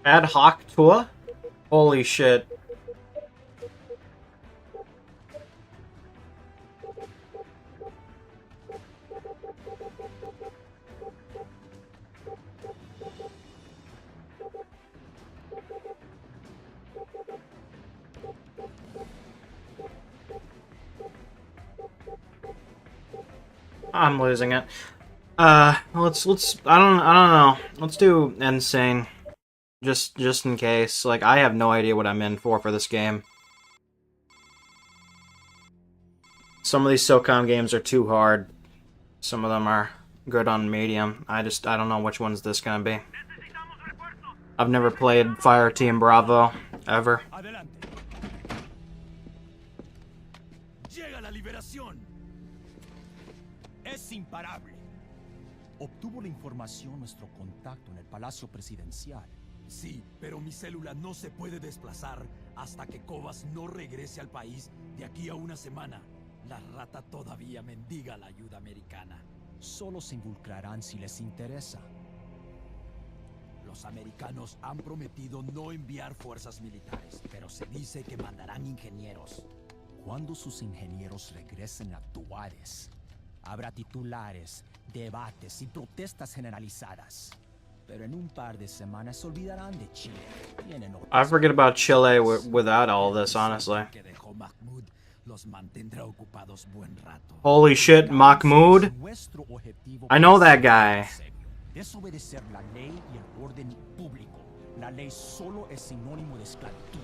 Ad hoc tour? Holy shit. I'm losing it. Let's I don't know. Let's do insane. Just in case. Like, I have no idea what I'm in for this game. Some of these SOCOM games are too hard. Some of them are good on medium. I don't know which one's this gonna be. I've never played Fireteam Bravo, ever. Adelante. Llega la liberación. Es imparable. Obtuvo la información nuestro contacto en el Palacio Presidencial. Sí, pero mi célula no se puede desplazar hasta que Cobas no regrese al país de aquí a una semana. La rata todavía mendiga la ayuda americana. Solo se involucrarán si les interesa. Los americanos han prometido no enviar fuerzas militares, pero se dice que mandarán ingenieros. Cuando sus ingenieros regresen a Tuares, habrá titulares, debates y protestas generalizadas. Pero en un par de semanas se olvidarán de Chile. I forget about Chile without all this, honestly. Holy shit, Mahmoud? I know that guy. Desobedecer la ley y el orden público. La ley solo es sinónimo de esclavitud.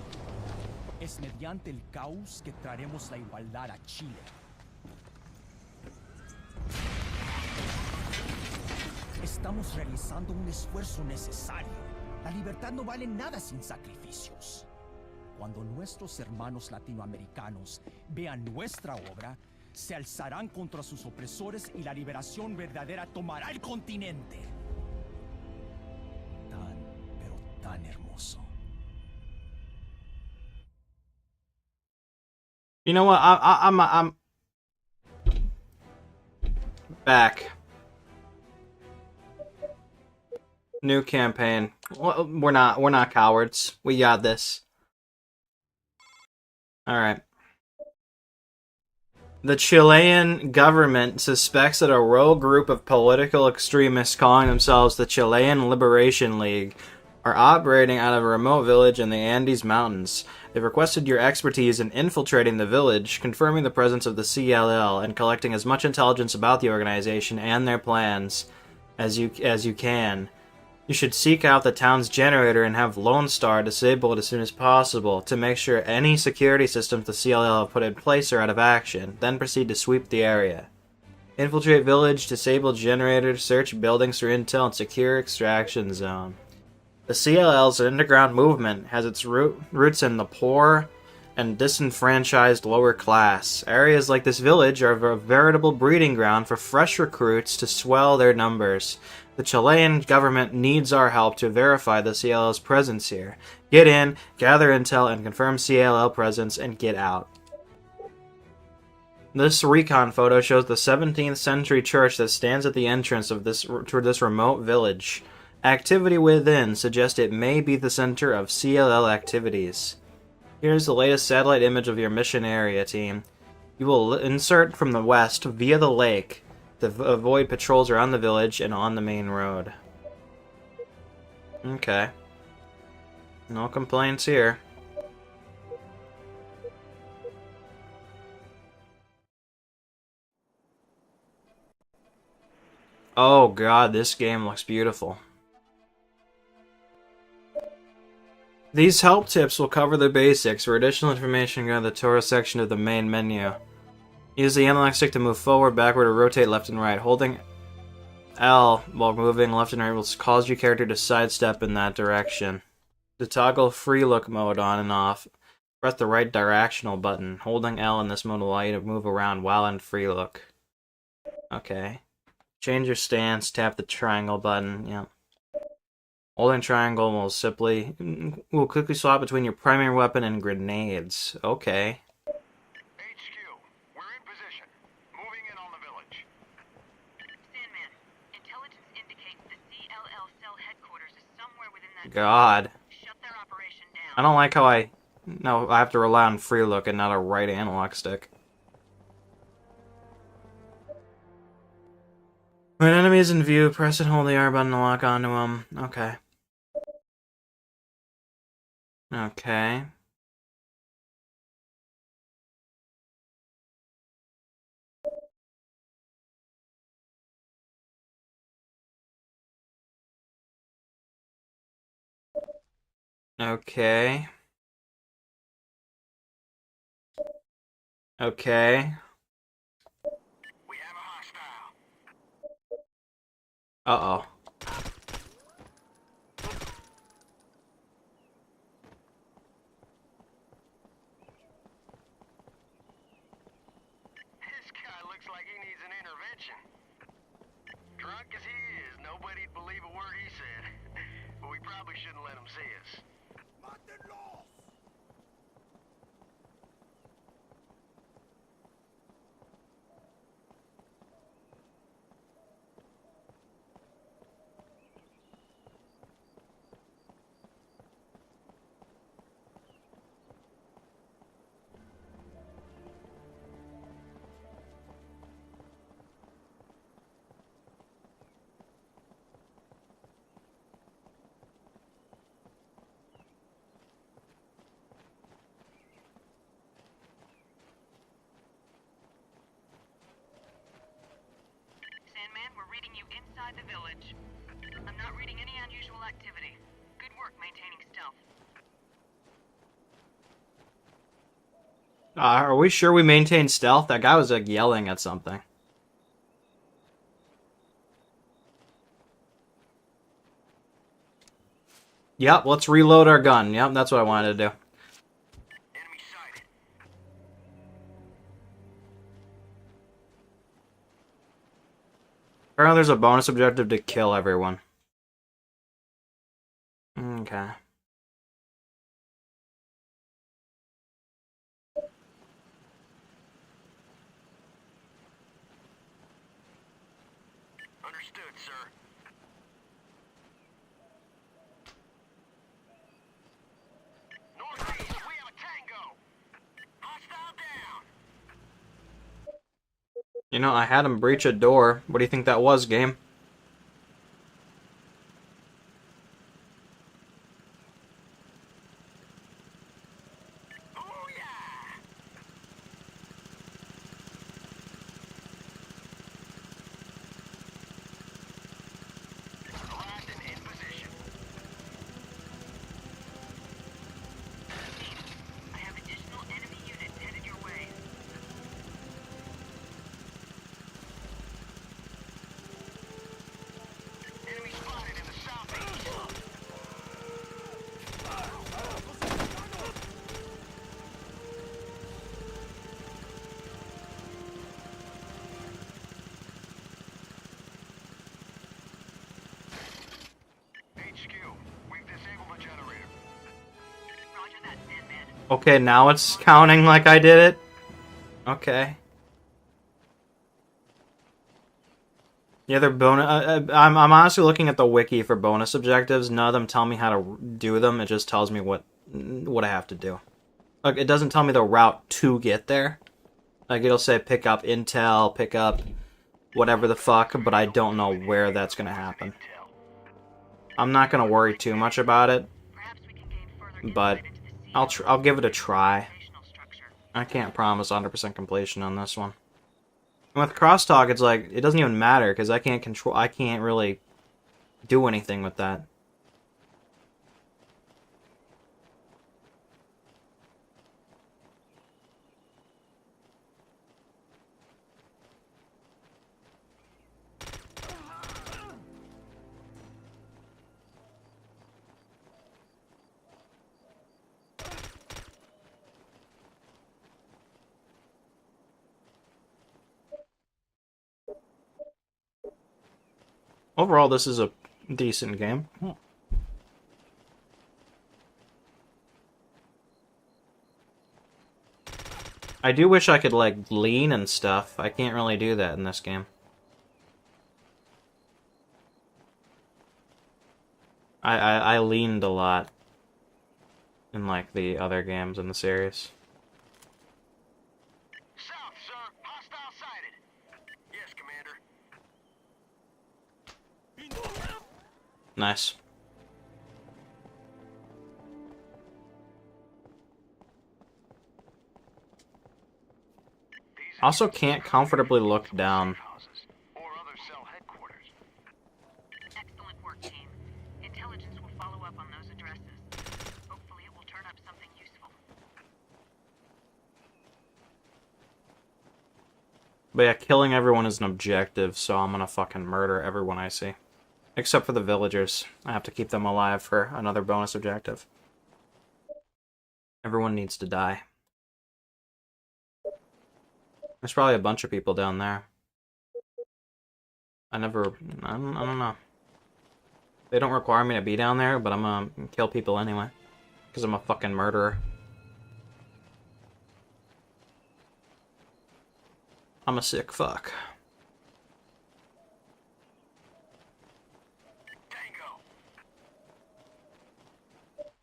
Es mediante el caos que traeremos la igualdad a Chile. Estamos realizando un esfuerzo necesario. La libertad no vale nada sin sacrificios. Cuando nuestros hermanos latinoamericanos vean nuestra obra, se alzarán contra sus opresores y la liberación verdadera tomará el continente. Pero tan hermoso. You know what? I'm back. New campaign. We're not cowards. We got this. Alright. The Chilean government suspects that a rogue group of political extremists calling themselves the Chilean Liberation League are operating out of a remote village in the Andes Mountains. They've requested your expertise in infiltrating the village, confirming the presence of the CLL, and collecting as much intelligence about the organization and their plans as you can. You should seek out the town's generator and have Lone Star disabled as soon as possible to make sure any security systems the CLL have put in place are out of action, then proceed to sweep the area. Infiltrate village, disable generator, search buildings for intel, and secure extraction zone. The CLL's underground movement has its roots in the poor and disenfranchised lower class. Areas like this village are a veritable breeding ground for fresh recruits to swell their numbers. The Chilean government needs our help to verify the CLL's presence here. Get in, gather intel, and confirm CLL presence, and get out. This recon photo shows the 17th century church that stands at the entrance of this remote village. Activity within suggests it may be the center of CLL activities. Here's the latest satellite image of your mission area, team. You will insert from the west via the lake to avoid patrols around the village and on the main road. Okay. No complaints here. Oh god, this game looks beautiful. These help tips will cover the basics. For additional information, go to the Torah section of the main menu. Use the analog stick to move forward, backward, or rotate left and right. Holding L while moving left and right will cause your character to sidestep in that direction. To toggle free look mode on and off, press the right directional button. Holding L in this mode will allow you to move around while in free look. Okay. Change your stance, tap the triangle button. Yep. Holding triangle will quickly swap between your primary weapon and grenades. Okay. HQ, we're in position. Moving in on the village. Sandman, intelligence indicates the CLL cell headquarters is somewhere within that. God. I don't like how I have to rely on free look and not a right analog stick. When enemy is in view, press and hold the R button to lock onto him. Okay. Okay. Okay. Okay. We have a hostile. Uh-oh. This guy looks like he needs an intervention. Drunk as he is, nobody'd believe a word he said. But we probably shouldn't let him see us. Sandman, we're reading you inside the village. I'm not reading any unusual activity. Good work maintaining stealth. Are we sure we maintain stealth? That guy was like yelling at something. Yep, let's reload our gun. Yep, that's what I wanted to do. Enemy sighted. Apparently there's a bonus objective to kill everyone. Okay. Understood, sir. Northeast, we have a tango. Hostile down. You know, I had him breach a door. What do you think that was, game? Oh yeah. Arrived in position. I have additional enemy units headed your way. Enemy spotted in the southeast. HQ, we've disabled the generator. Roger that, Sandman. Okay, now it's counting like I did it. Okay. The other bonus... I'm honestly looking at the wiki for bonus objectives. None of them tell me how to do them. It just tells me what I have to do. Like, it doesn't tell me the route to get there. Like, it'll say pick up intel, pick up whatever the fuck, but I don't know where that's gonna happen. I'm not gonna worry too much about it, Perhaps we can gain further but insight into the I'll give it a try. organizational structure. I can't promise 100% completion on this one. And with crosstalk, it's like, it doesn't even matter, because I can't really do anything with that. Overall, this is a decent game. I do wish I could, like, lean and stuff. I can't really do that in this game. I leaned a lot. in like the other games in the series. South, sir. Hostile sighted. Yes, Commander. Nice. Also can't comfortably look down. Or other cell headquarters. Excellent work, team. Intelligence will follow up on those addresses. Hopefully it will turn up something useful. But yeah, killing everyone is an objective, so I'm gonna fucking murder everyone I see. Except for the villagers. I have to keep them alive for another bonus objective. Everyone needs to die. There's probably a bunch of people down there. I don't know. They don't require me to be down there, but I'm gonna kill people anyway. Because I'm a fucking murderer. I'm a sick fuck. Tango.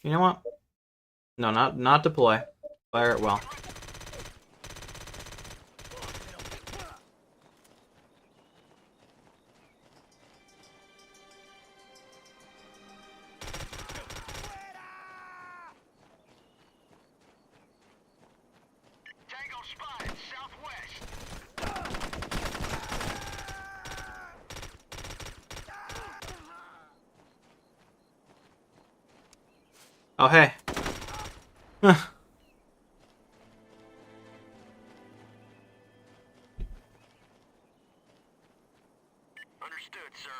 You know what? No, not deploy. Fire it well. Tango spotted southwest. Oh, hey. Understood, sir.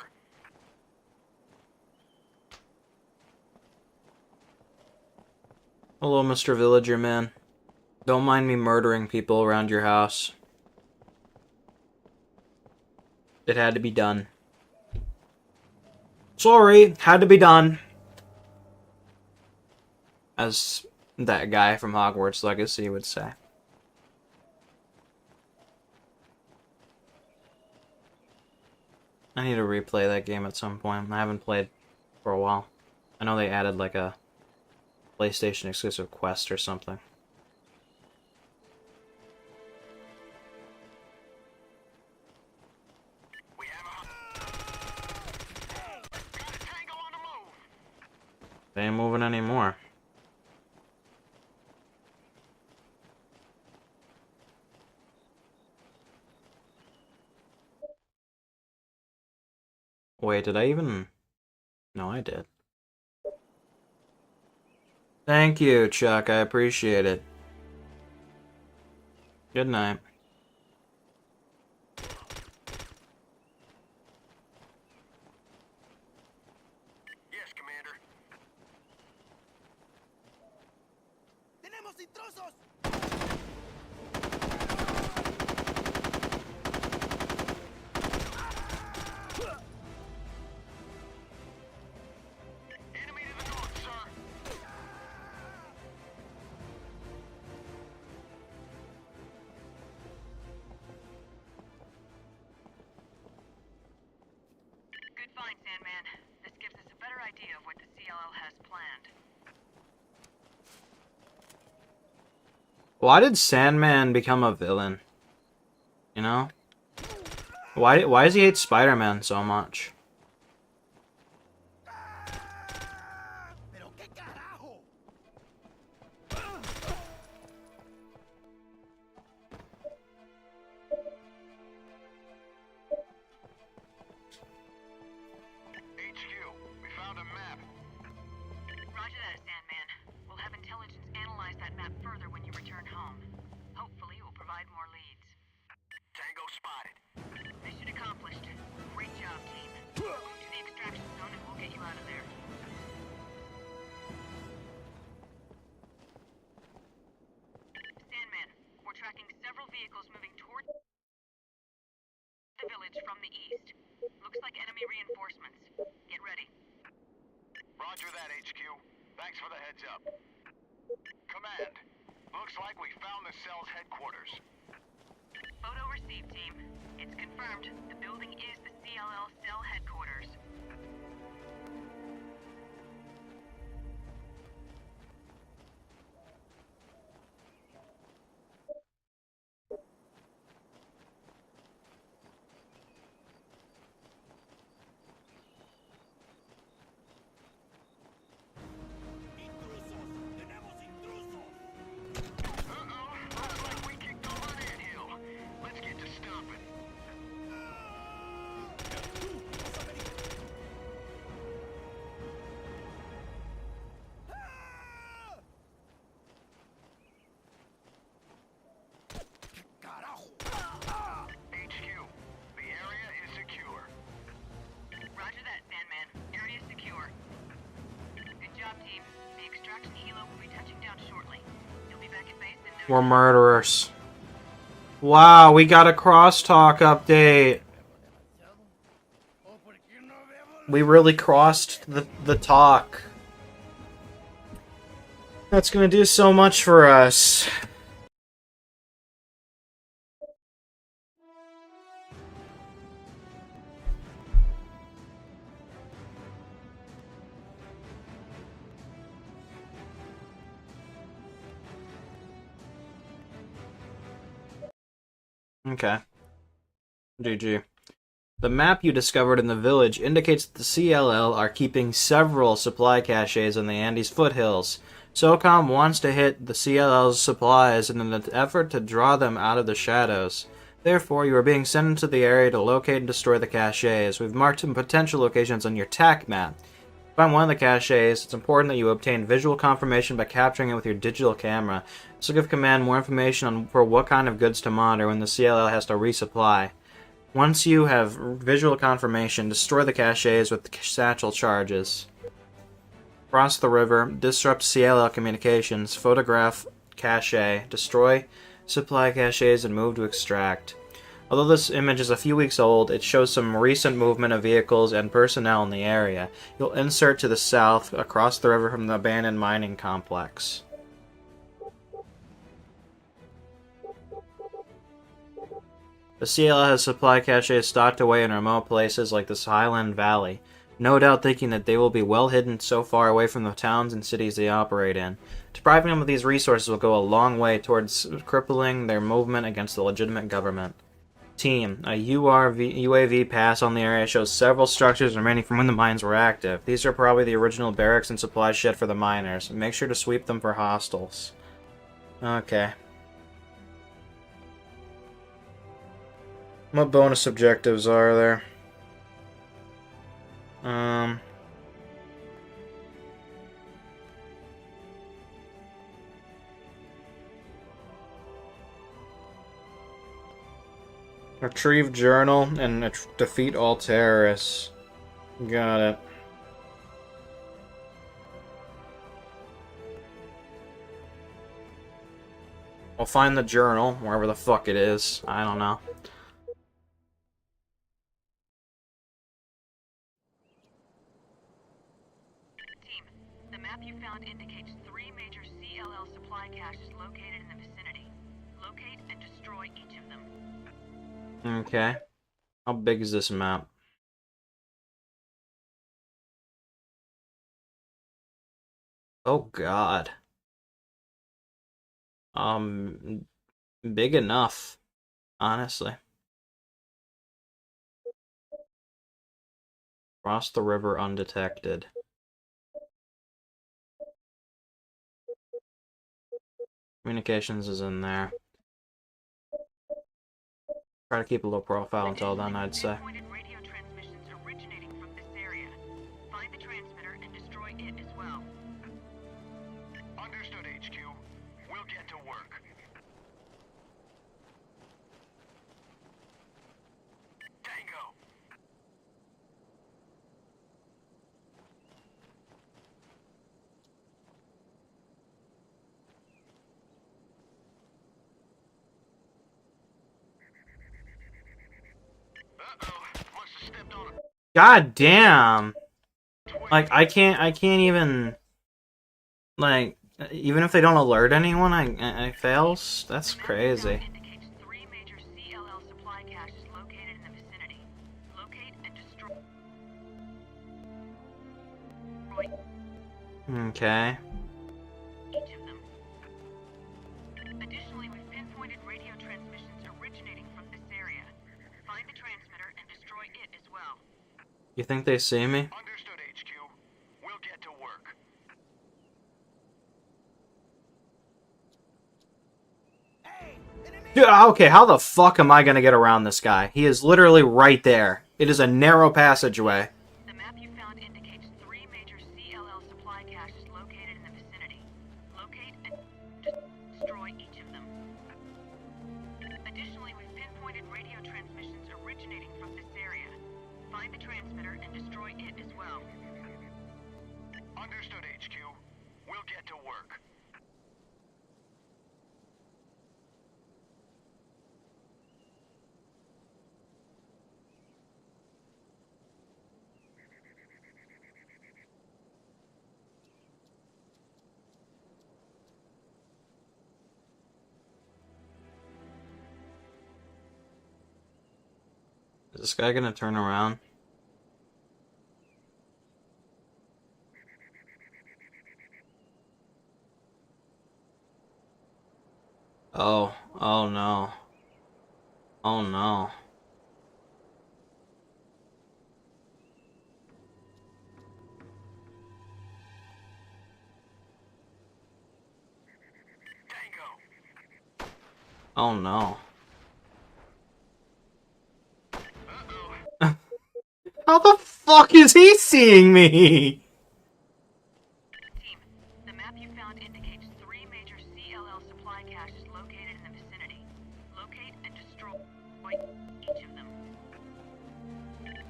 Hello, Mr. Villager Man. Don't mind me murdering people around your house. It had to be done. Sorry, had to be done. As that guy from Hogwarts Legacy would say. I need to replay that game at some point. I haven't played for a while. I know they added like a PlayStation exclusive quest or something. We have got a tango on the move. They ain't moving anymore. Wait, did I even... No, I did. Thank you, Chuck. I appreciate it. Good night. Yes, Commander. ¡Tenemos intrusos! Enemy to the north, sir. Good find, Sandman. This gives us a better idea of what the CLL has planned. Why did Sandman become a villain? You know? Why does he hate Spider-Man so much? ¿Pero qué carajo? HQ, we found a map. Roger that, Sandman. We'll have intelligence analyze that map further when you return home. Hopefully it will provide more leads. Tango spotted. Mission accomplished. Great job, team. Move to the extraction zone and we'll get you out of there. Sandman, we're tracking several vehicles moving toward the village from the east. Looks like enemy reinforcements. Get ready. Roger that, HQ. Thanks for the heads up. Command, looks like we found the cell's headquarters. Photo received, team. It's confirmed. The building is the CLL cell headquarters. We're murderers. Wow, we got a crosstalk update. We really crossed the talk. That's gonna do so much for us. Okay. GG. The map you discovered in the village indicates that the CLL are keeping several supply caches in the Andes foothills. SOCOM wants to hit the CLL's supplies in an effort to draw them out of the shadows. Therefore, you are being sent into the area to locate and destroy the caches. We've marked some potential locations on your TAC map. To find one of the caches, it's important that you obtain visual confirmation by capturing it with your digital camera. This will give Command more information for what kind of goods to monitor when the CLL has to resupply. Once you have visual confirmation, destroy the caches with satchel charges. Cross the river, disrupt CLL communications, photograph cache, destroy supply caches, and move to extract. Although this image is a few weeks old, it shows some recent movement of vehicles and personnel in the area. You'll insert to the south, across the river from the abandoned mining complex. The CLL has supply caches stocked away in remote places like this highland valley, no doubt thinking that they will be well hidden so far away from the towns and cities they operate in. Depriving them of these resources will go a long way towards crippling their movement against the legitimate government. Team, a UAV pass on the area shows several structures remaining from when the mines were active. These are probably the original barracks and supply shed for the miners. Make sure to sweep them for hostiles. Okay. What bonus objectives are there? Retrieve journal and defeat all terrorists. Got it. I'll find the journal, wherever the fuck it is. I don't know. Team, the map you found indicates 3 major CLL supply caches located in the vicinity. Locate and destroy each of them. Okay. How big is this map? Oh god. Big enough, honestly. Cross the river undetected. Communications is in there. Try to keep a low profile until then, I'd say. Radio transmissions originating from this area. Find the transmitter and destroy it as well. Understood, HQ. We'll get to work. Tango. God damn! Like, I can't even... Like, even if they don't alert anyone, I fails? That's crazy. Indicates 3 major CLL supply caches located in the vicinity. Locate and destroy Okay. each of them. Additionally, we've pinpointed radio transmissions originating from this area. Find the transmitter and destroy it as well. You think they see me? Understood, HQ. We'll get to work. Dude, okay, how the fuck am I gonna get around this guy? He is literally right there. It is a narrow passageway. The map you found indicates 3 major CLL supply caches located in the vicinity. Locate and destroy each of them. Additionally, we've pinpointed radio transmissions originating from this area. Find the transmitter and destroy it as well. Understood, HQ. We'll get to work. Is this guy gonna turn around? Oh, oh no. Oh no. Tango. Oh no. Uh-oh. How the fuck is he seeing me? Team, the map you found indicates 3 major CLL supply caches located in the vicinity. Locate and destroy each of them.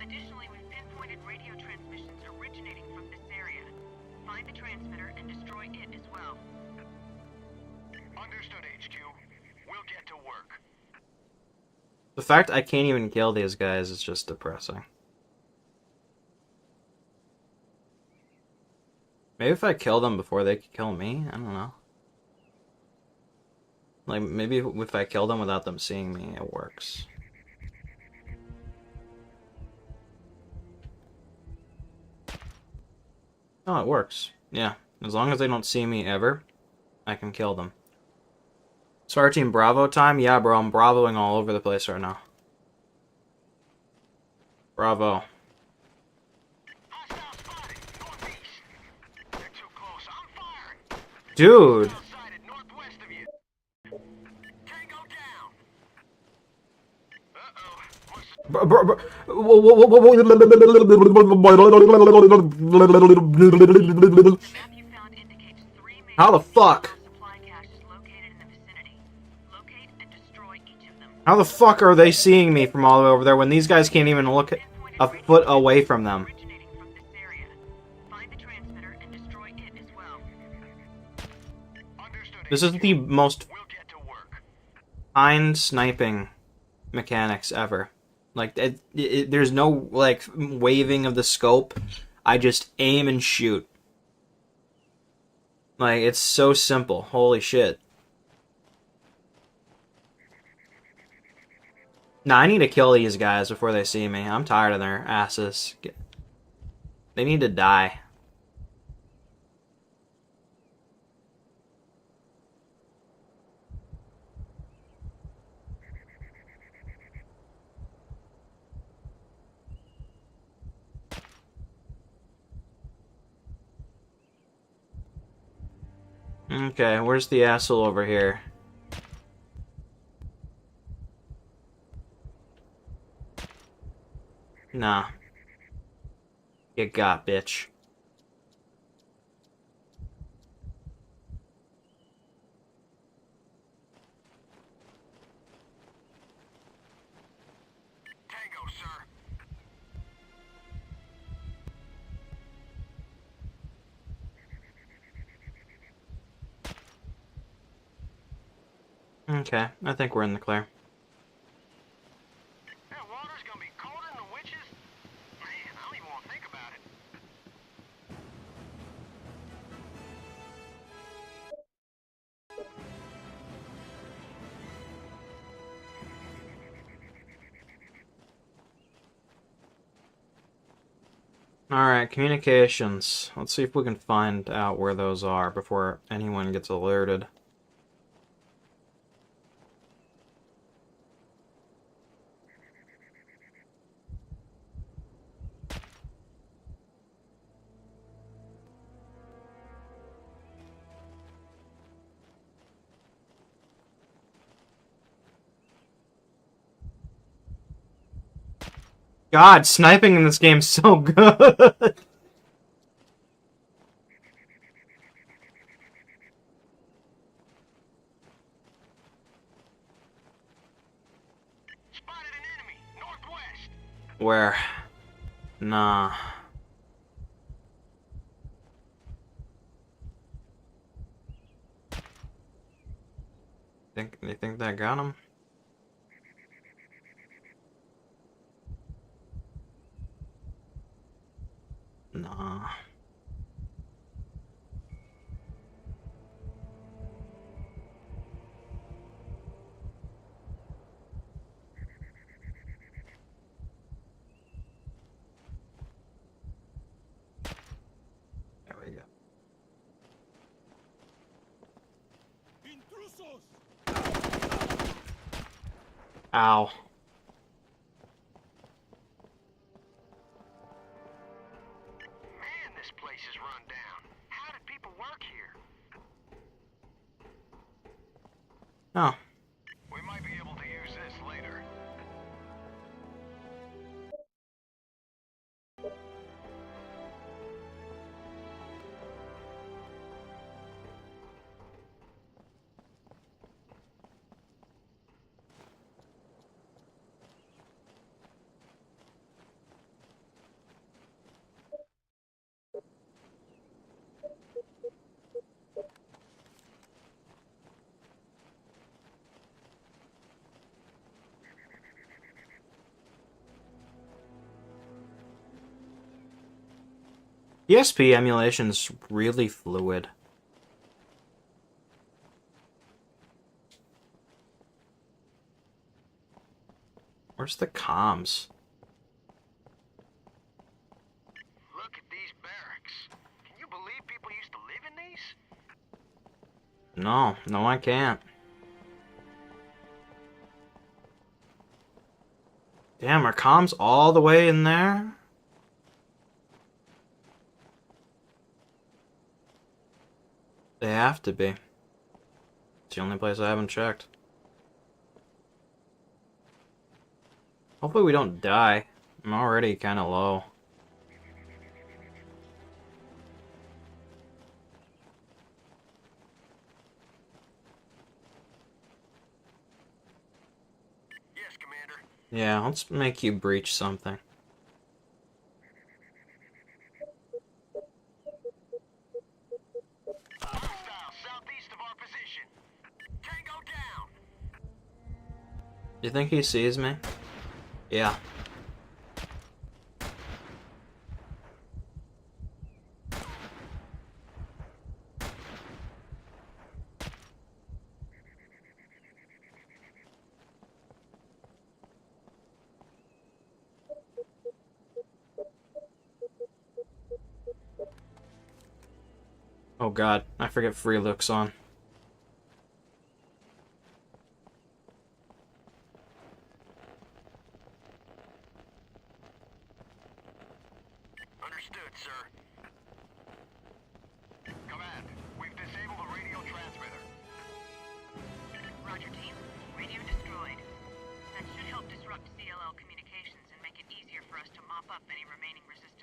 Additionally, we've pinpointed radio transmissions originating from this area. Find the transmitter and destroy it as well. Understood, HQ. We'll get to work. The fact I can't even kill these guys is just depressing. Maybe if I kill them before they could kill me? I don't know. Like, maybe if I kill them without them seeing me, it works. Oh, it works. Yeah. As long as they don't see me ever, I can kill them. Fireteam Bravo time? Yeah, bro, I'm bravoing all over the place right now. Bravo. Hostile spotted. Northeast. They're too close. I'm firing. Dude! Sighted northwest of you. Tango down. Uh-oh. The map you found indicates 3 major How the fuck? supply caches located in the vicinity. Locate and destroy each of them. How the fuck are they seeing me from all the way over there when these guys can't even look a foot away from them? Originating from this area. Find the transmitter and destroy it as well. Understood. This is the most We'll get to work. fine sniping mechanics ever. Like, there's no, like, waving of the scope. I just aim and shoot. Like, it's so simple. Holy shit. Nah, I need to kill these guys before they see me. I'm tired of their asses. They need to die. Okay, where's the asshole over here? Nah. You got, bitch. Tango, sir. Okay, I think we're in the clear. That water's gonna be colder than the witches? Man, I don't even want to think about it. Alright, communications. Let's see if we can find out where those are before anyone gets alerted. God, sniping in this game's so good! Spotted an enemy, northwest. Where? Nah. They think that got him? Nah. Ow. Man, this place is run down. How did people work here? Oh. We might be able to use this later. ESP emulation's really fluid. Where's the comms? Look at these barracks. Can you believe people used to live in these? No, I can't. Damn, are comms all the way in there? They have to be. It's the only place I haven't checked. Hopefully we don't die. I'm already kind of low. Yes, Commander. Yeah, let's make you breach something. Hostile southeast of our position. Tango down. You think he sees me? Yeah. Oh god, I forget free looks on. Understood, sir. Command, we've disabled the radio transmitter. Roger, team. Radio destroyed. That should help disrupt CLL communications and make it easier for us to mop up any remaining resistance.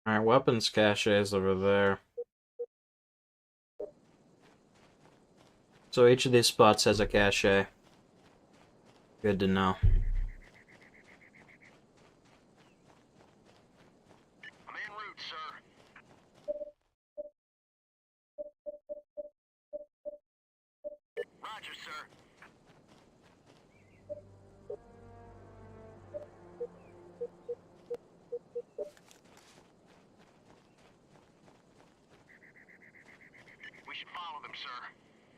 Alright, weapons cache is over there. So each of these spots has a cache. Good to know. I'm en route, sir. Roger, sir. We should follow them, sir.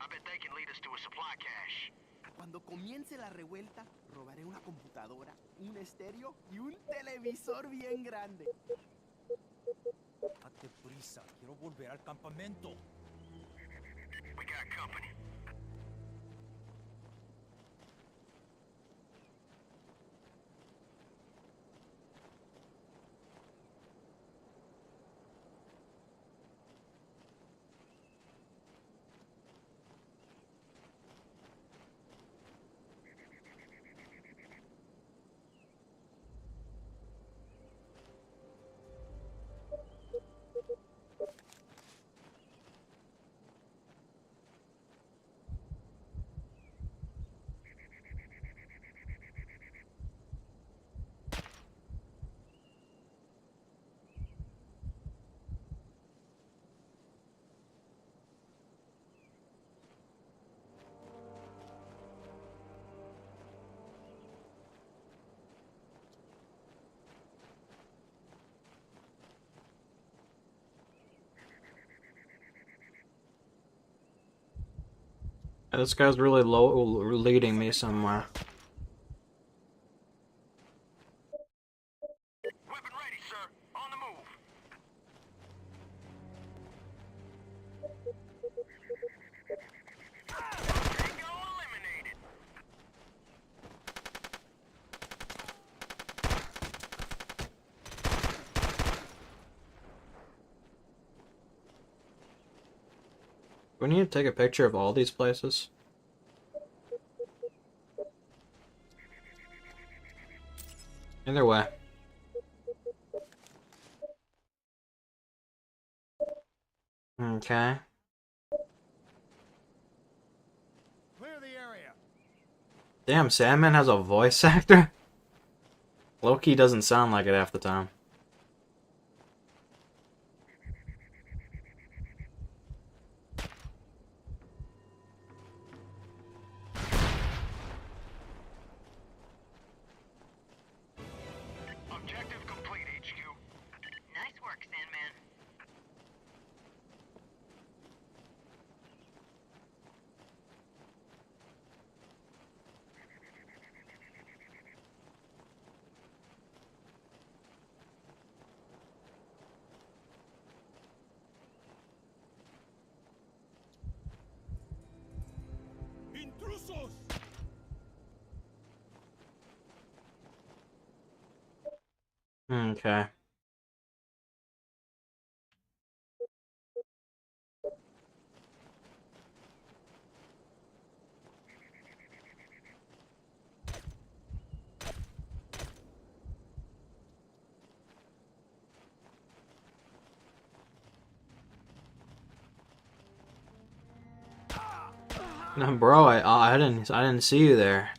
I bet they can lead us to a supply cache. Cuando comience la revuelta, robaré una computadora, un estéreo y un televisor bien grande. Date prisa, quiero volver al campamento. We got company. This guy's really low, leading me somewhere. Weapon ready, sir. On the move. Tango eliminated. We need to take a picture of all these places. Either way. Okay. Clear the area. Damn, Sandman has a voice actor? Loki doesn't sound like it half the time. Objective complete, HQ. Nice work, Sandman. ¡Intrusos! Okay. No, bro, I didn't see you there.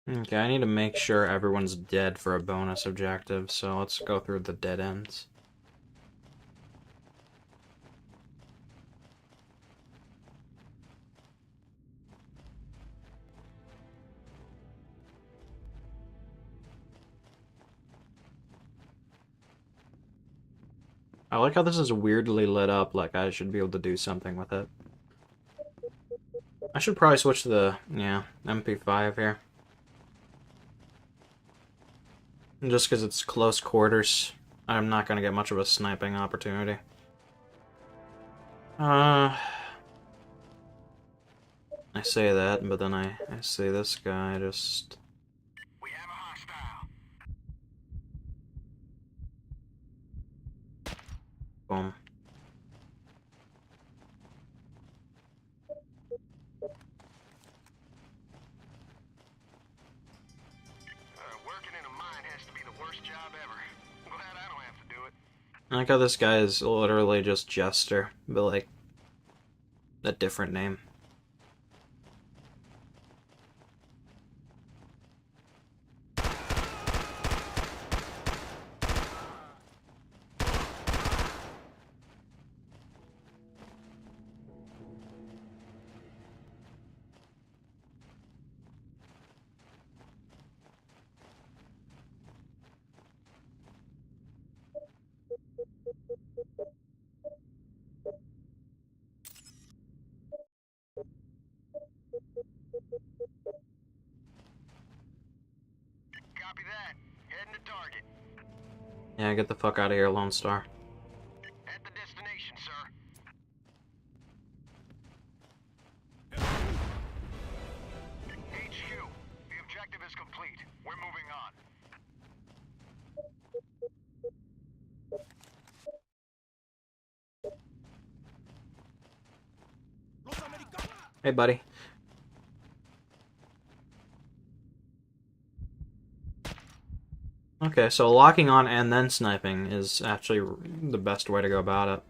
Okay, I need to make sure everyone's dead for a bonus objective, so let's go through the dead ends. I like how this is weirdly lit up, like I should be able to do something with it. I should probably switch to the, MP5 here. Just because it's close quarters, I'm not going to get much of a sniping opportunity. I say that, but then I see this guy just... We have a hostile. Boom. Working in a mine has to be the worst job ever. Glad I don't have to do it. I like how this guy is literally just Jester, but like a different name. Copy that. Heading to target. Yeah, get the fuck out of here, Lone Star. At the destination, sir. HQ, the objective is complete. We're moving on. ¡Los americanos! Hey, buddy. Okay, so locking on and then sniping is actually the best way to go about it.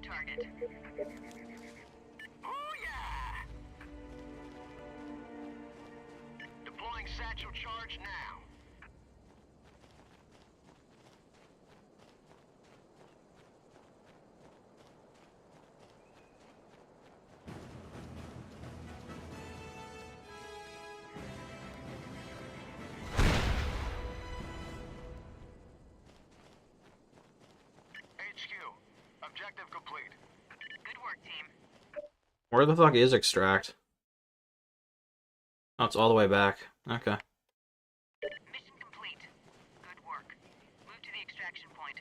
target. Oh yeah! Deploying satchel charge now. HQ, objective complete. Good work, team. Where the fuck is extract? Oh, it's all the way back. Okay. Mission complete. Good work. Move to the extraction point.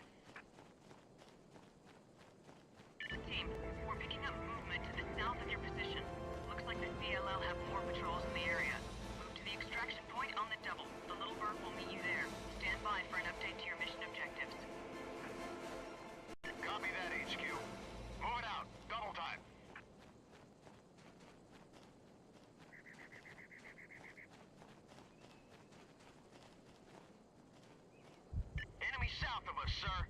Team, we're picking up movement to the south of your position. Looks like the CLL have more patrols in the area. Move to the extraction point on the double. The little bird will meet you there. Stand by for an update to your mission objectives. Copy that, HQ. Move it out. Double time. Enemy south of us, sir.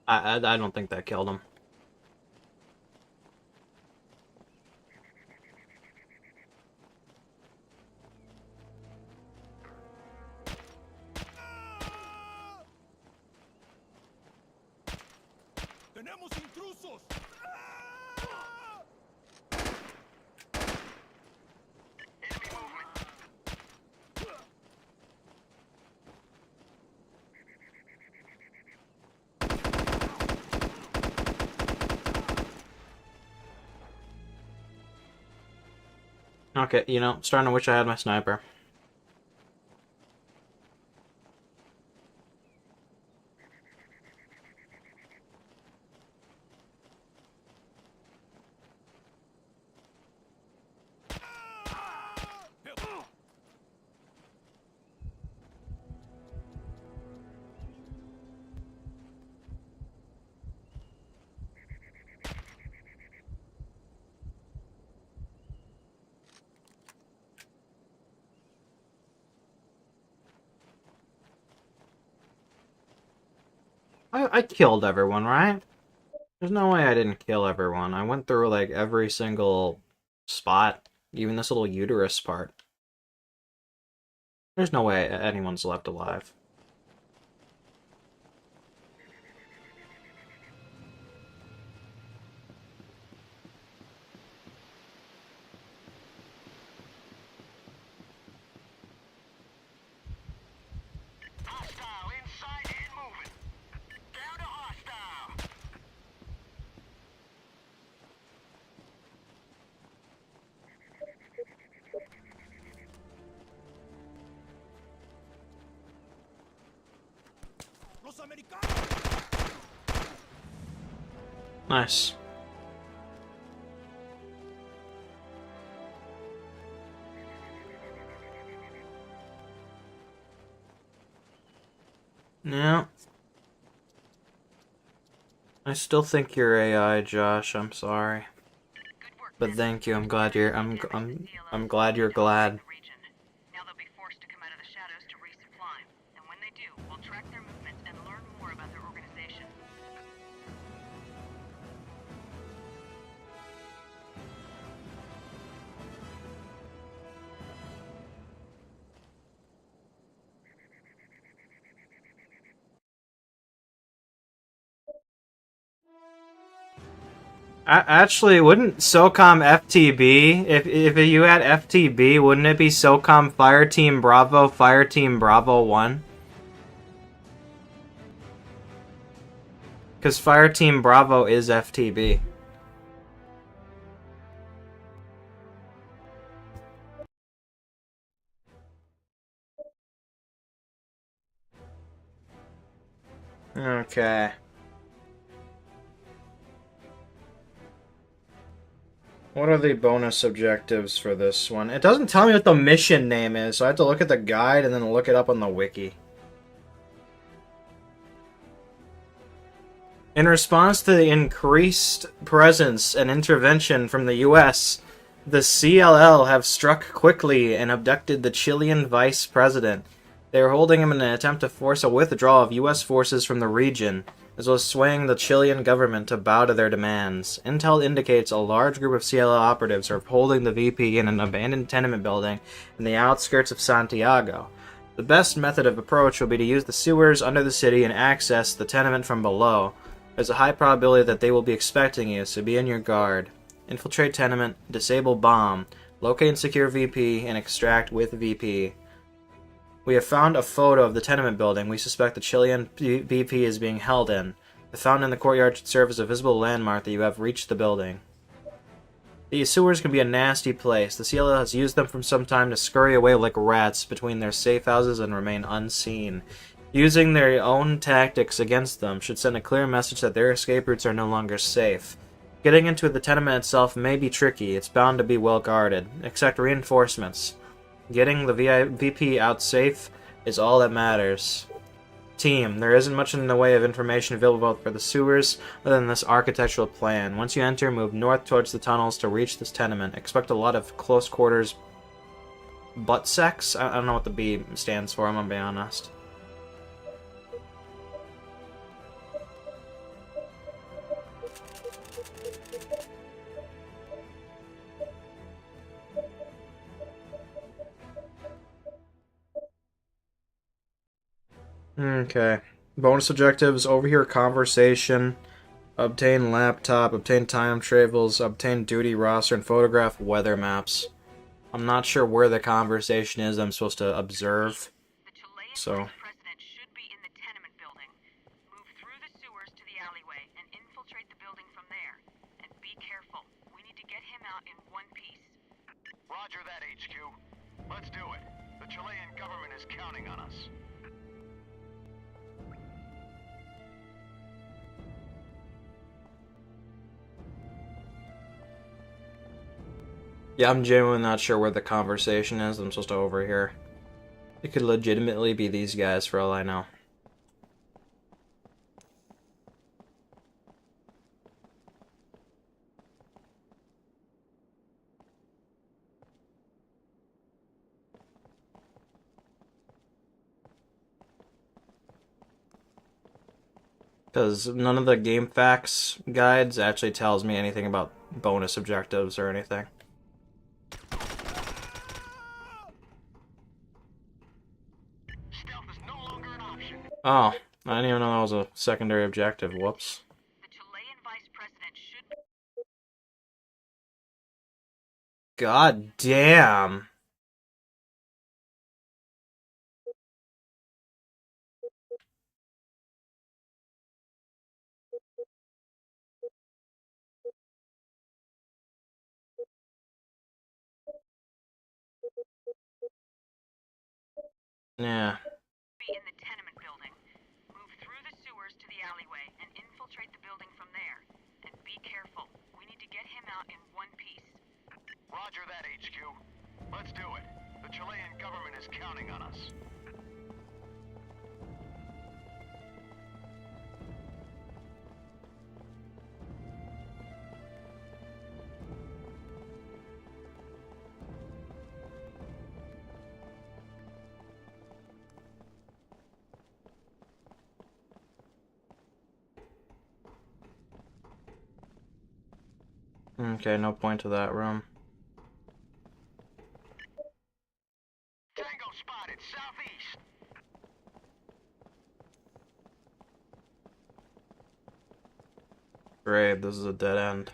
I don't think that killed him. ¡Tenemos intrusos! Enemy movement. Okay, you know, starting to wish I had my sniper. I killed everyone, right? There's no way I didn't kill everyone. I went through, like, every single spot, even this little uterus part. There's no way anyone's left alive. Hostile inside and moving. Down to hostile. ¡Los americanos! Nice. Yeah. I still think you're AI, Josh. I'm sorry. Good work. But thank you. I'm glad you're I'm glad you're glad. Region. Now they'll be forced to come out of the shadows to resupply. And when they do, we'll track their movements and learn more about their organization. Actually, wouldn't Socom FTB, if you had FTB, wouldn't it be Socom Fireteam Bravo, Fireteam Bravo 1? Because Fireteam Bravo is FTB. Okay. What are the bonus objectives for this one? It doesn't tell me what the mission name is, so I have to look at the guide and then look it up on the wiki. In response to the increased presence and intervention from the U.S., the CLL have struck quickly and abducted the Chilean vice president. They are holding him in an attempt to force a withdrawal of U.S. forces from the region. as well as swaying the Chilean government to bow to their demands. Intel indicates a large group of CLO operatives are holding the VP in an abandoned tenement building in the outskirts of Santiago. The best method of approach will be to use the sewers under the city and access the tenement from below. There's a high probability that they will be expecting you, so be on your guard. Infiltrate tenement, disable bomb, locate and secure VP, and extract with VP. We have found a photo of the tenement building we suspect the Chilean VP is being held in. The fountain in the courtyard should serve as a visible landmark that you have reached the building. These sewers can be a nasty place. The CLO has used them from some time to scurry away like rats between their safe houses and remain unseen. Using their own tactics against them should send a clear message that their escape routes are no longer safe. Getting into the tenement itself may be tricky. It's bound to be well guarded. Expect reinforcements. Getting the VP out safe is all that matters. Team, there isn't much in the way of information available for the sewers other than this architectural plan. Once you enter, move north towards the tunnels to reach this tenement. Expect a lot of close quarters butt sex? I don't know what the B stands for, I'm gonna be honest. Okay. Bonus objectives, overhear conversation, obtain laptop, obtain time travels, obtain duty roster, and photograph weather maps. I'm not sure where the conversation is I'm supposed to observe. The Chilean So, vice president should be in the tenement building. Move through the sewers to the alleyway and infiltrate the building from there. And be careful. We need to get him out in one piece. Roger that, HQ. Let's do it. The Chilean government is counting on us. yeah, I'm genuinely not sure where the conversation is I'm supposed to overhear. It could legitimately be these guys for all I know. Because none of the game facts guides actually tells me anything about bonus objectives or anything. Stealth is no longer an option. Oh, I didn't even know that was a secondary objective. Whoops. The Chilean vice president should be... God damn. Yeah. in the tenement building. Move through the sewers to the alleyway and infiltrate the building from there. And be careful. We need to get him out in one piece. Roger that, HQ. Let's do it. The Chilean government is counting on us. Okay, no point to that room. Tango spotted southeast. Great, this is a dead end.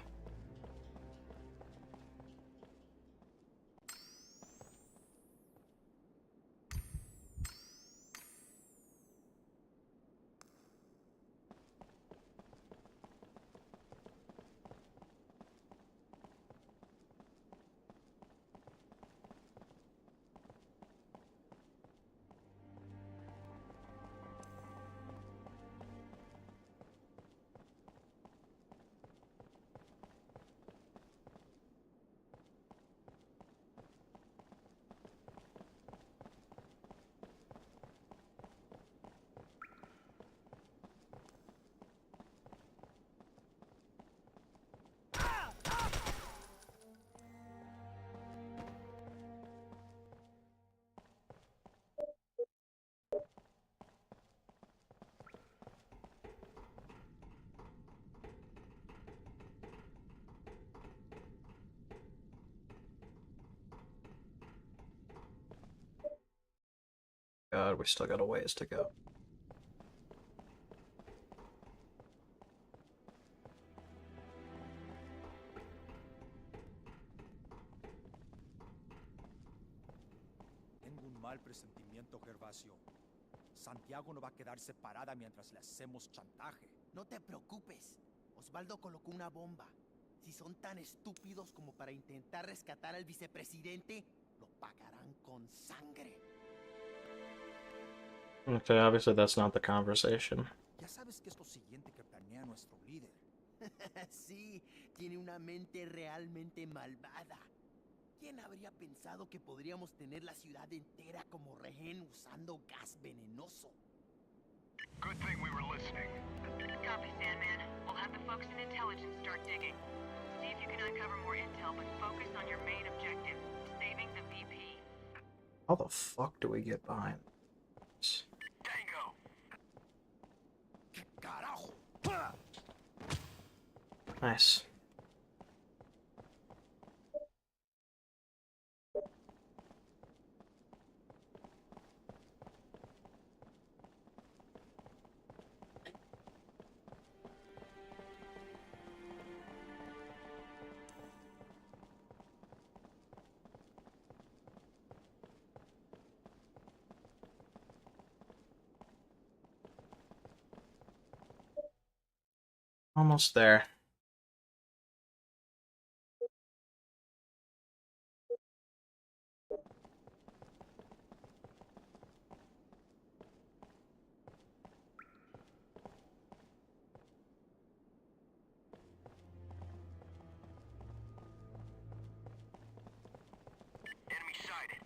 god, we still got a ways to go. Tengo un mal presentimiento, Gervasio. Santiago no va a quedar separada mientras le hacemos chantaje. No te preocupes. Osvaldo colocó una bomba. Si son tan estúpidos como para intentar rescatar al vicepresidente, lo pagarán con sangre. Okay, obviously that's not the conversation. Ya sabes que es lo siguiente que planea nuestro líder. Sí, tiene una mente realmente malvada. ¿Quién habría pensado que podríamos tener la ciudad entera como rehén usando gas venenoso? Good thing we were listening. Copy, Sandman. We'll have the folks in intelligence start digging. See if you can uncover more intel, but focus on your main objective, saving the VP. How the fuck do we get behind this? Tango! ¿Qué carajo? Nice. Almost there. Enemy sighted.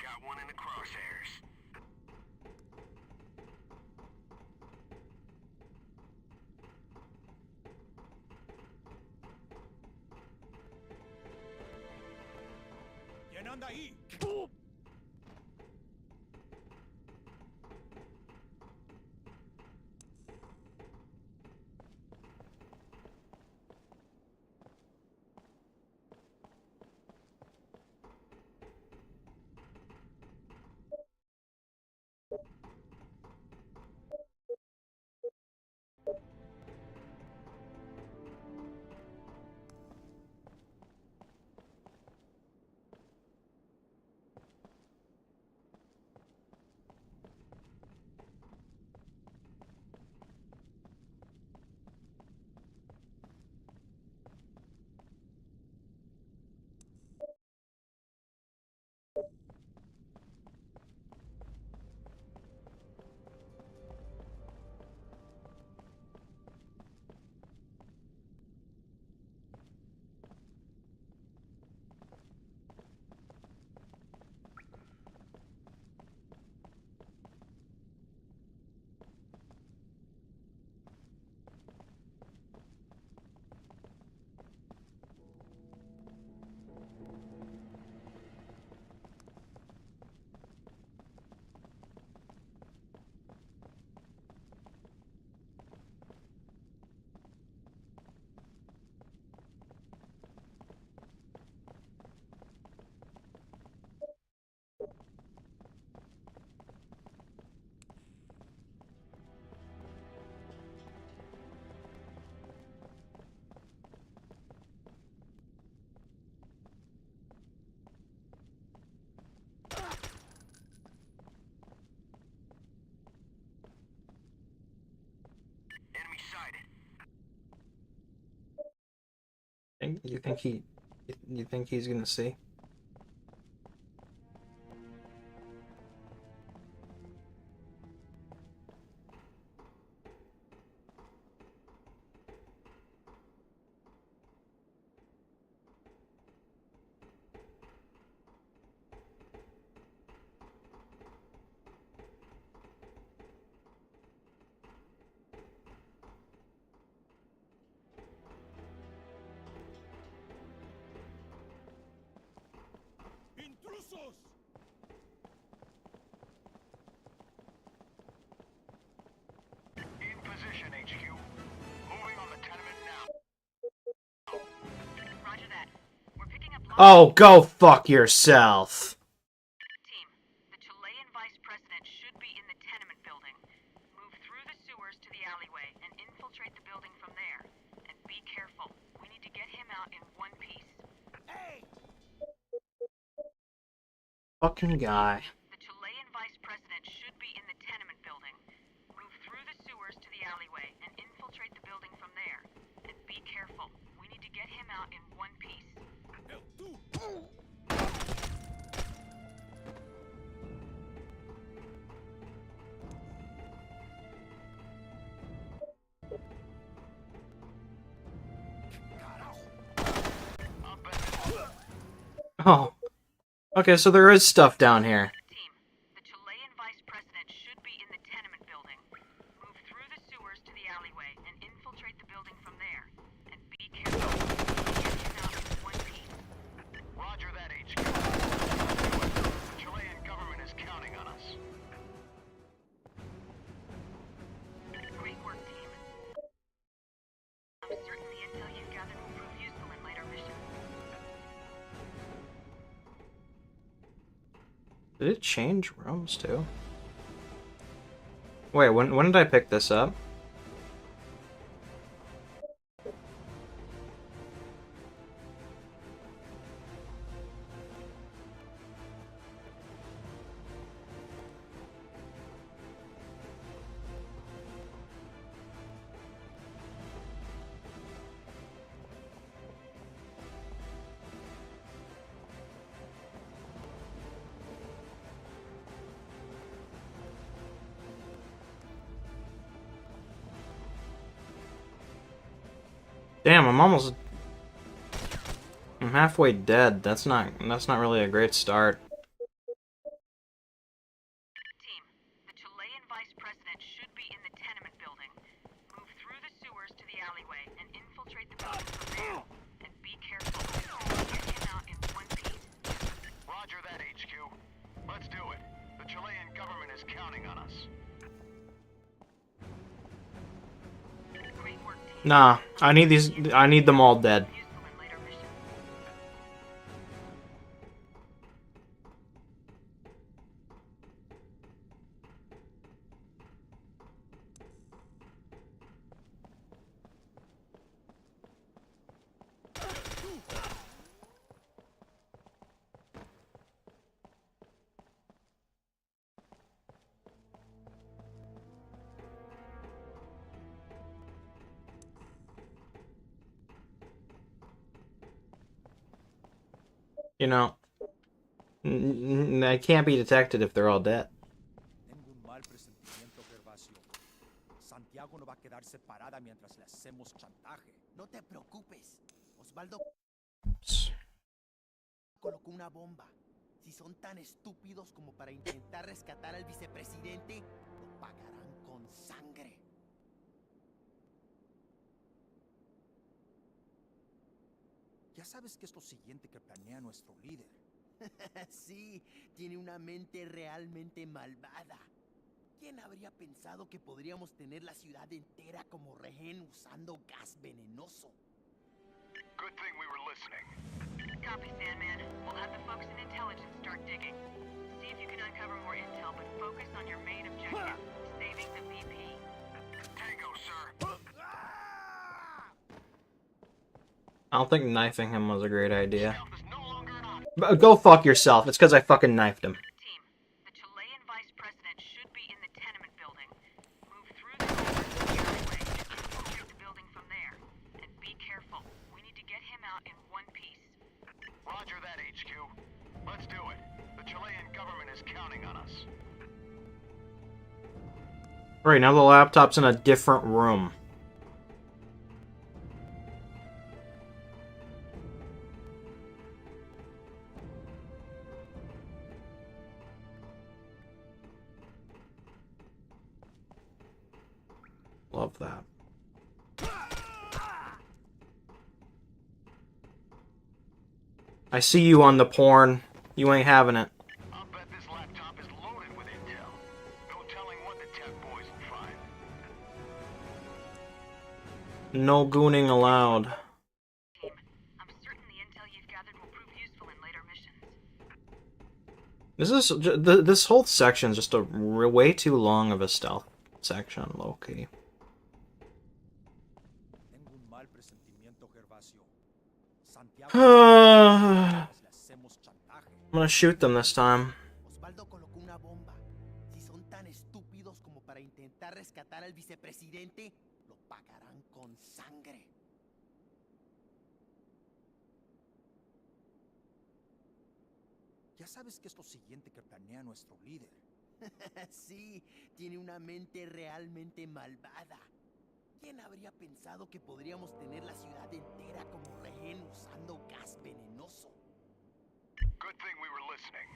Got one in the crosshairs. ¿Quién anda ahí? You think he's gonna see? ¡Intrusos! In position, HQ. Moving on the tenement now. Roger that. We're picking up Oh, go fuck yourself. team. The Chilean vice president should be in the tenement building. Move through the sewers to the alleyway and infiltrate the building from there. And be careful. We need to get him out in one piece. Fucking guy. The Chilean vice president should be in the tenement building. Move through the sewers to the alleyway and infiltrate the building from there. And be careful. We need to get him out in one piece. ¡Eh, tú! Oh. Okay, so there is stuff down here. Team, the Chilean vice president should be in the tenement building. Move through the sewers to the alleyway and infiltrate the building from there. And be careful. Get him out in one piece. Roger that, HQ. The Chilean government is counting on us. Great work, team. I'm certain the intel you've gathered will prove useful in later missions. Did it change rooms too? Wait, when did I pick this up? Damn, I'm halfway dead. That's not really a great start. Team, the Chilean vice president should be in the tenement building. Move through the sewers to the alleyway and infiltrate the building from there. And be careful. Get him out in one piece. Roger that, HQ. Let's do it. The Chilean government is counting on us. Great work, team. Nah, I need them all dead. Useful in later missions. You know, I can't be detected if they're all dead. Tengo un mal presentimiento, Gervasio. Santiago no va a quedar separada mientras le hacemos chantaje. No te preocupes. Osvaldo Oops. colocó una bomba. Si son tan estúpidos como para intentar rescatar al vicepresidente, lo pagarán con sangre. Ya sabes que es lo siguiente que planea nuestro líder. Sí, tiene una mente realmente malvada. ¿Quién habría pensado que podríamos tener la ciudad entera como rehén usando gas venenoso? Good thing we were listening. Copy, Sandman. We'll have the folks in intelligence start digging. See if you can uncover more intel, but focus on your main objective, saving the VP. Tango, sir. I don't think knifing him was a great idea. Stealth is no longer an option. But go fuck yourself. It's because I fucking knifed him. Team, the Chilean vice president should be in the tenement building. Move through the sewers to the alleyway and infiltrate the building from there. And be careful. We need to get him out in Right, now the laptop's in a different room. Love that. I see you on the porn. You ain't having it. I'll bet this laptop is loaded with intel. No telling what the tech boys will find. No gooning allowed. Team, I'm certain the intel you've gathered will prove useful in later missions. This whole section is just way too long of a stealth section, low-key. Tengo un mal presentimiento, Gervasio. Santiago, I'm le hacemos chantaje. gonna shoot them this time. Osvaldo colocó una bomba. Si son tan estúpidos como para intentar rescatar al vicepresidente, lo pagarán con sangre. Ya sabes que es lo siguiente que planea nuestro líder. Sí, tiene una mente realmente malvada. ¿Quién habría pensado que podríamos tener la ciudad entera como rehén usando gas venenoso? Good thing we were listening.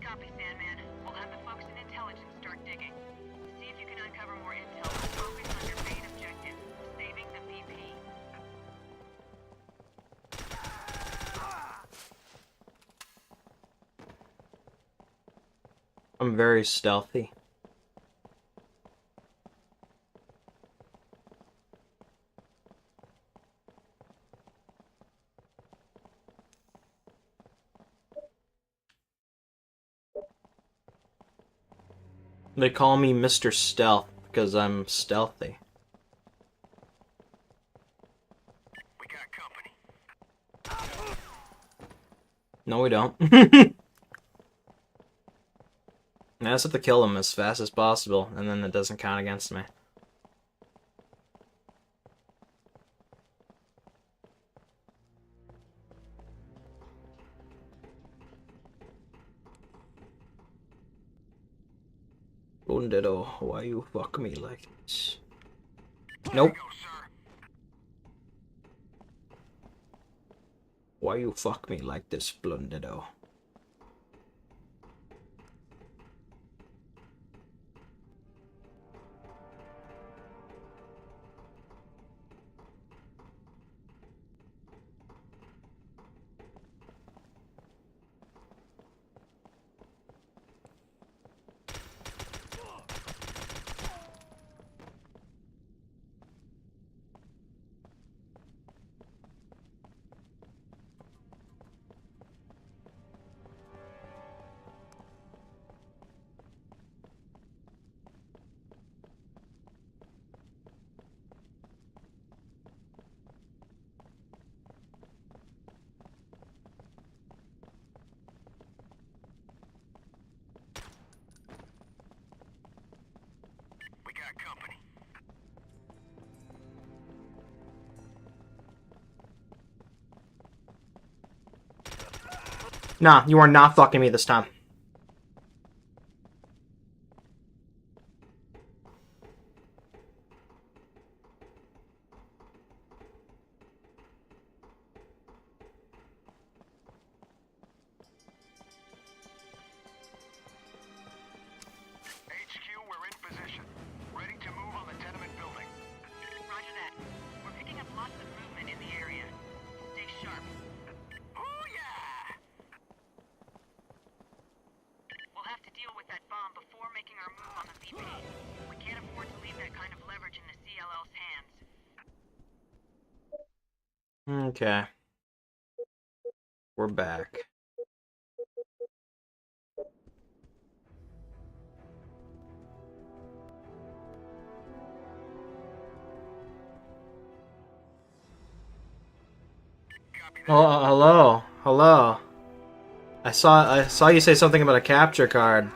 Copy, Sandman. We'll have the folks in intelligence start digging. See if you can uncover more intel and focus on your main objective, saving the VP. I'm very stealthy. They call me Mr. Stealth because I'm stealthy. We got company. No, we don't. I just have to kill them as fast as possible, and then it doesn't count against me. Blundero, why you fuck me like this? Nope. Go, sir. Why you fuck me like this, Blundero? We got company. Nah, you are not fucking me this time. HQ, we're in position. Ready to move on the tenement building. Roger that. We're picking up lots of movement in the area. Stay sharp. Oh yeah! We'll have to deal with that bomb before making our move on the VP. We can't afford to leave that kind of leverage in the CLL's hands. Okay. We're back. Copy that. Oh, hello. Hello. I saw you say something about a capture card.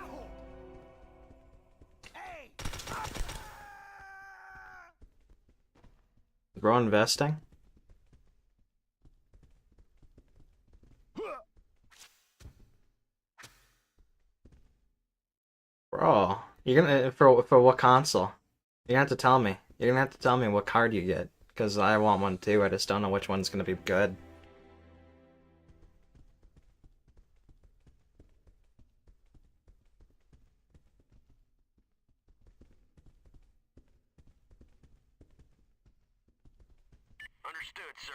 ¡Hey! Bro investing? Bro, You're gonna for what console? You're gonna have to tell me. You're gonna have to tell me what card you get, because I want one too. I just don't know which one's gonna be good. Understood, sir.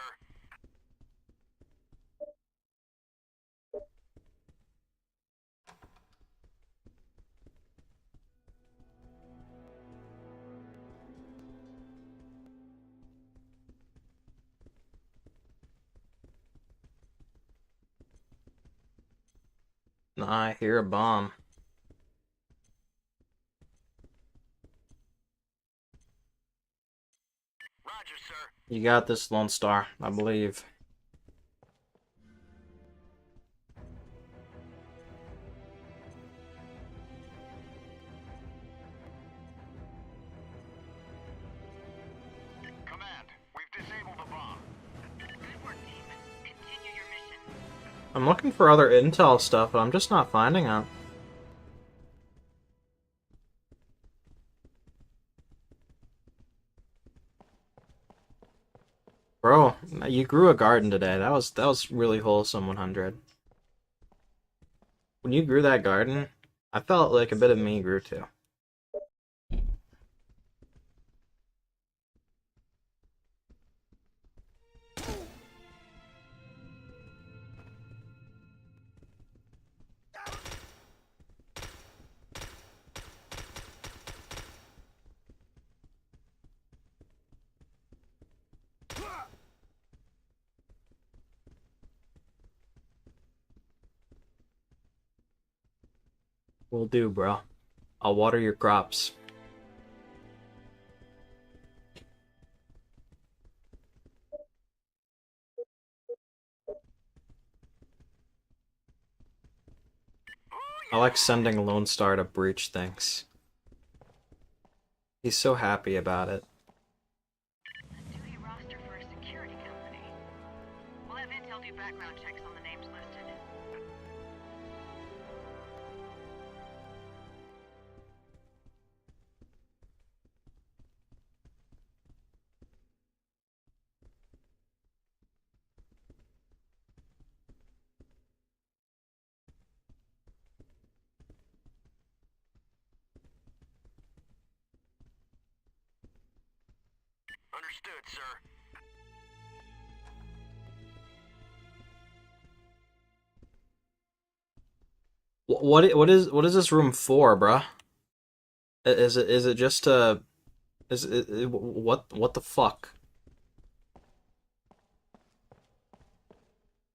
I hear a bomb. Roger, sir. You got this, Lone Star, I believe. Command, we've disabled the bomb. Good work, team. Continue your mission. I'm looking for other intel stuff, but I'm just not finding it. Bro, you grew a garden today. That was really wholesome, 100. When you grew that garden, I felt like a bit of me grew too. Will do, bro. I'll water your crops. I like sending Lone Star to breach things. He's so happy about it. A duty roster for a security company. We'll have intel do background checks on the names listed. Understood, sir. What is this room for, bruh? Is it just a what the fuck?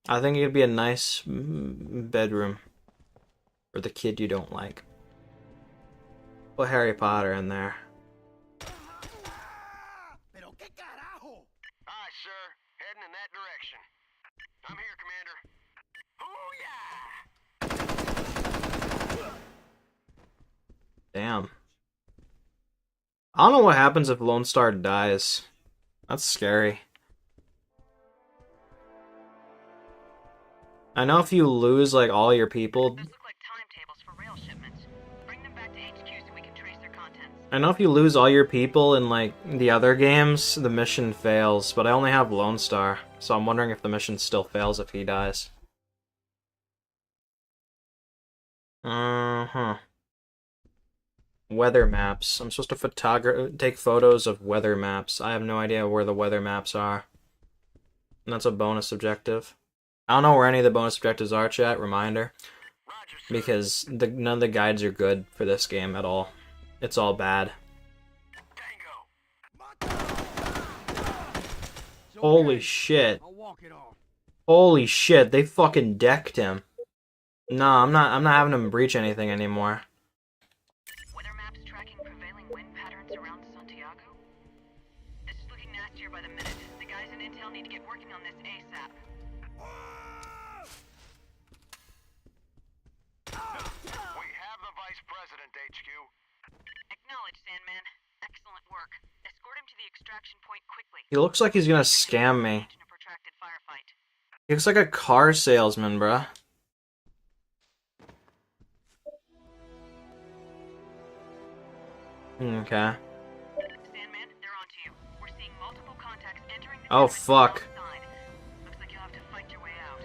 I think it'd be a nice bedroom for the kid you don't like. Put Harry Potter in there. Pero qué carajo. Aye, sir. Heading in that direction. I'm here, Commander. Hoo-yah! Damn. I don't know what happens if Lone Star dies. That's scary. I know if you lose like all your people, Those look like timetables for rail shipments. Bring them back to HQ so we can trace their contents. I know if you lose all your people in like the other games, the mission fails, but I only have Lone Star, so I'm wondering if the mission still fails if he dies. Uh-huh. Weather maps. I'm supposed to take photos of weather maps. I have no idea where the weather maps are. And that's a bonus objective. I don't know where any of the bonus objectives are, chat, reminder. Roger, sir. Because none of the guides are good for this game at all. It's all bad. Tango. Holy shit. I'll walk it off. Holy shit, they fucking decked him. Nah, I'm not having him breach anything anymore. Weather maps tracking prevailing wind patterns around Santiago? This is looking nastier by the minute. The guys in intel need to get working on this ASAP. We have the Vice President, HQ. Acknowledge, Sandman. Excellent work. Escort him to the extraction point quickly. He looks like he's gonna scam me. In a protracted firefight. He looks like a car salesman, bruh. Okay. Sandman, they're onto you. We're seeing multiple contacts entering the Oh, tenement fuck. outside. Looks like you'll have to fight your way out.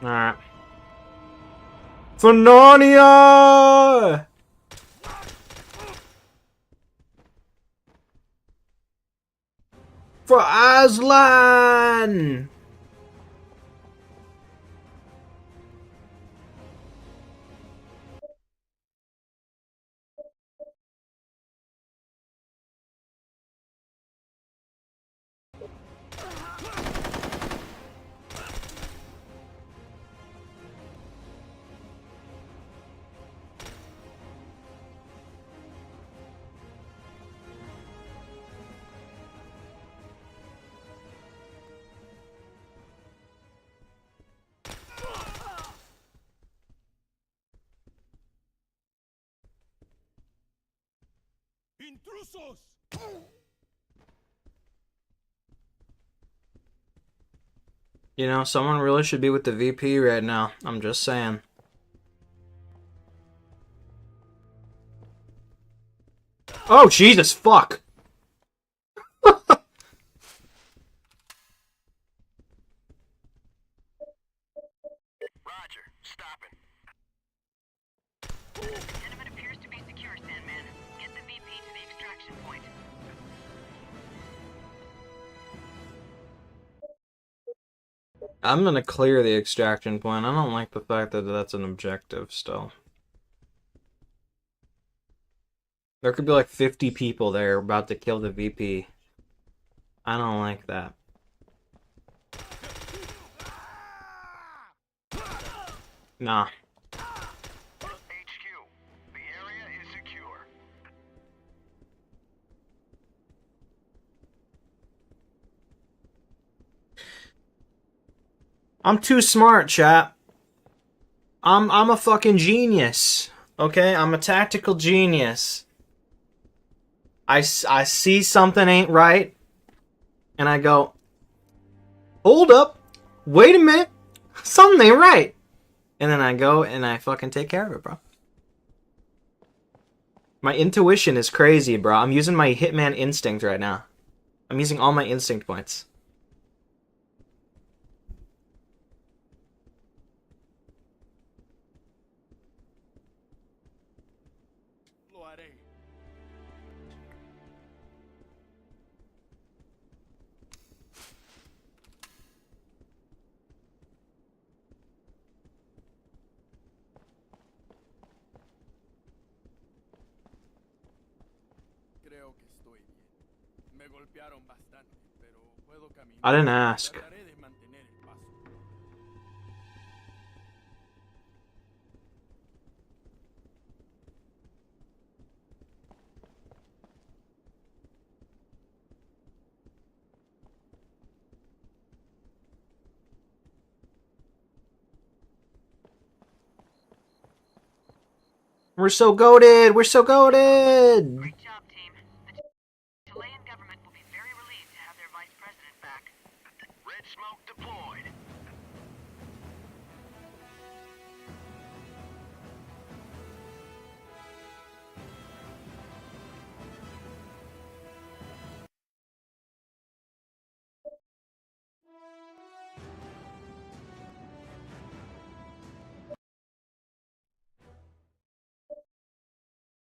Alright. For Narnia! For Aslan! ¡Intrusos! You know, someone really should be with the VP right now. I'm just saying. Oh, Jesus, fuck! Roger, stopping. The tenement appears to be secure, Sandman. Get the VP to the extraction point. I'm gonna clear the extraction point. I don't like the fact that that's an objective still. There could be like 50 people there about to kill the VP. I don't like that. Nah. HQ, the area is secure. I'm too smart, chat. I'm a fucking genius. Okay? I'm a tactical genius. I see something ain't right, and I go, hold up, wait a minute, something ain't right. And then I go and I fucking take care of it, bro. My intuition is crazy, bro. I'm using my hitman instinct right now. I'm using all my instinct points. Lo haré. Creo que estoy bien. Me golpearon bastante, pero puedo caminar. I didn't ask. Trataré de mantener el paso. We're so goated! We're so goated! Great job, team. The Chilean government will be very relieved to have their vice president back. Red smoke deployed.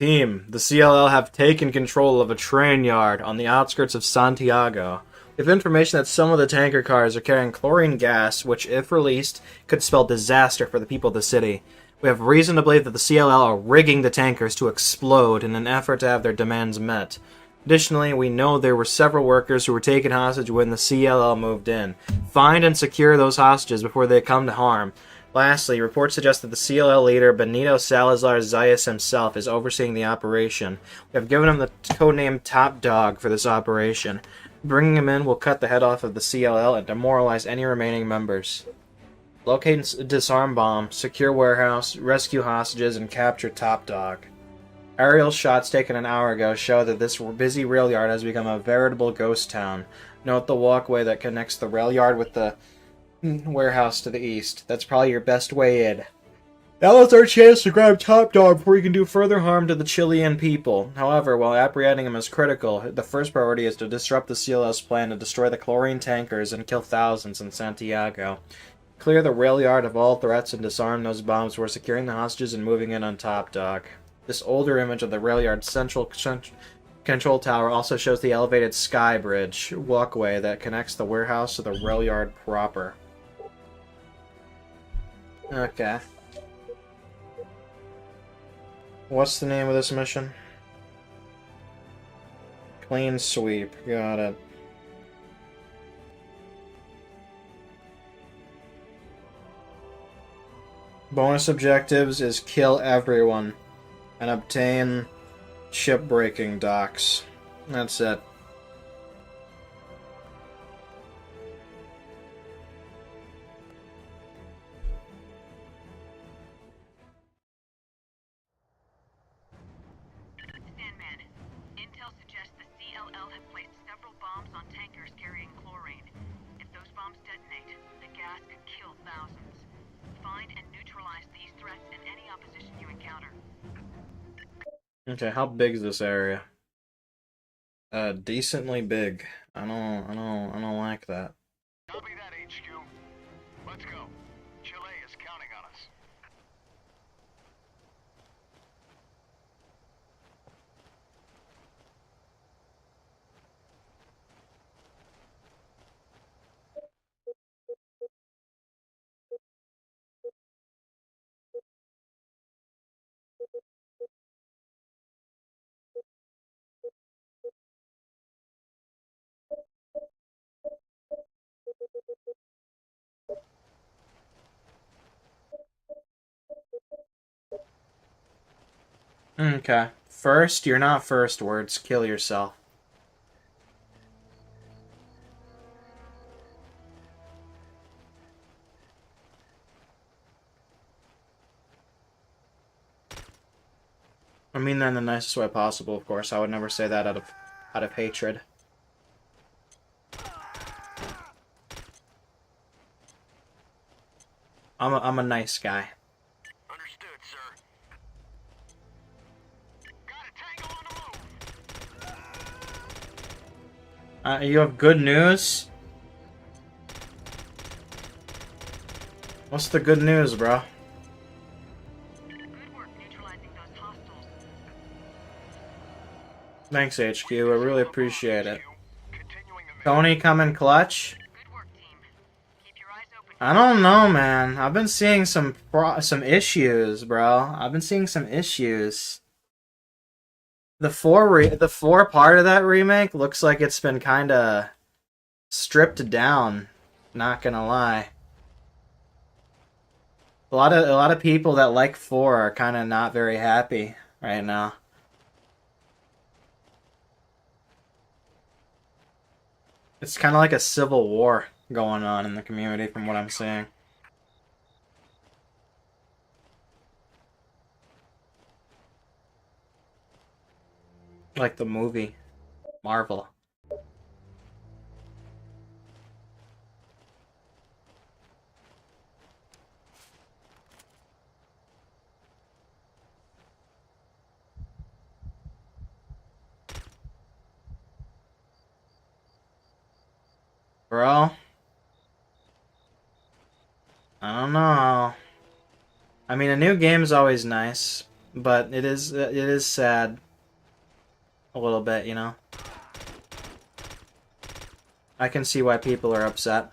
Team, the CLL have taken control of a train yard on the outskirts of Santiago. We have information that some of the tanker cars are carrying chlorine gas, which, if released, could spell disaster for the people of the city. We have reason to believe that the CLL are rigging the tankers to explode in an effort to have their demands met. Additionally, we know there were several workers who were taken hostage when the CLL moved in. Find and secure those hostages before they come to harm. Lastly, reports suggest that the CLL leader, Benito Salazar Zayas himself, is overseeing the operation. We have given him the codename Top Dog for this operation. Bringing him in will cut the head off of the CLL and demoralize any remaining members. Locate and disarm bomb, secure warehouse, rescue hostages, and capture Top Dog. Aerial shots taken an hour ago show that this busy rail yard has become a veritable ghost town. Note the walkway that connects the rail yard with the warehouse to the east. That's probably your best way in. Now's our chance to grab Top Dog before he can do further harm to the Chilean people. However, while apprehending him is critical, the first priority is to disrupt the CLS plan to destroy the chlorine tankers and kill thousands in Santiago. Clear the rail yard of all threats and disarm those bombs before securing the hostages and moving in on Top Dog. This older image of the rail yard's central control tower also shows the elevated sky bridge walkway that connects the warehouse to the rail yard proper. Okay. What's the name of this mission? Clean sweep. Got it. Bonus objectives is kill everyone and obtain shipbreaking docks. That's it. Sandman, intel suggests the CLL have placed several bombs on tankers carrying chlorine. If those bombs detonate, the gas could kill thousands. Find and neutralize these threats and any opposition you encounter. Okay, how big is this area? Decently big. I don't like that. Copy that, HQ. Let's go. Chile is counting on us. Okay. First, you're not first words. Kill yourself. I mean that in the nicest way possible, of course. I would never say that out of hatred. I'm a nice guy. Understood, sir. Got a tango on the move. You have good news? What's the good news, bro? Good work neutralizing those hostiles. Thanks, HQ. I really appreciate it. Continuing the mission. Tony coming clutch? Good work, team. Keep your eyes open. I don't know, man. I've been seeing some issues, bro. I've been seeing some issues. The 4 part of that remake looks like it's been kind of stripped down. Not gonna lie. A lot of people that like 4 are kind of not very happy right now. It's kind of like a civil war going on in the community from what I'm seeing. Like the movie Marvel. Bro, I don't know. I mean, a new game is always nice, but it is sad a little bit, you know. I can see why people are upset.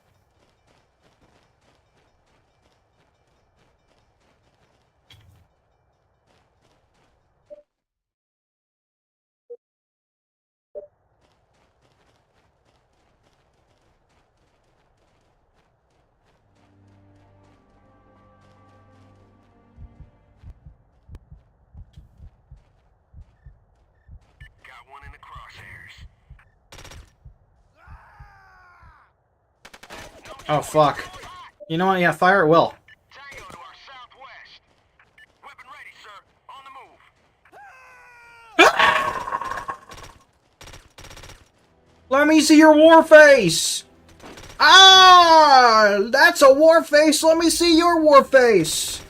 Got one in the crosshairs. Oh, fuck. You know what? Yeah, fire at will. Tango to our southwest. Weapon ready, sir. On the move. Let me see your war face! Ah! That's a war face! Let me see your war face!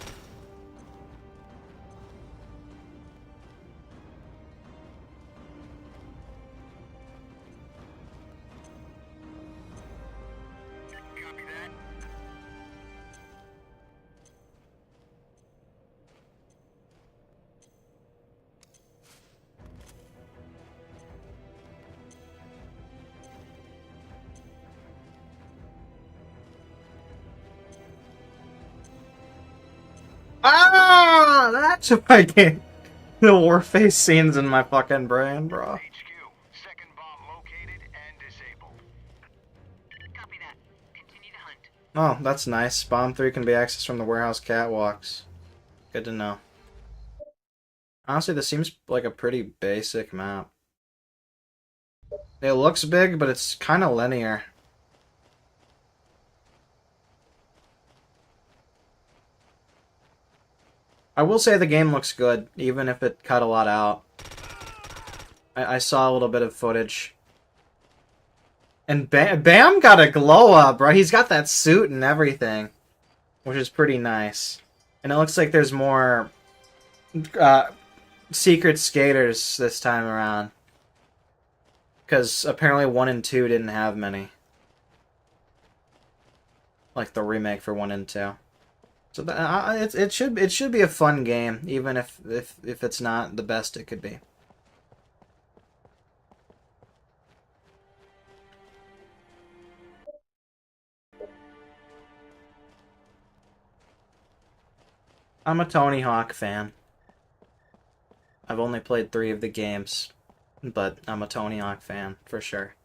Copy that. Ah! That's why I can't. The war face scenes in my fucking brain, bro. HQ, second bomb located and disabled. Copy that. Continue to hunt. Oh, that's nice. Bomb 3 can be accessed from the warehouse catwalks. Good to know. Honestly, this seems like a pretty basic map. It looks big, but it's kind of linear. I will say the game looks good, even if it cut a lot out. I saw a little bit of footage. And Bam got a glow up, bro. He's got that suit and everything, which is pretty nice. And it looks like there's more secret skaters this time around. Because apparently 1 and 2 didn't have many. Like the remake for 1 and 2. So it should be a fun game, even if it's not the best it could be. I'm a Tony Hawk fan. I've only played 3 of the games, but I'm a Tony Hawk fan for sure.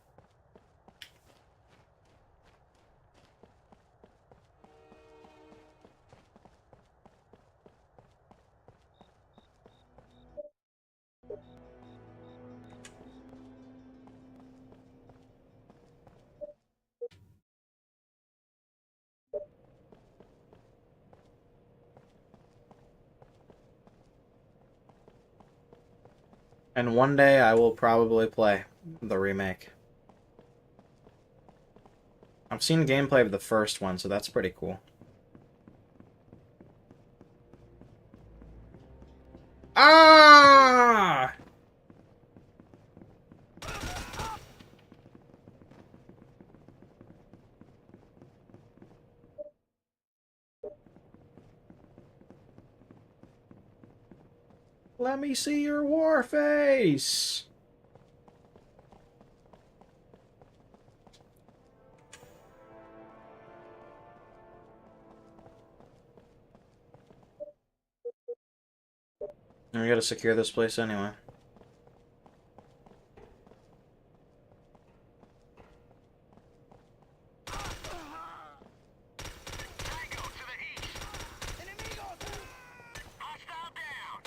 And one day I will probably play the remake. I've seen gameplay of the first one, so that's pretty cool. Ah! Let me see your war face! We gotta secure this place anyway. Tango to the east. Hostile down.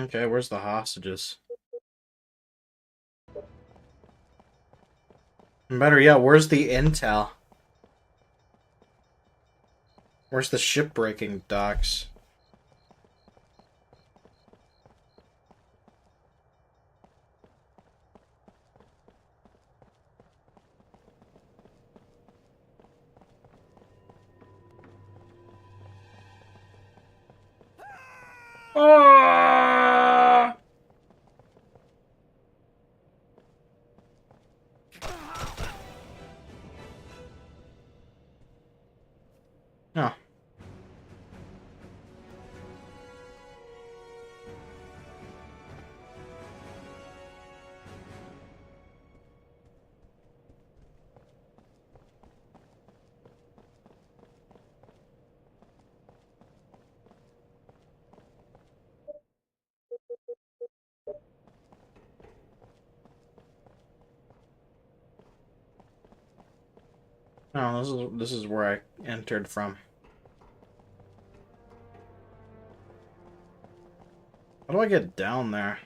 Okay, where's the hostages? And better yet, where's the intel? Where's the shipbreaking docks? Ah! Oh. Oh, this is where I entered from. How do I get down there?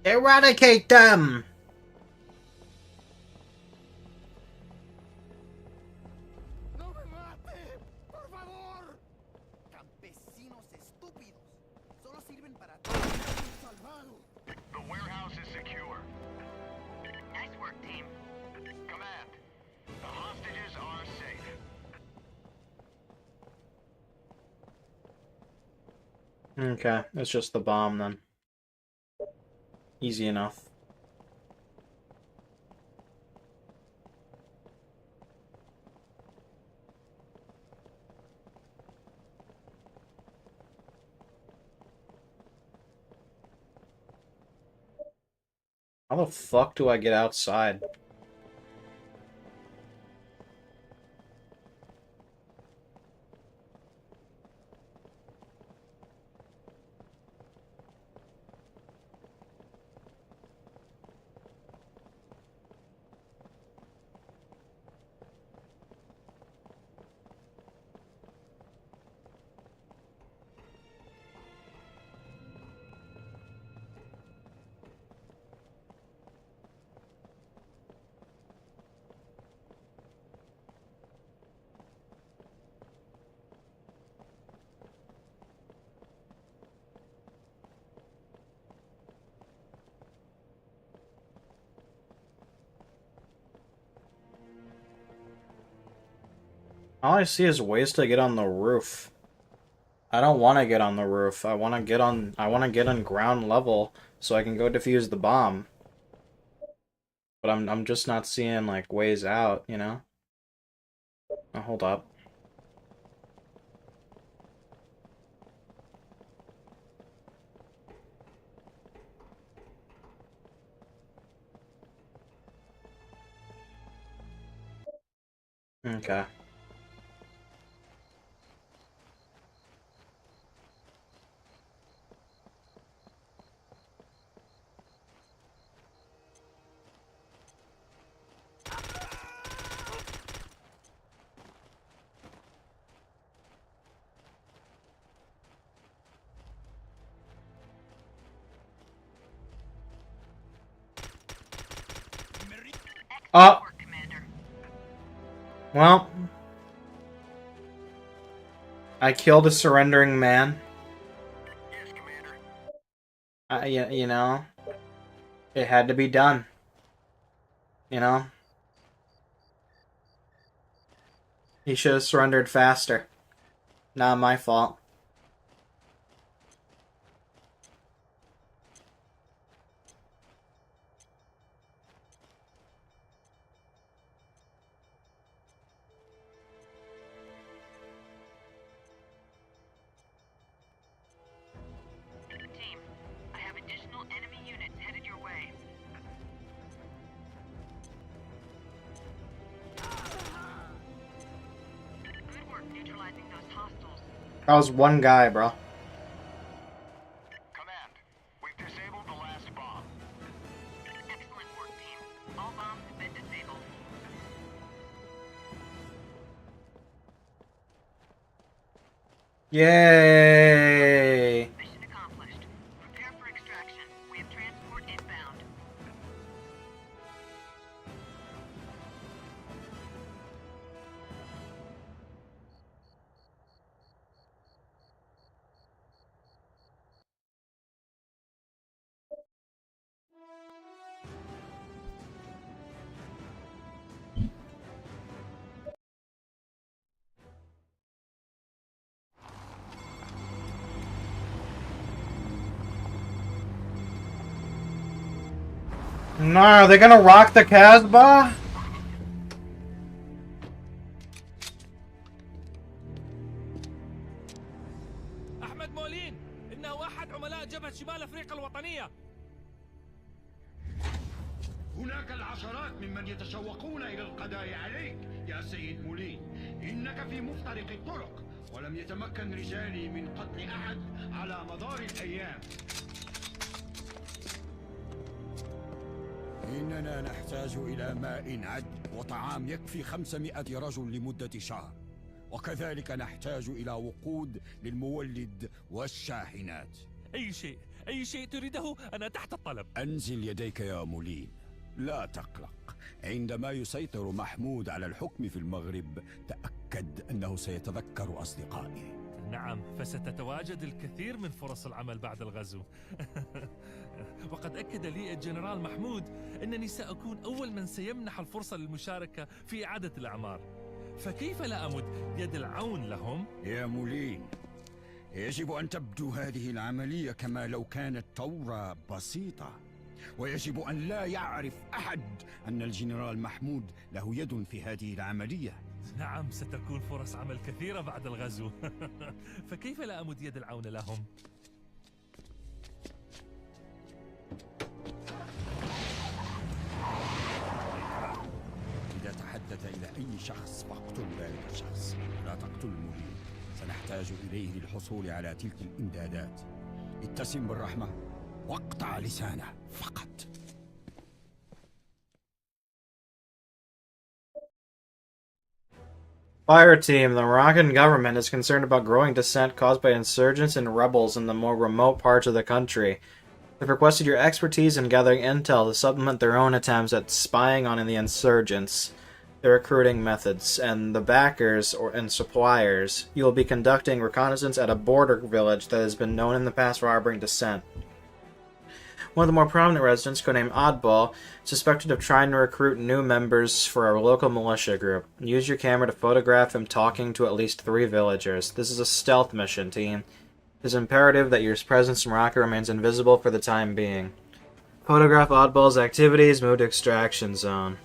Eradicate them! ¡No me mate! ¡Por favor! Campesinos estúpidos. Solo sirven para salvado. The warehouse is secure. Nice work, team. Command, the hostages are safe. Okay, it's just the bomb then. Easy enough. How the fuck do I get outside? All I see is ways to get on the roof. I don't want to get on the roof. I want to get on ground level so I can go defuse the bomb. But I'm just not seeing like ways out, you know? Oh, hold up. Okay. Excellent work, Commander. Well, I killed a surrendering man. Yes, Commander. You know, it had to be done. You know, he should have surrendered faster. Not my fault. Team, I have additional enemy units headed your way. Good work neutralizing those hostiles. That was one guy, bro. Command, we've disabled the last Yay! Mission accomplished. Prepare for extraction. We have transport inbound. No, are they gonna rock the Casbah? أحمد مولين، إنه أحد عملاء جبهة شمال أفريقيا الوطنية. هناك العشرات ممن يتشوقون إلى القضاء عليك يا سيد مولين. إنك في مفترق الطرق، ولم يتمكن رجالي من قتل أحد على مدار الأيام. إننا نحتاج إلى ماء عذب وطعام يكفي 500 رجل لمدة شهر، وكذلك نحتاج إلى وقود للمولد والشاحنات. أي شيء تريده أنا تحت الطلب. أنزل يديك يا مولين، لا تقلق. عندما يسيطر محمود على الحكم في المغرب تأكد أنه سيتذكر أصدقائي. نعم، فستتواجد الكثير من فرص العمل بعد الغزو. وقد أكد لي الجنرال محمود أنني سأكون أول من سيمنح الفرصة للمشاركة في إعادة الأعمار، فكيف لا أمد يد العون لهم؟ يا مولين، يجب أن تبدو هذه العملية كما لو كانت ثورة بسيطة، ويجب أن لا يعرف أحد أن الجنرال محمود له يد في هذه العملية. نعم، ستكون فرص عمل كثيرة بعد الغزو. فكيف لا أمد يد العون لهم؟ إذا تحدث إلى أي شخص فاقتل ذلك الشخص، لا تقتل المولين. سنحتاج إليه للحصول على تلك الإمدادات. اتسم بالرحمة واقطع لسانه فقط. Fireteam, the Moroccan government is concerned about growing dissent caused by insurgents and rebels in the more remote parts of the country. They've requested your expertise in gathering intel to supplement their own attempts at spying on the insurgents, their recruiting methods, and the backers and suppliers. You will be conducting reconnaissance at a border village that has been known in the past for harboring dissent. One of the more prominent residents, codenamed Oddball, suspected of trying to recruit new members for our local militia group. Use your camera to photograph him talking to at least 3 villagers. This is a stealth mission, team. It is imperative that your presence in Morocco remains invisible for the time being. Photograph Oddball's activities, move to extraction zone.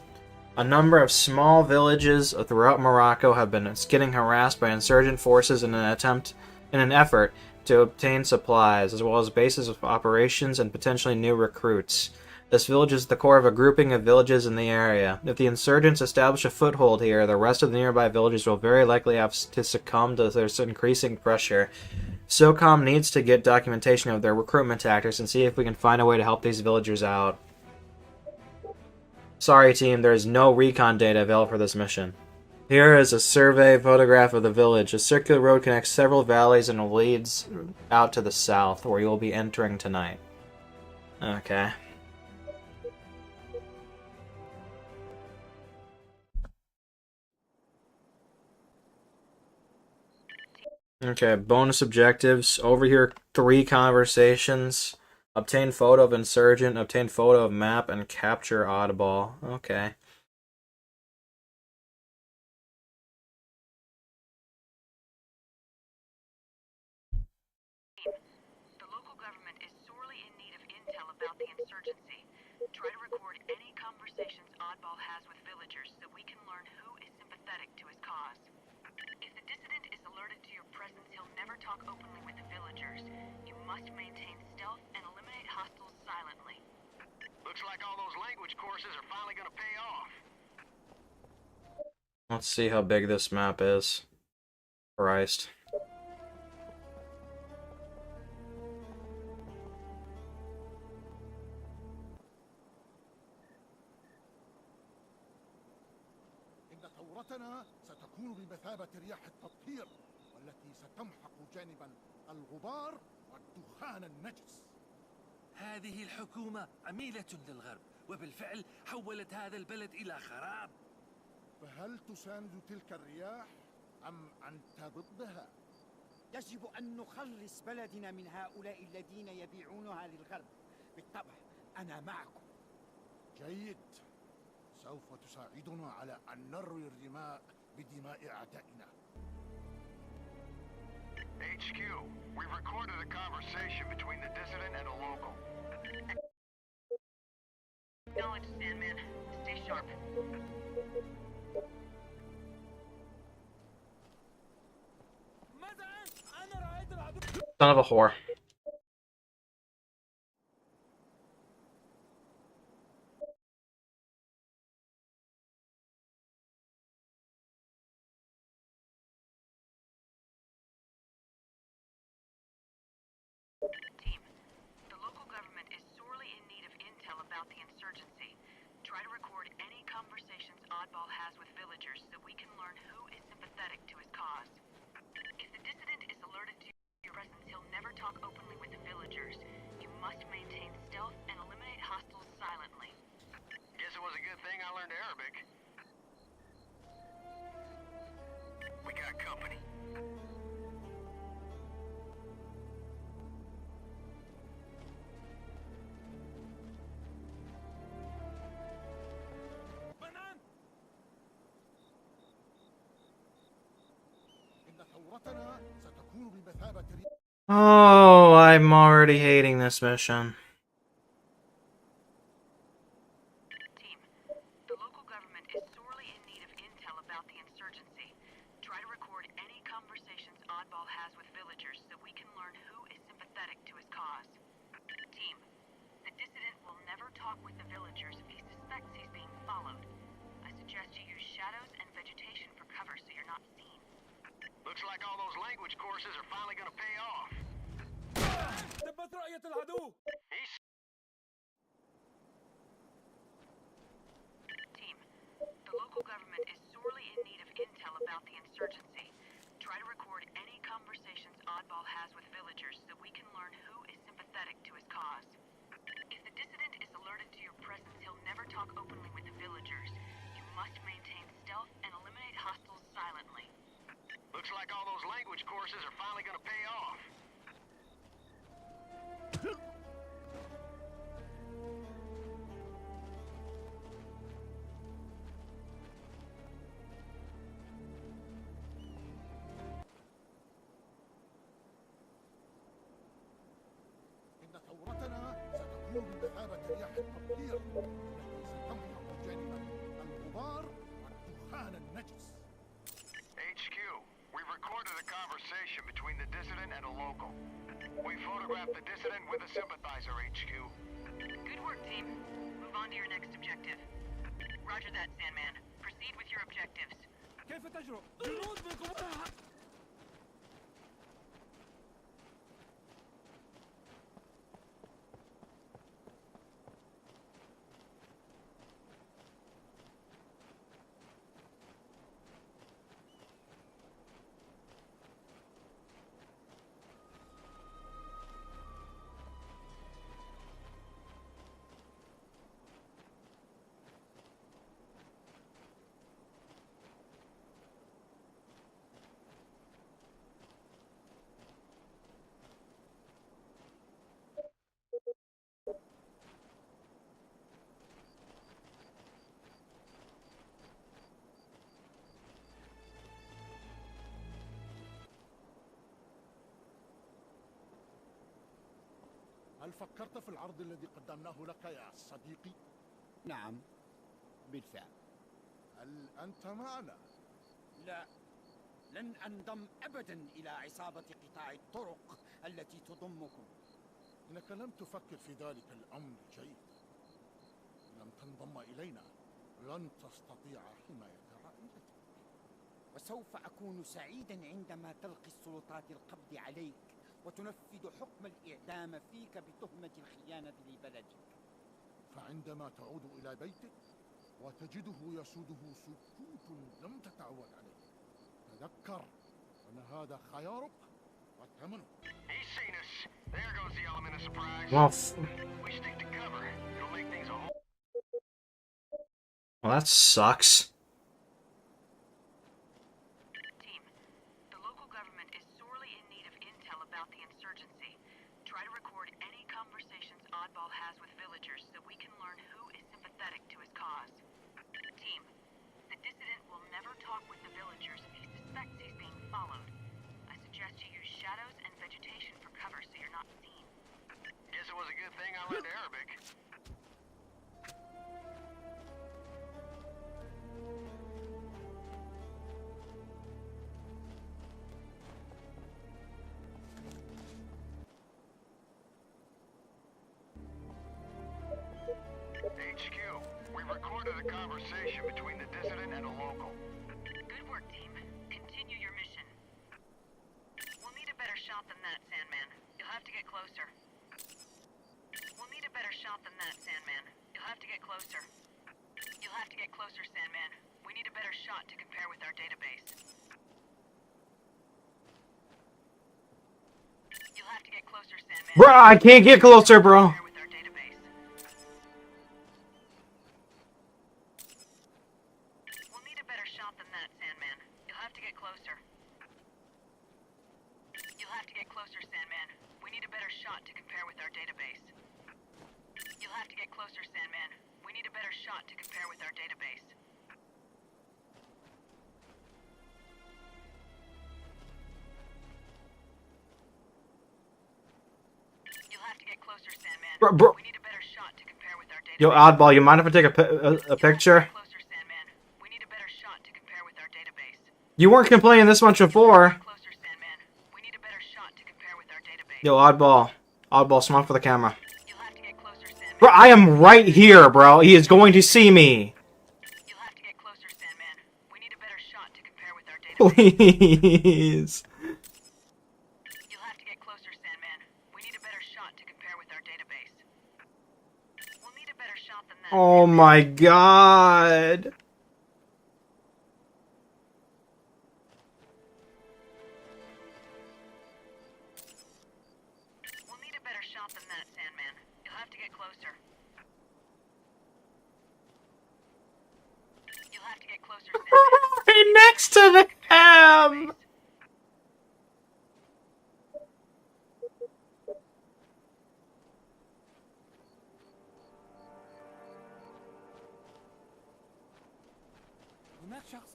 A number of small villages throughout Morocco have been getting harassed by insurgent forces in an effort to obtain supplies, as well as bases of operations and potentially new recruits. This village is the core of a grouping of villages in the area. If the insurgents establish a foothold here, the rest of the nearby villages will very likely have to succumb to their increasing pressure. Socom needs to get documentation of their recruitment tactics and see if we can find a way to help these villagers out. Sorry team, there is no recon data available for this mission. Here is a survey photograph of the village. A circular road connects several valleys and leads out to the south, where you will be entering tonight. Okay. Okay, bonus objectives. Over here, 3 conversations. Obtain photo of insurgent, obtain photo of map, and capture Oddball. Okay. The local government is sorely in need of intel about the insurgency. Try to record any conversations Oddball has with villagers so we can learn who is sympathetic to his cause. If the dissident is alerted to your presence, he'll never talk openly with the villagers. You must maintain stealth and eliminate hostiles silently. Looks like all those language courses are finally gonna pay off. Let's see how big this map is. Christ. إن ثورتنا ستكون بمثابة رياح التطهير والتي ستمحق جانبا الغبار والدخان النجس. هذه الحكومة عميلة للغرب، وبالفعل حولت هذا البلد إلى خراب. فهل تساند تلك الرياح أم أنت ضدها؟ يجب أن نخلص بلدنا من هؤلاء الذين يبيعونها للغرب. بالطبع أنا معكم. جيد، سوف تساعدنا على أن نروي الرماء بدماء أعدائنا. HQ, we've recorded a conversation between the dissident and a local. Acknowledge, Sandman. Stay sharp. Son of a whore. Team, the local government is sorely in need of intel about the insurgency. Try to record any conversations Oddball has with villagers so we can learn who is sympathetic to his cause. If the dissident is alerted to your presence, he'll never talk openly with the villagers. You must maintain stealth and eliminate hostiles silently. Guess it was a good thing I learned Arabic. We got company. إن ثورتنا ستكون بمثابة Oh, I'm already hating this mission. Team, the local government is sorely in need of intel about the insurgency. Try to record any conversations Oddball has with villagers so we can learn who is sympathetic to his cause. Team, the dissident will never talk with the villagers if he suspects he's being followed. I suggest you use shadows and vegetation for cover so you're not seen. Looks like all those language courses are finally gonna pay off. تبت رؤية العدو. Team, the local government is sorely in need of intel about the insurgency. Try to record any conversations Oddball has with villagers so we can learn who is sympathetic to his cause. If the dissident is alerted to your presence, he'll never talk openly with the villagers. You must maintain stealth and eliminate hostiles silently. Looks like all those language courses are finally gonna pay off. إن ثورتنا ستكون بمثابة رياح التمطير التي ستمحق جانبا الغبار والدخان النجس. HQ, we've recorded a conversation between the dissident and a local. We photographed the dissident with a sympathizer, HQ. Good work, team. Move on to your next objective. Roger that, Sandman. Proceed with your objectives. كيف تجرؤ؟ جنود من قوتها. هل فكرت في العرض الذي قدمناه لك يا صديقي؟ نعم، بالفعل. هل أنت معنا؟ لا، لن أنضم أبدا إلى عصابة قطاع الطرق التي تضمكم. إنك لم تفكر في ذلك الأمر جيد. لم تنضم إلينا لن تستطيع حماية عائلتك. وسوف أكون سعيدا عندما تلقي السلطات القبض عليك وتنفذ حكم الإعدام فيك بتهمة الخيانة لبلدك. فعندما تعود إلى بيتك وتجده يسوده سكوت لم تتعود عليه، تذكر أنا هذا خيارك وثمنه. He's seen us. There goes the element of surprise. Well, We stick to cover. It'll make things a whole... well, that sucks. Team, the local government is sorely in need of intel about the insurgency. Try to record any conversations Oddball has with villagers so we can learn who is sympathetic to his cause. Team, the dissident will never talk with the villagers if he suspects he's being followed. I suggest you use shadows and vegetation for cover so you're not seen. Guess it was a good thing I learned Arabic. HQ, we recorded a conversation between the dissident and a local. Good work, team. Continue your mission. We'll need a better shot than that, Sandman. You'll have to get closer. We'll need a better shot than that, Sandman. You'll have to get closer. You'll have to get closer, Sandman. We need a better shot to compare with our database. You'll have to get closer, Sandman. Bro, I can't get closer, bro. Compare with our database. We'll need a better shot than that, Sandman. You'll have to get closer. You'll have to get closer, Sandman. We need a better shot to compare with our database. You'll have to get closer, Sandman. We need a better shot to compare with our database. You'll have to get closer, Sandman. Bro. We need a better shot to compare with our database. Yo, Oddball, you mind if I take a picture? Closer, Sandman. We need a better shot to compare with our database. You weren't complaining this much before. Closer, Sandman. We need a better shot to compare with our database. Yo, Oddball. Oddball, smile for the camera. You'll have to get closer, Sandman. Bro, I am right here, bro. He is going to see me. You'll have to get closer, Sandman. We need a better shot to compare with our database. Please. You'll have to get closer, Sandman. We need a better shot to compare with our database. We'll need a better shot than that. Oh my god. We'll need a better shot than that, Sandman. You'll have to get closer. You'll have to get closer, Sandman. Right next to them. هناك شخص.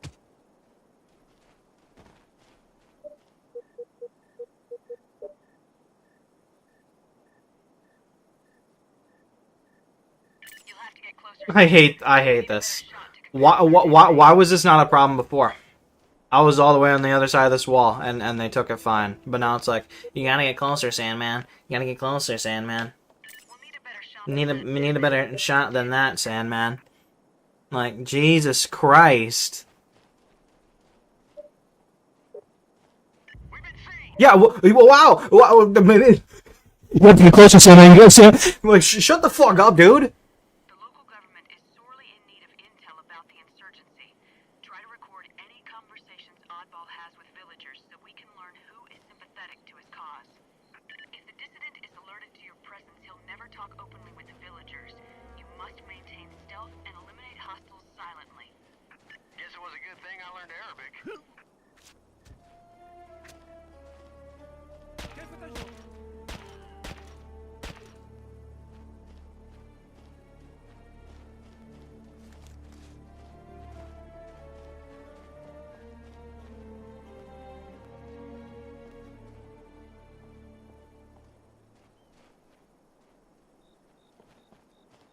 You'll have to get closer. I hate this. Why was this not a problem before? I was all the way on the other side of this wall, and they took it fine. But now it's like, you gotta get closer, Sandman. You gotta get closer, Sandman. We'll need a better shot. We need a better shot than that, Sandman. Like, Jesus Christ. We've been seen. Yeah, wow! You have to get closer, Sandman. You gotta like, shut the fuck up, dude. The local government is sorely in need of intel about the insurgency. Try to record any conversations Oddball has with villagers so we can learn who is sympathetic to his cause. If the dissident is alerted to your presence, he'll never talk openly with the villagers. You must maintain stealth and eliminate hostiles silently. Guess it was a good thing I learned Arabic. كيف تشعر؟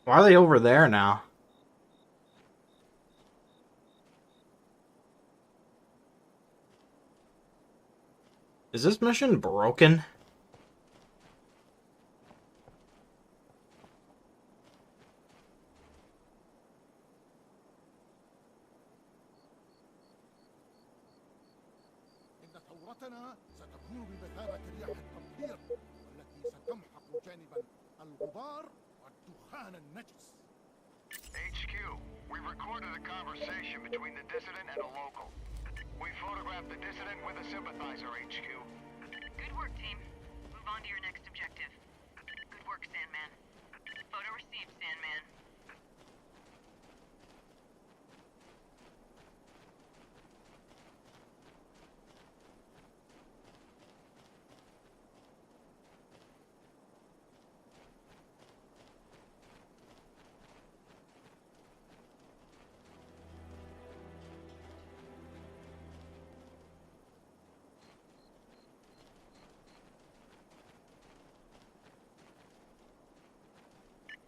Why are they over there now? Is this mission broken? إن ثورتنا ستكون بمثابة رياح التمطير والتي ستمحق جانبا الغبار والدخان النجس. HQ, we recorded a conversation between the dissident and a local. We photographed the dissident with a sympathizer, HQ. Good work, team. Move on to your next objective. Good work, Sandman. Photo received, Sandman.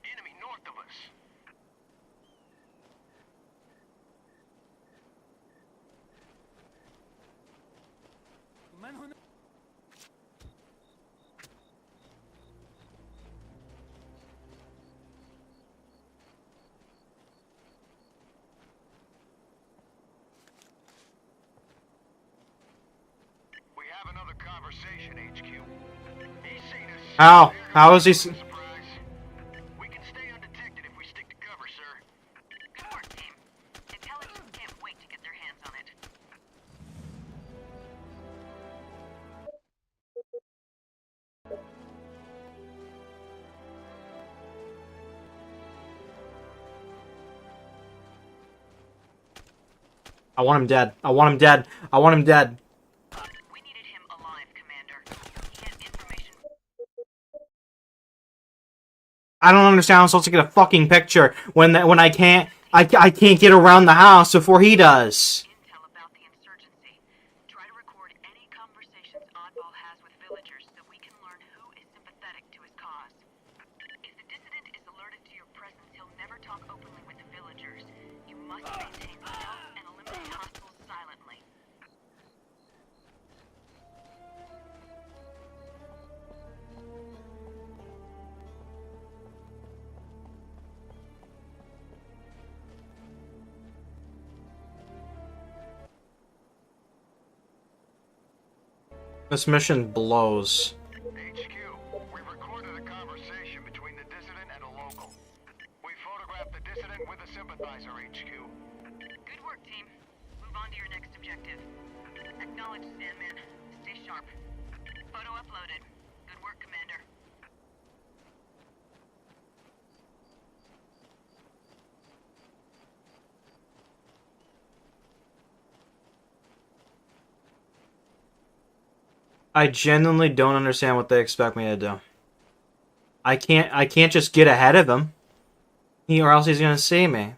Enemy north of us. من هنا؟ We have another conversation, HQ. He's seen us. How? How is he? Surprise. We can stay undetected if we stick to cover, sir. Good work, team. Intelligence can't wait to get their hands on it. I want him dead. I want him dead. I want him dead. We needed him alive, Commander. He had information. I don't understand how I'm supposed to get a fucking picture when I can't get around the house before he does. Intel about the insurgency. Try to record any conversations Oddball has with villagers so we can learn who is sympathetic to his cause. If the dissident is alerted to your presence, he'll never talk openly with the villagers. You must maintain stealth and eliminate hostiles silently. This mission blows. HQ, we recorded a conversation between the dissident and a local. We photographed the dissident with a sympathizer, HQ. Good work, team. Move on to your next objective. Acknowledge, Sandman. Stay sharp. Photo uploaded. Good work, Commander. I genuinely don't understand what they expect me to do. I can't just get ahead of him. Or else he's gonna see me.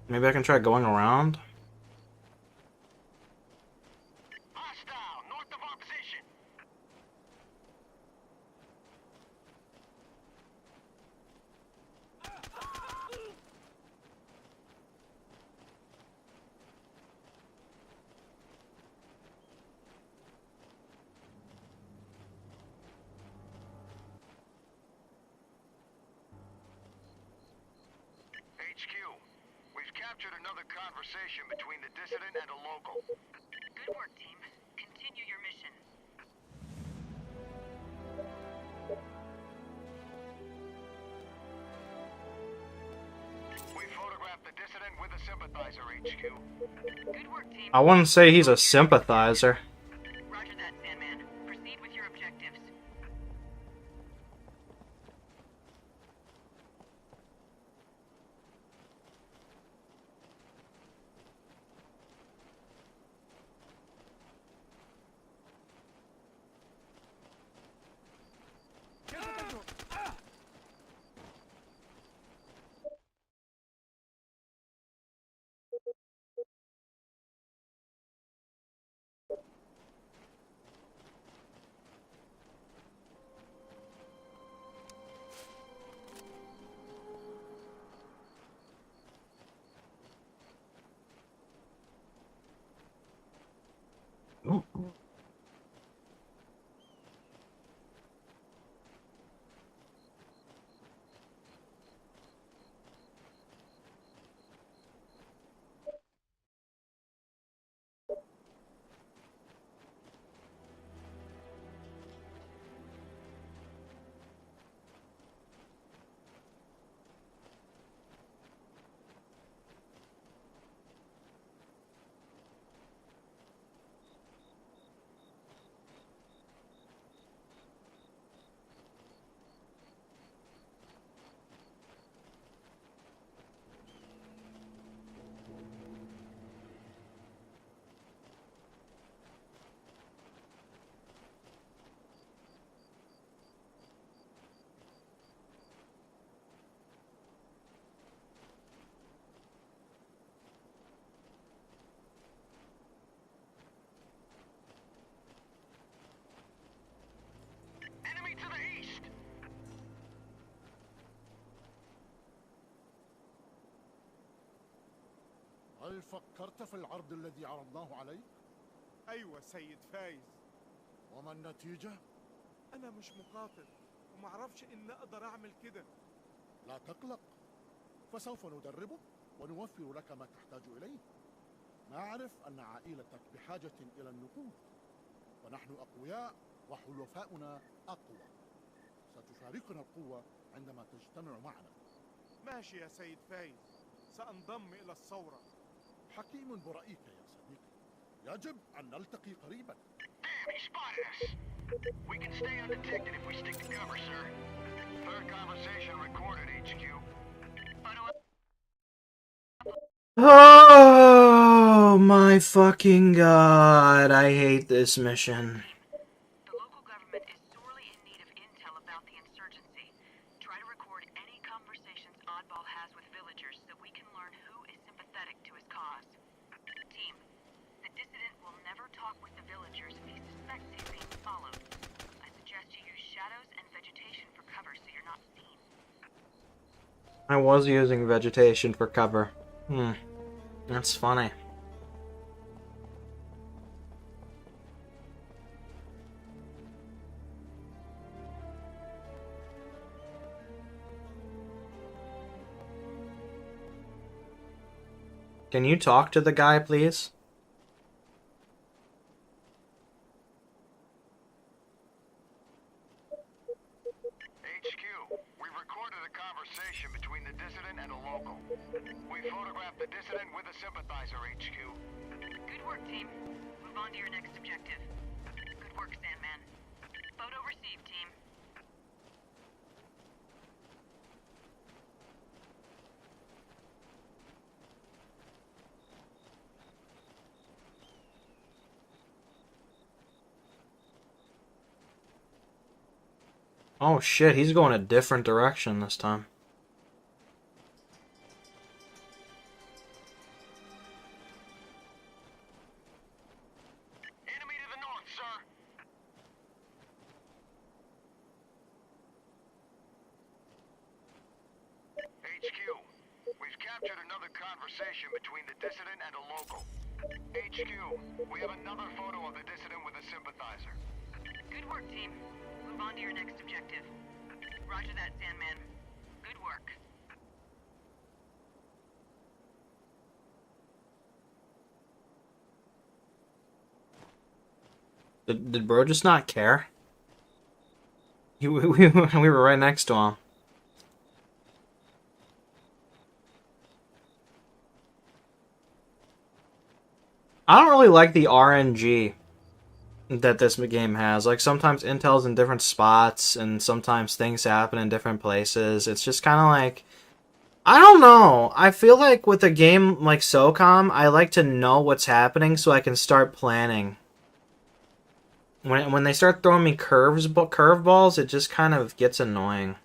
Maybe I can try going around? Hostile, north of our position. HQ, we've captured another conversation between the dissident and a local. Good work, team. Continue your mission. We photographed the dissident with a sympathizer, HQ. Good work, team. I wouldn't say he's a sympathizer. Roger that, Sandman. Proceed with your objectives. هل فكرت في العرض الذي عرضناه عليك؟ أيوة سيد فايز. وما النتيجة؟ أنا مش مقاتل ومعرفش إن أقدر أعمل كده. لا تقلق، فسوف ندربك ونوفر لك ما تحتاج إليه. نعرف أن عائلتك بحاجة إلى النقود، ونحن أقوياء وحلفاؤنا أقوى. ستشاركنا القوة عندما تجتمع معنا. ماشي يا سيد فايز، سأنضم إلى الثورة. حكيم برأيك يا صديقي، يجب أن نلتقي قريبا. Damn, he spotted us. We can stay undetected if we stick to cover, sir. Third conversation recorded, HQ. Oh my fucking god, I hate this mission. The local government is sorely in need of intel about the insurgency. Try to record any conversations Oddball has with villagers so we can learn who is sympathetic to his cause. Team, the dissident will never talk with the villagers if he suspects he's being followed. I suggest you use shadows and vegetation for cover so you're not seen. I was using vegetation for cover. That's funny. Can you talk to the guy, please? HQ, we've recorded a conversation between the dissident and a local. We photographed the dissident with a sympathizer, HQ. Good work, team. Move on to your next objective. Good work, Sandman. Photo received, team. Oh shit, he's going a different direction this time. Enemy to the north, sir. HQ, we've captured another conversation between the dissident and a local. HQ, we have another photo of the dissident with a sympathizer. Good work, team. Move on to your next objective. Roger that, Sandman. Good work. Did bro just not care? We were right next to him. I don't really like the RNG that this game has. Like, sometimes intel's in different spots, and sometimes things happen in different places. It's just kind of like, I don't know. I feel like with a game like SOCOM, I like to know what's happening so I can start planning. When they start throwing me curveballs, it just kind of gets annoying.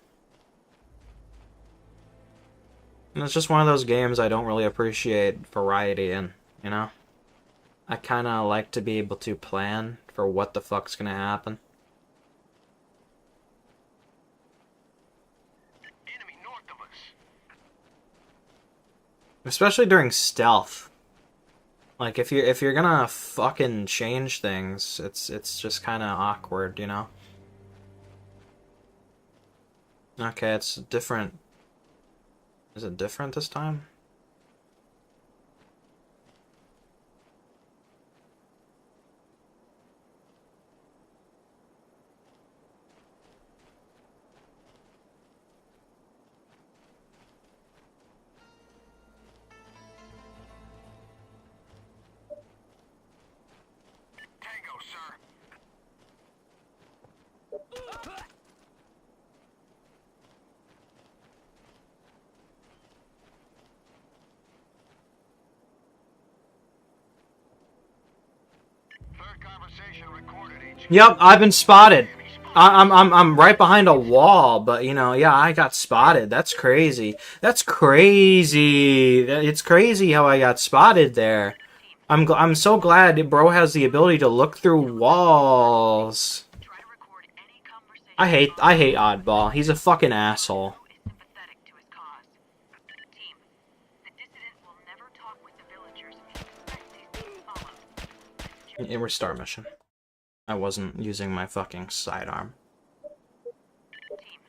And it's just one of those games I don't really appreciate variety in, you know? I kind of like to be able to plan for what the fuck's gonna happen. Enemy north of us. Especially during stealth. Like, if you're gonna fucking change things, it's just kind of awkward, you know? Okay, it's different. Is it different this time? Tango, sir. Third conversation recorded, HQ. Yep, I've been spotted. I'm right behind a wall, but you know, yeah, I got spotted. That's crazy. That's crazy. It's crazy how I got spotted there. I'm so glad bro has the ability to look through walls. Try to record any conversation. I hate Oddball. He's a fucking asshole. Who is sympathetic to his cause. Team, the dissident will never talk with the villagers Restart mission. I wasn't using my fucking sidearm. Team,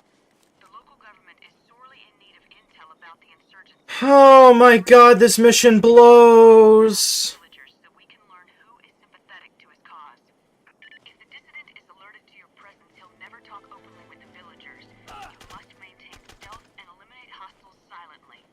the local government is sorely in need of intel about the insurgents. Oh my god, this mission blows! Villagers so we can learn who is sympathetic to his cause. If the dissident is alerted to your presence, he'll never talk openly with the villagers. You must maintain stealth and eliminate hostiles silently.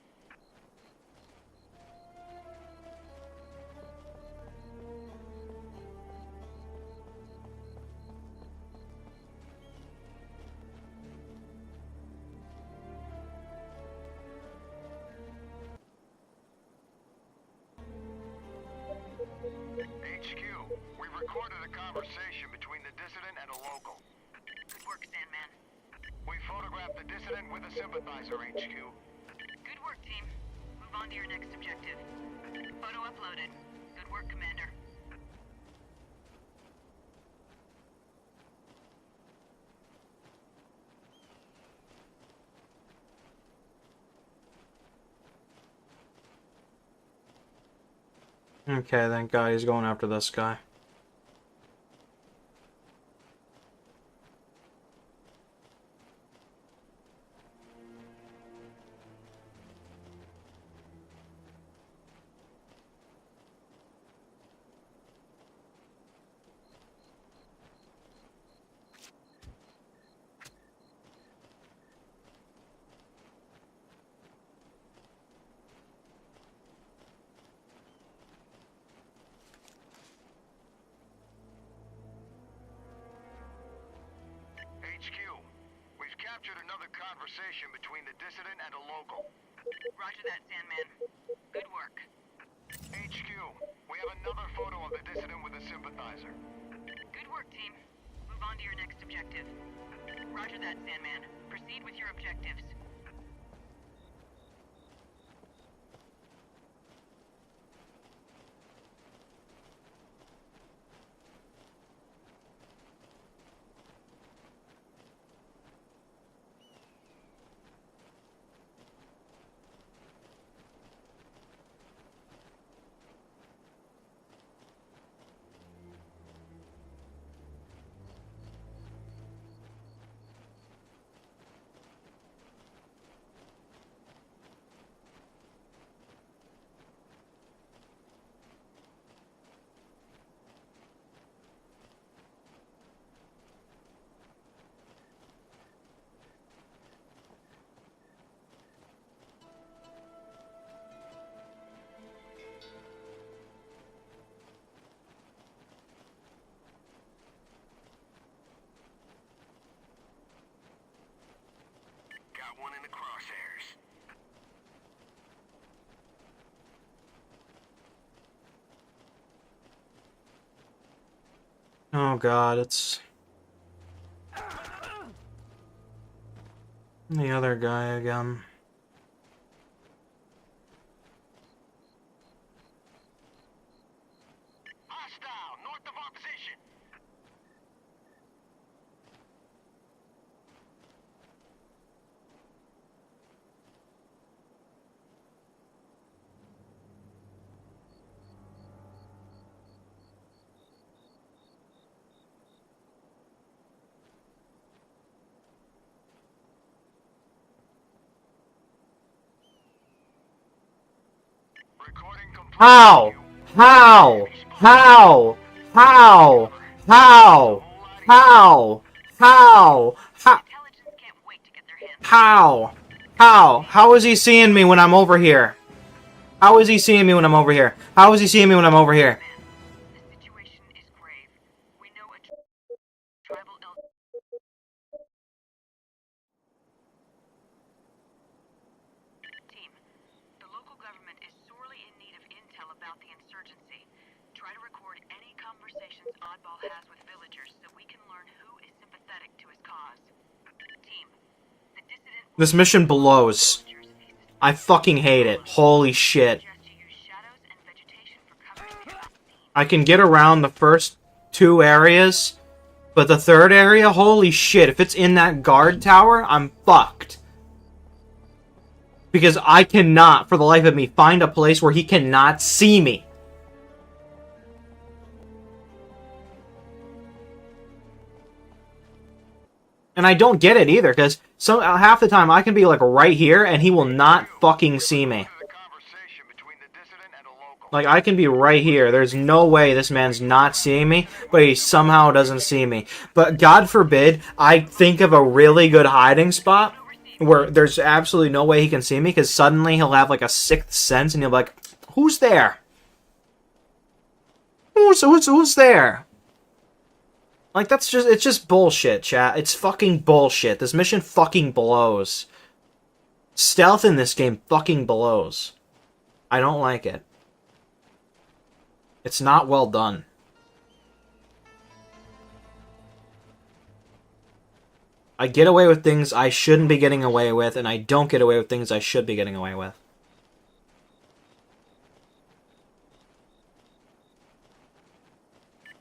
HQ, we've recorded a conversation between the dissident and a local. Good work, Sandman. We photographed the dissident with a sympathizer, HQ. Good work, team. Move on to your next objective. Photo uploaded. Good work, Commander. Okay, thank God he's going after this guy. HQ, we've captured another conversation between the dissident and a local. Roger that, Sandman. Good work. HQ, we have another photo of the dissident with a sympathizer. Good work, team. Move on to your next objective. Roger that, Sandman. Proceed with your objectives. Got one in the crosshairs. Oh God, it's the other guy again. Hostile, north of our position. Recording complete. How? How? How? How? How? How? How? How? Intelligence can't wait to get their hands. How? How? How is he seeing me when I'm over here? How is he seeing me when I'm over here? How is he seeing me when I'm over here? The situation is grave. We know a tribal elder. Team, the local government is sorely in need of intel about the insurgency. Try to record any conversations Oddball has with villagers so we can learn who is sympathetic to his cause. Team, the dissident This mission blows. I fucking hate it. Holy shit. suggests you use shadows and vegetation for cover if you're not seen. I can get around the first two areas, but the third area, holy shit, if it's in that guard tower, I'm fucked. Because I cannot, for the life of me, find a place where he cannot see me. And I don't get it either, because half the time I can be like right here and he will not fucking see me. Like, I can be right here. There's no way this man's not seeing me, but he somehow doesn't see me. But God forbid I think of a really good hiding spot where there's absolutely no way he can see me, because suddenly he'll have like a sixth sense and he'll be like, who's there? Who's there? Like, it's just bullshit, chat. It's fucking bullshit. This mission fucking blows. Stealth in this game fucking blows. I don't like it. It's not well done. I get away with things I shouldn't be getting away with, and I don't get away with things I should be getting away with.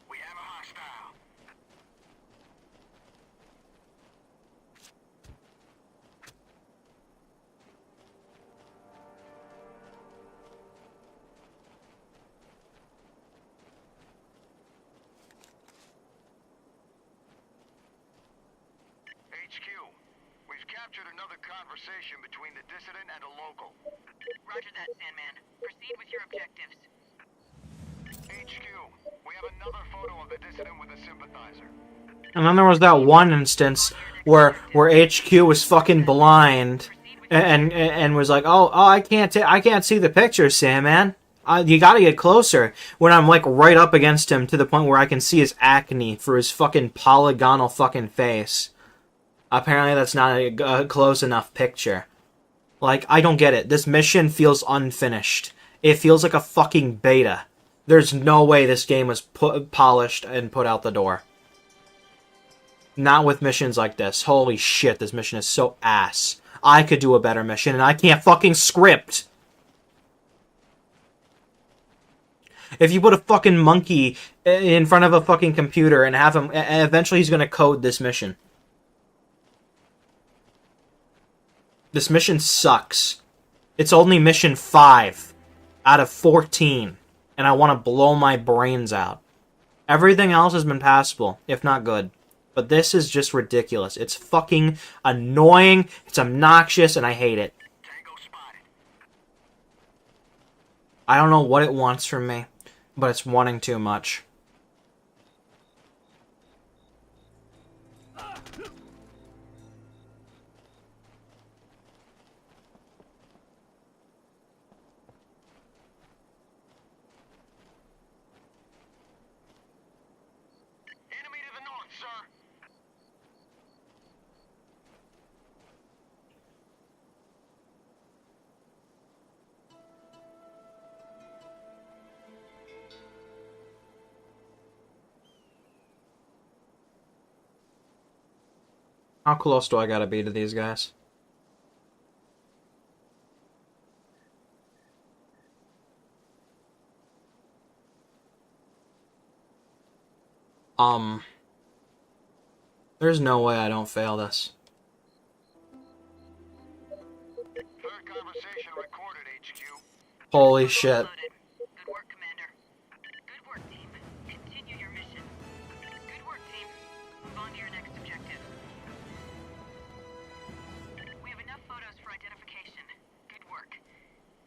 We have a hostile. HQ, we've captured another conversation between the dissident and a local. Roger that, Sandman. Proceed with your objectives. HQ, we have another photo of the dissident with a sympathizer. And then there was that one instance where HQ was fucking blind and was like, oh, I can't see the picture, Sandman. You gotta get closer. When I'm like right up against him to the point where I can see his acne for his fucking polygonal fucking face. Apparently that's not a close enough picture. Like, I don't get it. This mission feels unfinished. It feels like a fucking beta. There's no way this game was polished and put out the door. Not with missions like this. Holy shit, this mission is so ass. I could do a better mission, and I can't fucking script. If you put a fucking monkey in front of a fucking computer and have him... Eventually he's gonna code this mission. This mission sucks. It's only mission 5 out of 14. And I want to blow my brains out. Everything else has been passable, if not good. But this is just ridiculous. It's fucking annoying, it's obnoxious, and I hate it. I don't know what it wants from me, but it's wanting too much. Enemy to the north, sir. How close do I gotta be to these guys? There's no way I don't fail this. Third conversation recorded, HQ. Holy shit. Good work, Commander. Good work, team. Continue your mission. Good work, team. Move on to your next objective. We have enough photos for identification. Good work.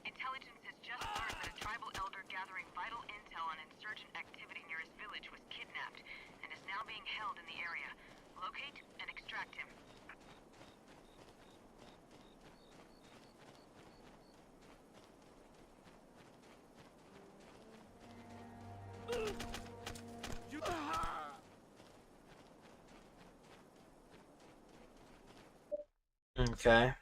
Intelligence has just learned that a tribal elder gathering vital intel on insurgent activity near his village was kidnapped and is now being held in the area. Locate and extract him. Okay.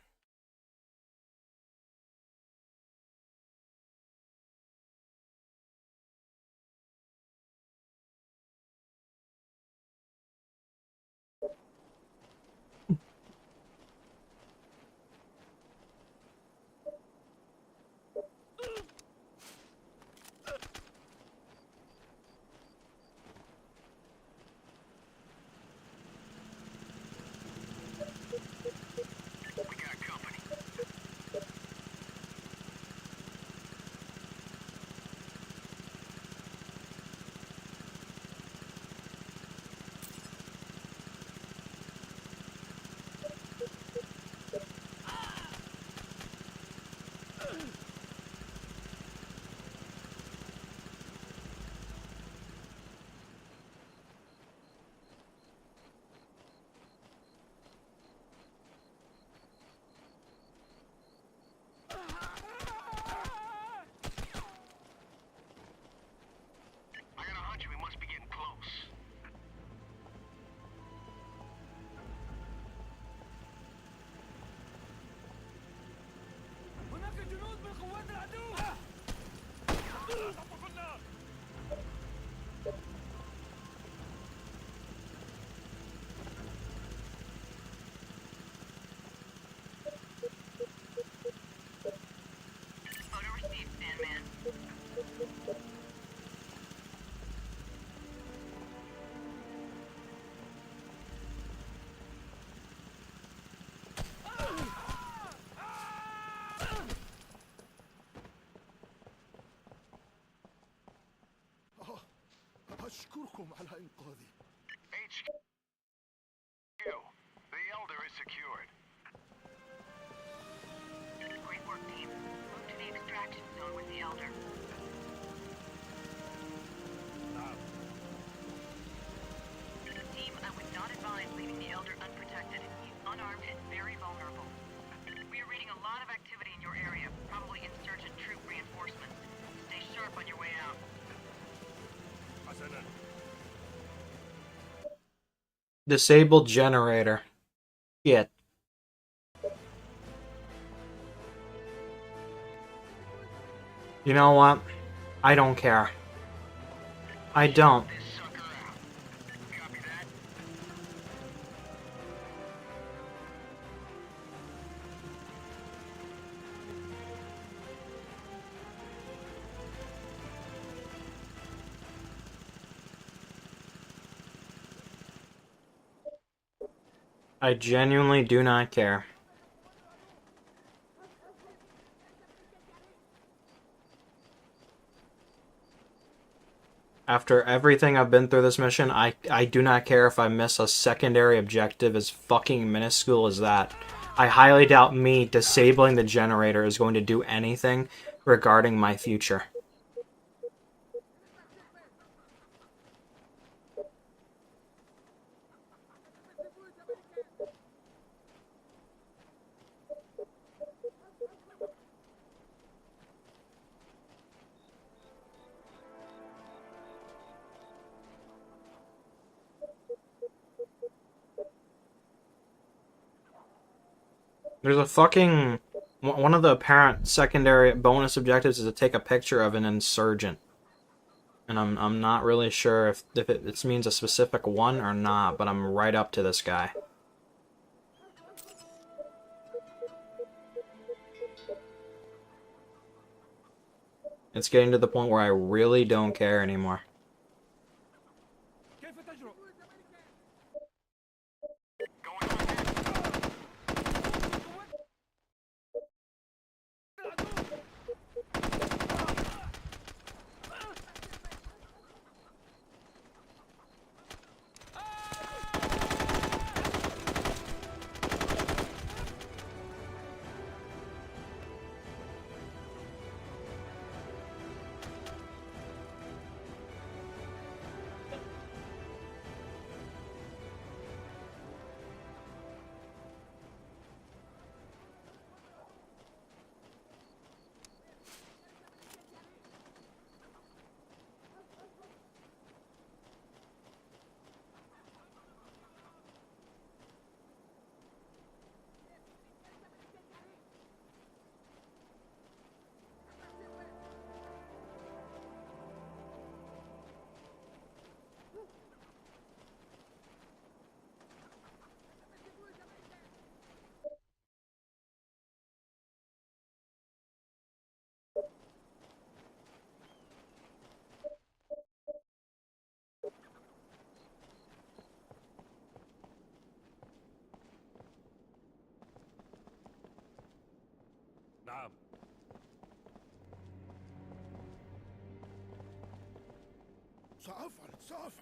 We got أشكركم على إنقاذي. HQ, the Elder is secured. Great work, team. Move to the extraction zone with the Elder. Team, I would not advise leaving the Elder unprotected. He's unarmed and very vulnerable. We are reading a lot of activity in your area, probably insurgent troop reinforcements. Stay sharp on your way out. Disabled generator. Shit. You know what? I don't care. I don't. This sucker out. Copy that? I genuinely do not care. After everything I've been through this mission, I do not care if I miss a secondary objective as fucking minuscule as that. I highly doubt me disabling the generator is going to do anything regarding my future. There's a fucking... One of the apparent secondary bonus objectives is to take a picture of an insurgent. And I'm not really sure if it means a specific one or not, but I'm right up to this guy. It's getting to the point where I really don't care anymore. سأفعل.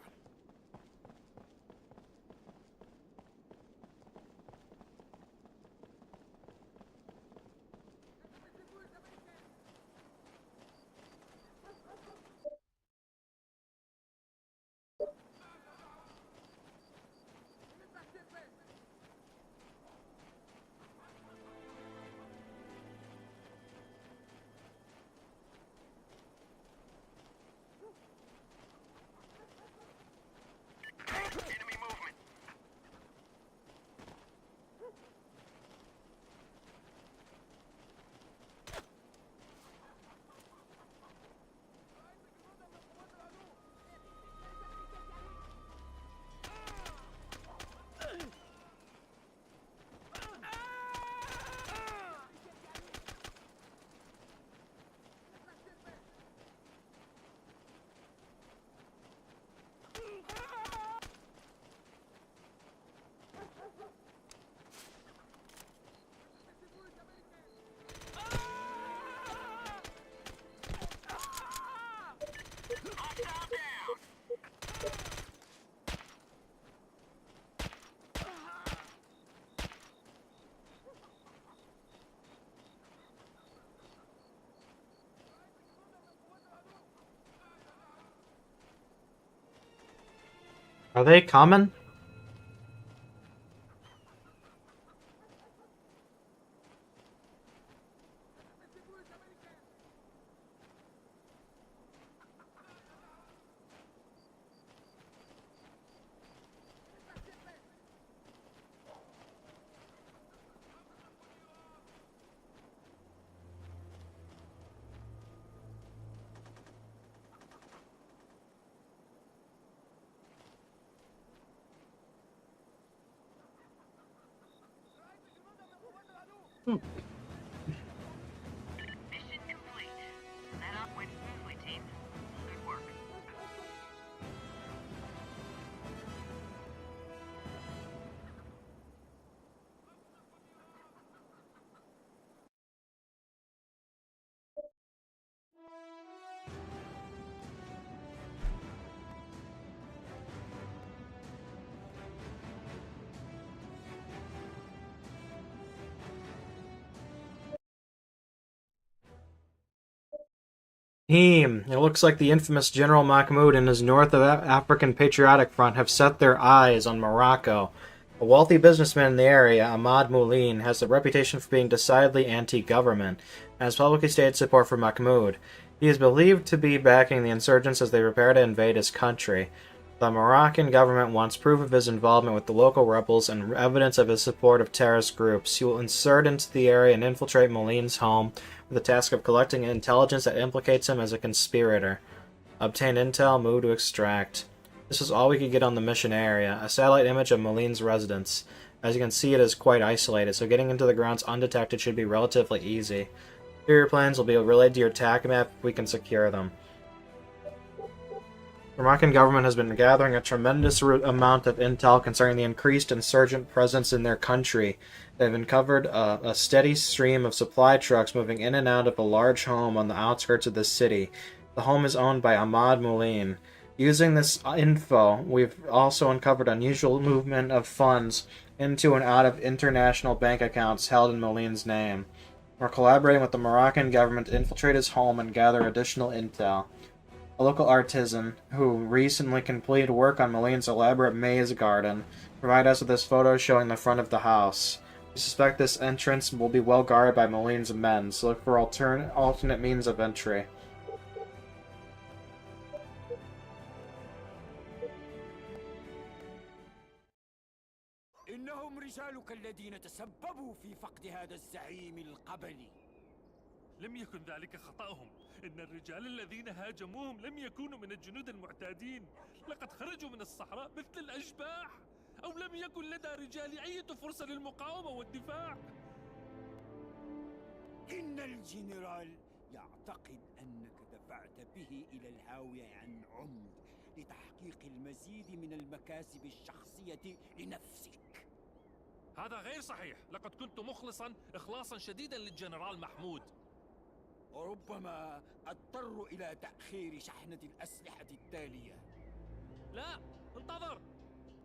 Are they coming? Mission complete. That all went smoothly, team. Good work. Team, it looks like the infamous General Mahmoud and his North of African Patriotic Front have set their eyes on Morocco. A wealthy businessman in the area, Ahmad Moulin, has a reputation for being decidedly anti-government, and has publicly stated support for Mahmoud. He is believed to be backing the insurgents as they prepare to invade his country. The Moroccan government wants proof of his involvement with the local rebels and evidence of his support of terrorist groups. He will insert into the area and infiltrate Moulin's home, the task of collecting intelligence that implicates him as a conspirator. Obtain intel, move to extract. This is all we could get on the mission area, a satellite image of Moulin's residence. As you can see, it is quite isolated, so getting into the grounds undetected should be relatively easy. Your plans will be relayed to your attack map if we can secure them. The Moroccan government has been gathering a tremendous amount of intel concerning the increased insurgent presence in their country. They've uncovered a steady stream of supply trucks moving in and out of a large home on the outskirts of the city. The home is owned by Ahmad Moulin. Using this info, we've also uncovered unusual movement of funds into and out of international bank accounts held in Moulin's name. We're collaborating with the Moroccan government to infiltrate his home and gather additional intel. A local artisan, who recently completed work on Moulin's elaborate maze garden, provided us with this photo showing the front of the house. We suspect this entrance will be well guarded by Moulin's men, so look for alternate means of entry. إنهم رجالك الذين تسببوا في فقد هذا الزعيم القبلي. لم يكن ذلك خطأهم. إن الرجال الذين هاجموهم لم يكونوا من الجنود المعتادين. لقد خرجوا من الصحراء مثل الأشباح. أو لم يكن لدى رجالي أي فرصة للمقاومة والدفاع. إن الجنرال يعتقد أنك دفعت به إلى الهاوية عن عمد لتحقيق المزيد من المكاسب الشخصية لنفسك. هذا غير صحيح. لقد كنت مخلصا إخلاصا شديدا للجنرال محمود. وربما أضطر إلى تأخير شحنة الأسلحة التالية. لا، انتظر.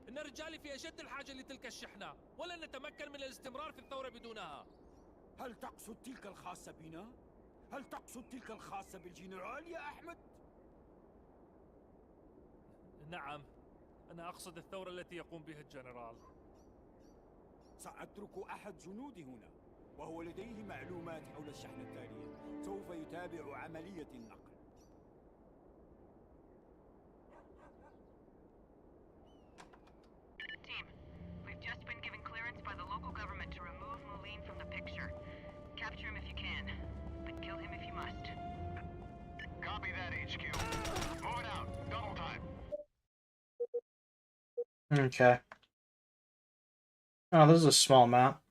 إن رجالي في أشد الحاجة لتلك الشحنة، ولن نتمكن من الاستمرار في الثورة بدونها. هل تقصد تلك الخاصة بنا؟ هل تقصد تلك الخاصة بالجنرال يا أحمد؟ نعم، أنا أقصد الثورة التي يقوم بها الجنرال. سأترك أحد جنودي هنا، وهو لديه معلومات حول الشحنة التالية. سوف يتابع عملية النقل. Team, we've just been given clearance by the local government to remove Moulin from the picture. Capture him if you can, but kill him if you must. Copy that, HQ. Move it out. Double time. Okay. Oh, this is a small map.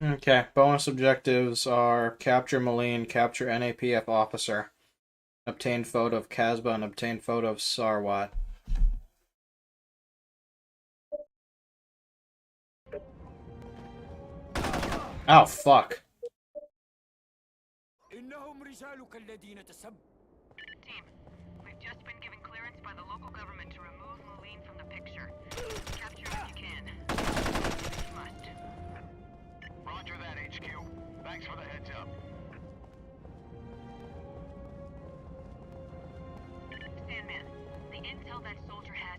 Okay, bonus objectives are capture Moulin, capture NAPF officer, obtain photo of Casbah, and obtain photo of Sarwat. Oh, fuck. إنهم رجالك الذين تسببوا. Team, we've just been given clearance by the local government to remove Moulin from the picture. Capture him if you can. If you must. Roger that, HQ. Thanks for the heads up. Sandman, the intel that soldier had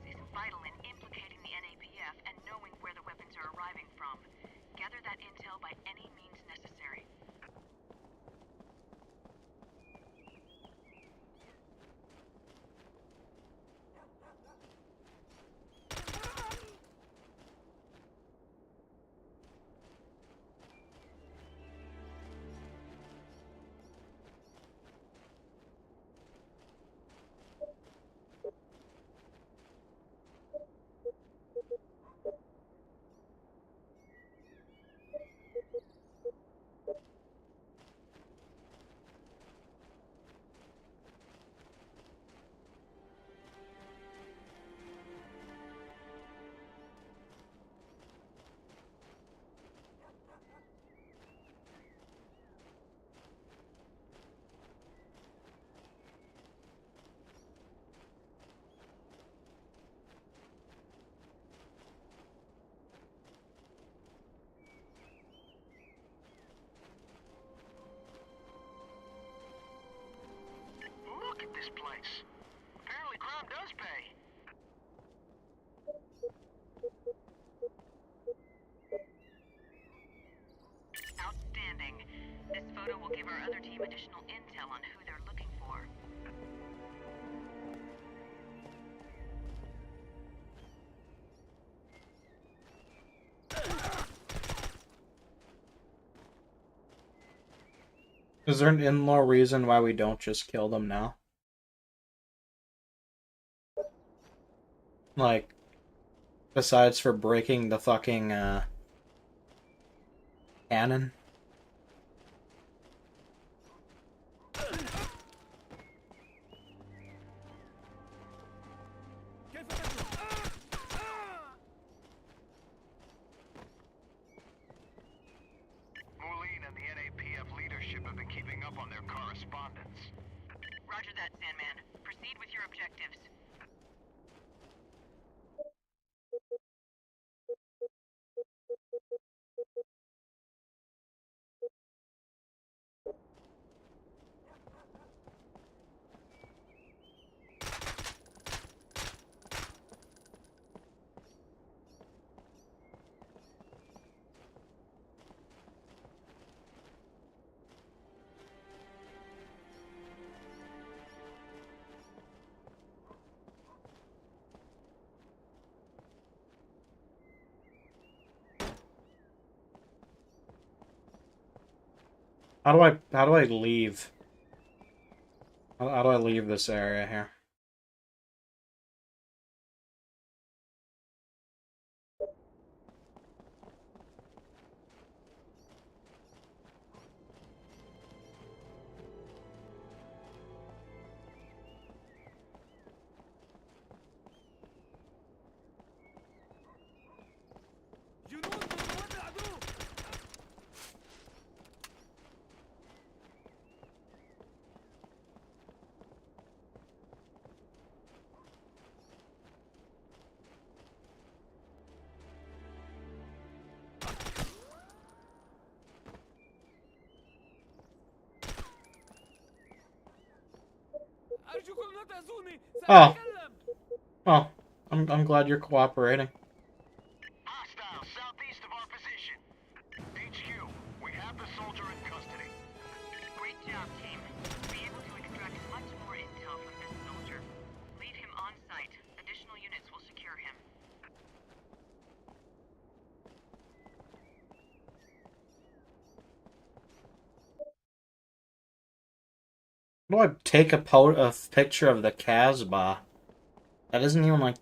that intel by any means necessary. Look at this place. Apparently crime does pay. Outstanding. This photo will give our other team additional intel on who they're looking for. Is there an in-law reason why we don't just kill them now? Like, besides for breaking the fucking, cannon? Moulin and the NAPF leadership have been keeping up on their correspondence. Roger that, Sandman. Proceed with your objectives. How do I leave? How do I leave this area here? Oh. Oh. I'm glad you're cooperating. Hostile southeast of our position. HQ, we have the soldier in custody. Great job, team. Be able to extract much more intel from this soldier. Leave him on site. Additional units will secure him. How do I take a picture of the Casbah? That isn't even, like,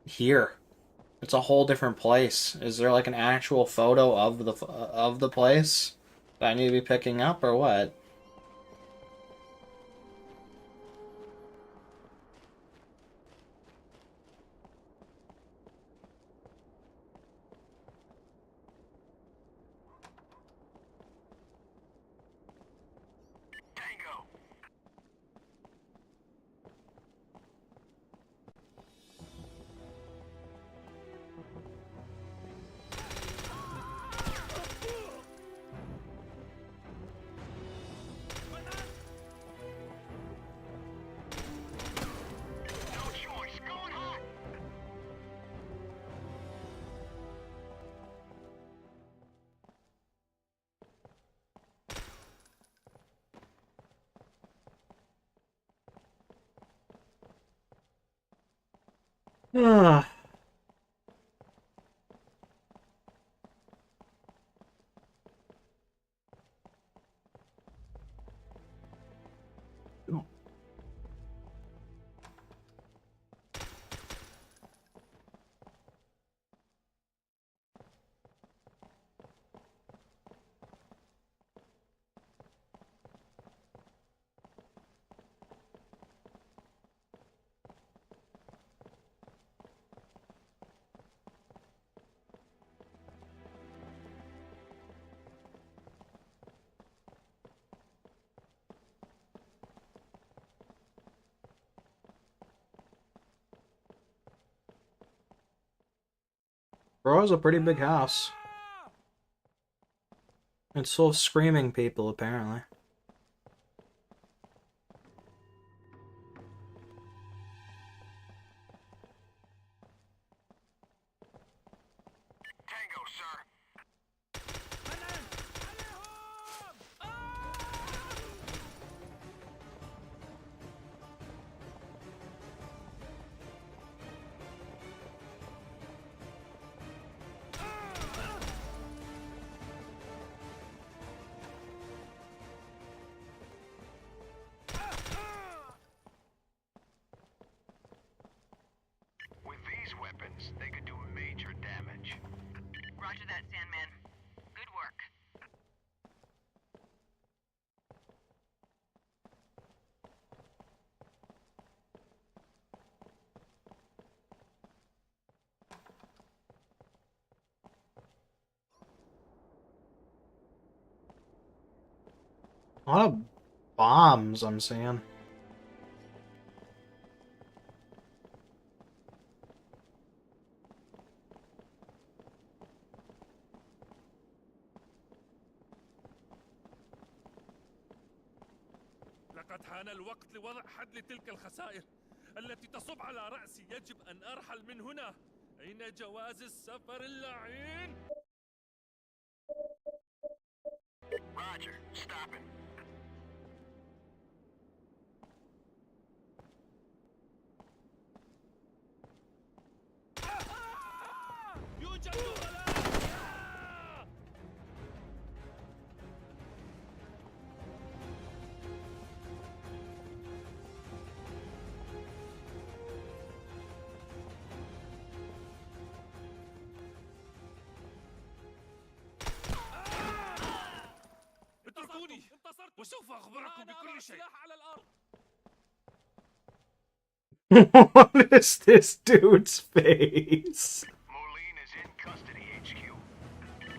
here. It's a whole different place. Is there, like, an actual photo of the place that I need to be picking up, or what? Tango. Ah. Bro has a pretty big house. It's full of screaming people, apparently. Tango, sir. With these weapons, they could do major damage. Roger that, Sandman. Good work. A lot of bombs I'm seeing. لقد حان الوقت لوضع حد لتلك الخسائر التي تصب على رأسي. يجب أن أرحل من هنا. أين جواز السفر اللعين؟ Roger, stop it. يوجد غلاء. اتركوني وسوف أخبركم بكل شيء. على الأرض. What is this dude's face? Moline is in custody, HQ.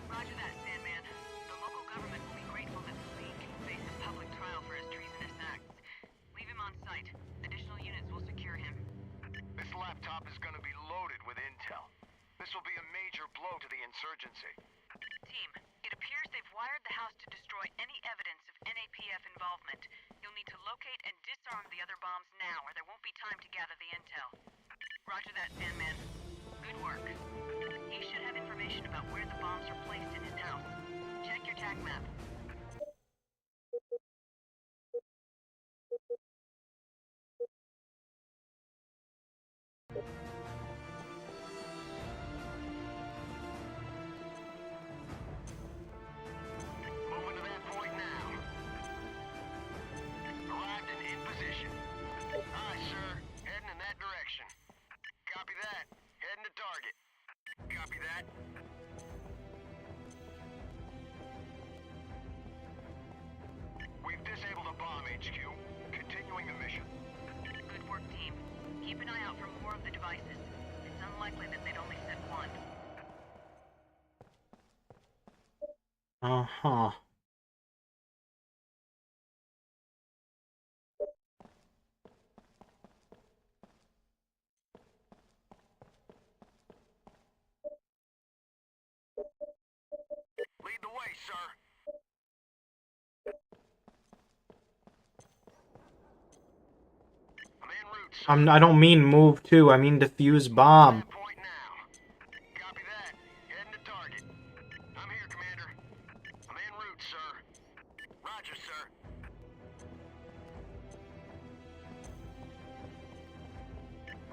Roger that, Sandman. The local government will be grateful that the League can face a public trial for his treasonous acts. Leave him on site. Additional units will secure him. This laptop is going to be loaded with intel. This will be a major blow to the insurgency. Team, it appears they've wired the house to destroy any evidence of NAPF involvement. You'll need to locate and disarm the other bombs now, or there won't be time to gather the intel. Roger that, Sandman. Good work. He should have information about where the bombs are placed in his house. Check your TAC map. Moving to that point now. Arrived and in position. Aye, sir. Heading in that direction. Copy that. Heading to target. Copy that. We've disabled a bomb, HQ. Continuing the mission. Good work, team. Keep an eye out for more of the devices. It's unlikely that they'd only set one. Uh-huh. Lead the way, sir. I'm en route, sir. I don't mean move to, I mean defuse bomb. That point now. Copy that. Heading to target. I'm here, Commander. I'm en route, sir. Roger, sir.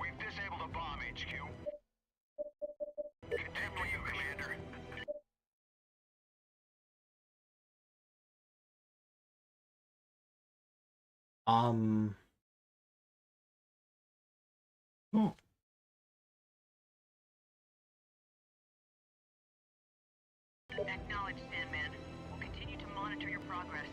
We've disabled a bomb, HQ. Continue, Commander. Oh. Acknowledged, Sandman. We'll continue to monitor your progress.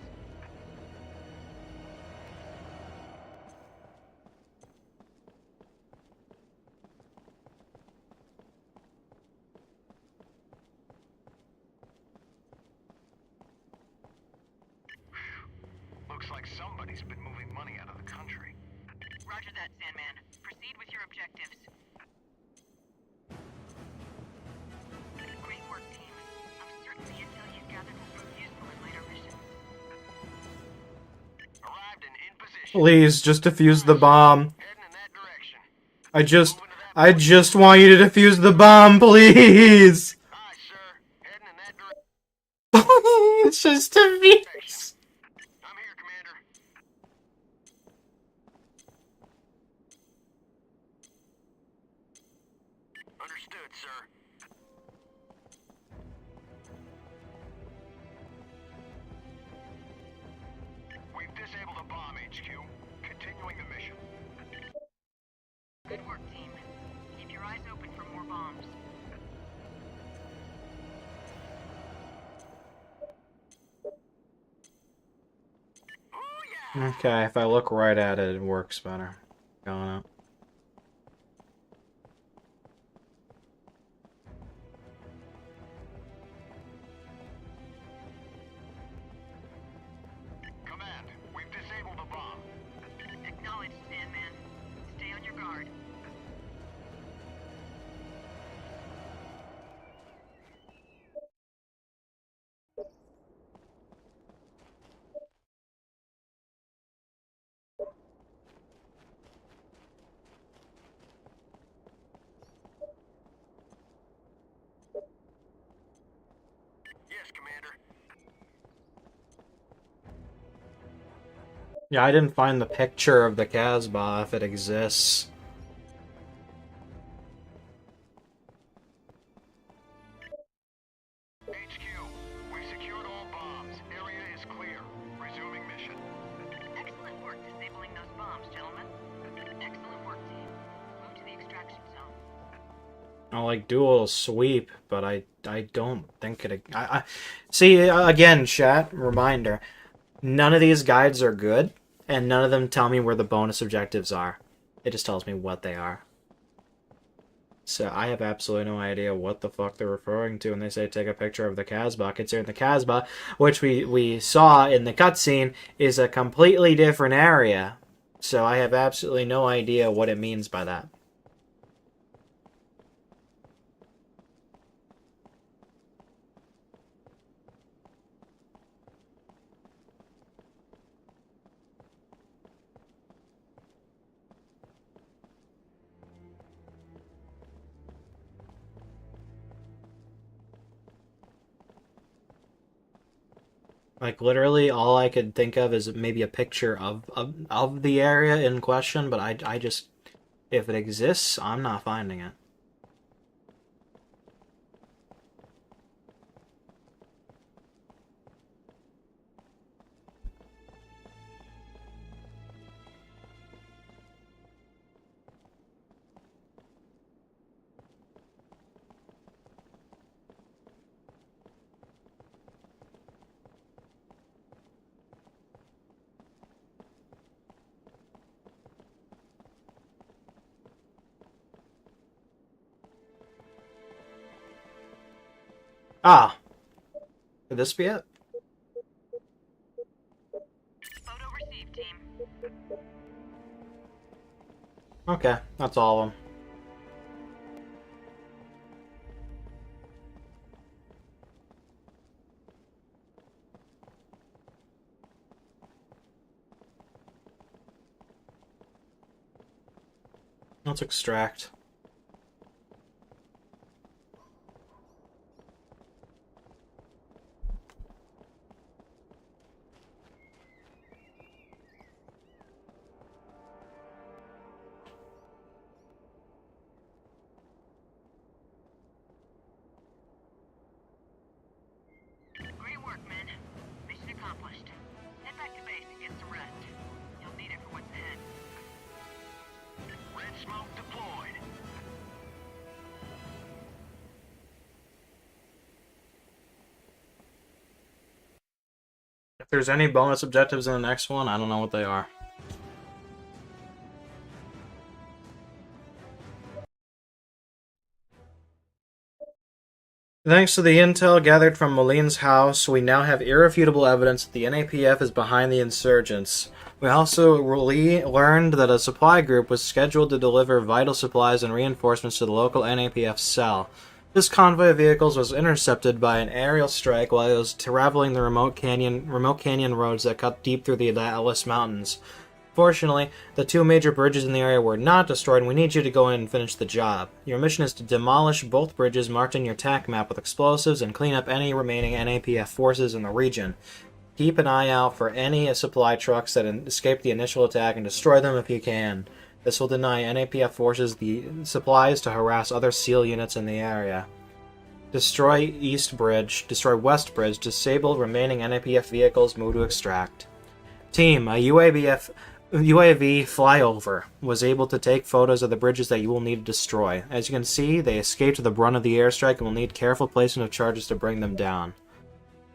Looks like somebody's been moving money out of the country. Roger that, Sandman. Proceed with your objectives. Great work, team. I'm certain the intel you've gathered will prove useful in later missions. Arrived and in position. Please, just defuse the bomb. Heading in that direction. I just want you to defuse the bomb, please. Aye, sir. Heading in that direction. Please, just defuse. I'm here, Commander. Understood, sir. We've disabled a bomb, HQ. Continuing the mission. Good work, team. Keep your eyes open for more bombs. Ooh, yeah! Okay, if I look right at it, it works better. Going up. Command, we've disabled a bomb. Acknowledged, Sandman. Stay on your guard. Yes, Commander. Yeah, I didn't find the picture of the Casbah if it exists. HQ, we've secured all bombs. Area is clear. Resuming mission. Excellent work disabling those bombs, gentlemen. Excellent work, team. Move to the extraction zone. I'll like do a little sweep, but I don't think it. I see again, chat reminder. None of these guides are good, and none of them tell me where the bonus objectives are. It just tells me what they are. So I have absolutely no idea what the fuck they're referring to when they say take a picture of the Casbah. Considering the Casbah, which we saw in the cutscene, is a completely different area. So I have absolutely no idea what it means by that. Like, literally, all I could think of is maybe a picture of the area in question, but I just... If it exists, I'm not finding it. Ah! Could this be it? Photo received, team. Okay, that's all of them. Let's extract. If there's any bonus objectives in the next one, I don't know what they are. Thanks to the intel gathered from Moline's house, we now have irrefutable evidence that the NAPF is behind the insurgents. We also learned that a supply group was scheduled to deliver vital supplies and reinforcements to the local NAPF cell. This convoy of vehicles was intercepted by an aerial strike while it was traveling the remote canyon roads that cut deep through the Atlas Mountains. Fortunately, the two major bridges in the area were not destroyed, and we need you to go in and finish the job. Your mission is to demolish both bridges marked in your TAC map with explosives and clean up any remaining NAPF forces in the region. Keep an eye out for any supply trucks that escaped the initial attack and destroy them if you can. This will deny NAPF forces the supplies to harass other SEAL units in the area. Destroy East Bridge, destroy West Bridge, disable remaining NAPF vehicles, move to extract. Team, a UAV flyover was able to take photos of the bridges that you will need to destroy. As you can see, they escaped the brunt of the airstrike and will need careful placement of charges to bring them down.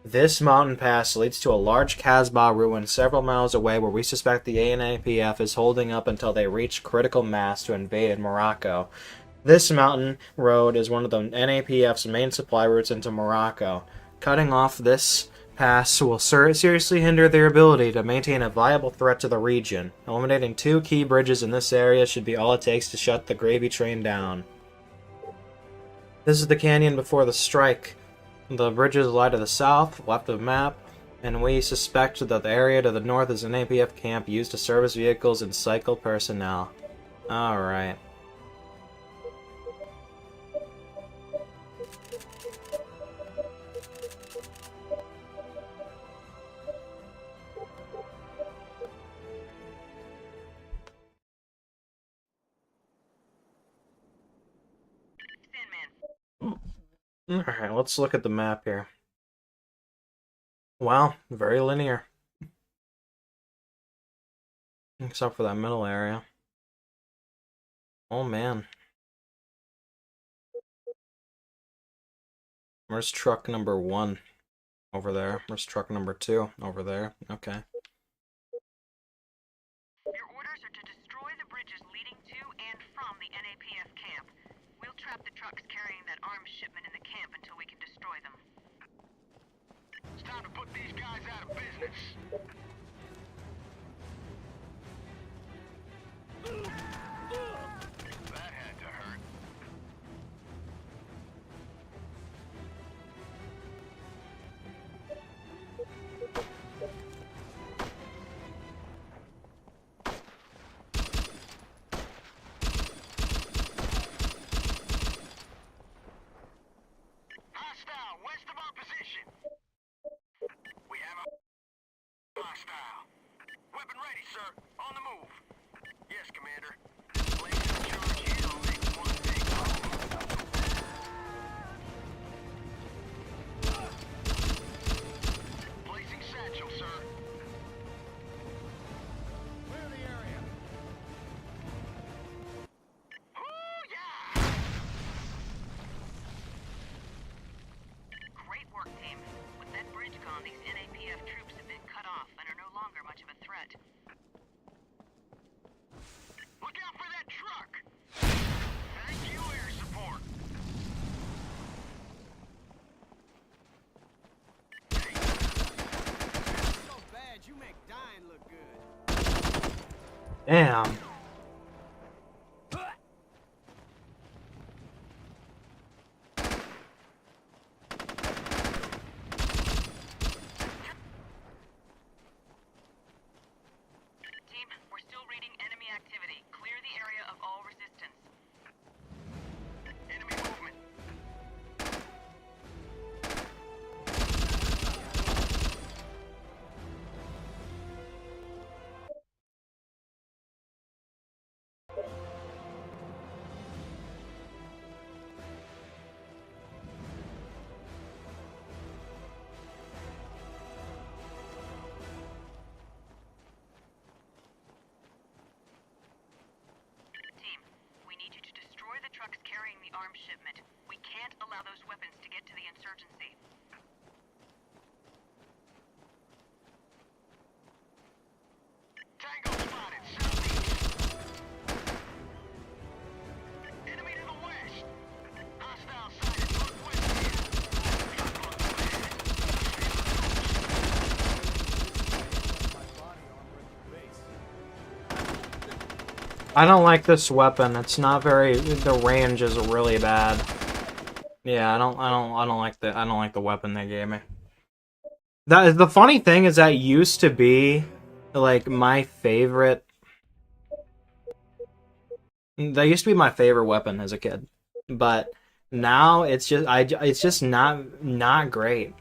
This mountain pass leads to a large Casbah ruin several miles away where we suspect the ANAPF is holding up until they reach critical mass to invade Morocco. This mountain road is one of the NAPF's main supply routes into Morocco. Cutting off this pass will seriously hinder their ability to maintain a viable threat to the region. Eliminating two key bridges in this area should be all it takes to shut the gravy train down. This is the canyon before the strike. The bridges lie to the south, left of map, and we suspect that the area to the north is an APF camp used to service vehicles and cycle personnel. Alright. Alright, let's look at the map here. Wow, very linear. Except for that middle area. Oh man. Where's truck number 1? Over there. Where's truck number 2? Over there. Okay. Your orders are to destroy the bridges leading to and from the NAPF camp. We'll trap the trucks carrying that arms shipment in the camp until we can destroy them. It's time to put these guys out of business. That had to hurt. Hostile west of our position. We have a hostile. Weapon ready, sir. On the move. Yes, Commander. Placing a charge here will make one big placing satchel, sir. Clear the area. Ooh, yeah! Great work, team. With that bridge gone, these NAPF troops have been cut off and are no longer much of a threat. Look out for that truck! Thank you, air support. So bad you make dying look good. Damn. I don't like this weapon. It's not very. The range is really bad. Yeah, I don't like the weapon they gave me. The funny thing is that used to be like my favorite. That used to be my favorite weapon as a kid, but now it's just not great.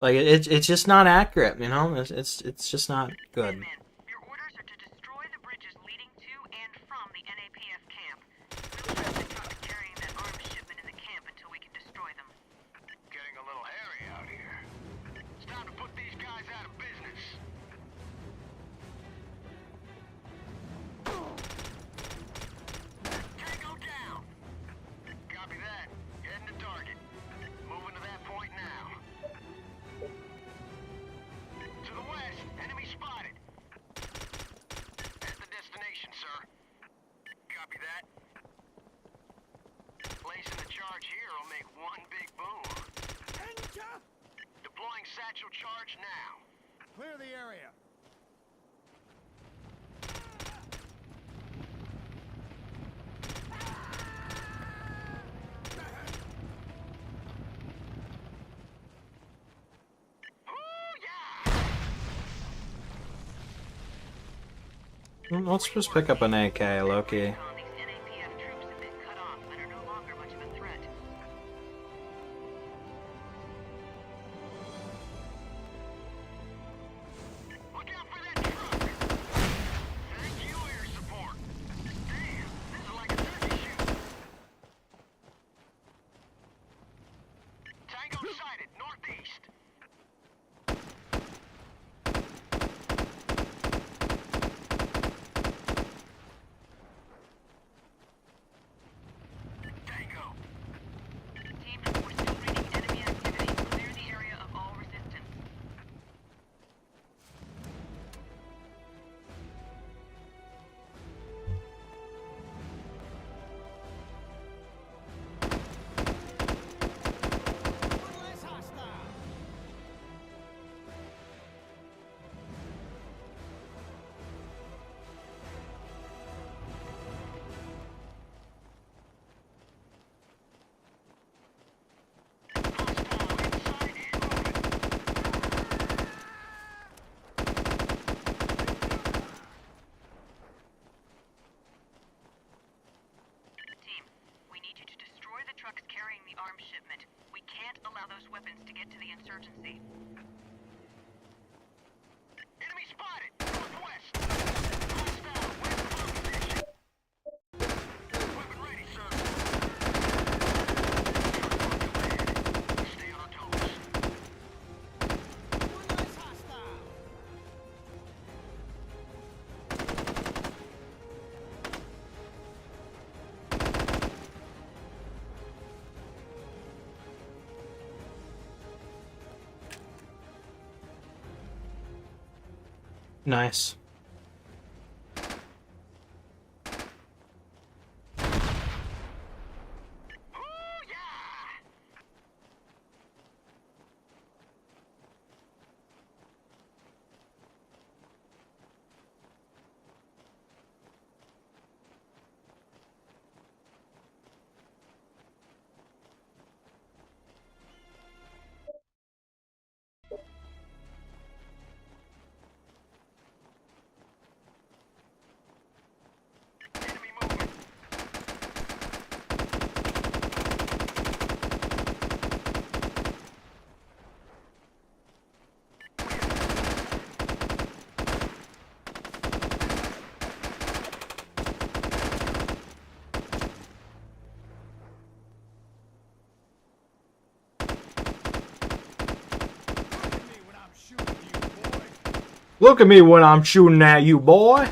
Like it's just not accurate, you know. It's just not good. Men, your orders are to destroy the bridges leading to and from the NAPF camp. We'll trap the trucks carrying that arms shipment in the camp until we can destroy them. Getting a little hairy out here. It's time to put these guys out of business. Tango down. Copy that. Heading to target. Moving to that point now. To the west, enemy spotted. At the destination, sir. Copy that. Placing the charge here will make one big boom. Deploying satchel charge now. Clear the area. Let's just pick up an AK, Loki. On these NAPF troops have been cut off and are no longer much of a threat. Look out for that truck! Thank you, air support. Damn, this is like a turkey shoot. Tango sighted, northeast. Tango. Team, we're still reading enemy activity. Clear the area of all resistance. Hostile inside and moving. Team, we need you to destroy the trucks carrying the arms shipment. We can't allow those weapons to get to the insurgency. Enemy spotted, northwest. Hostile, west of our position. Weapon ready, sir. Stay on our toes. Nice. Ooh, yeah! Enemy movement. Look at me when I'm shooting at you, boy.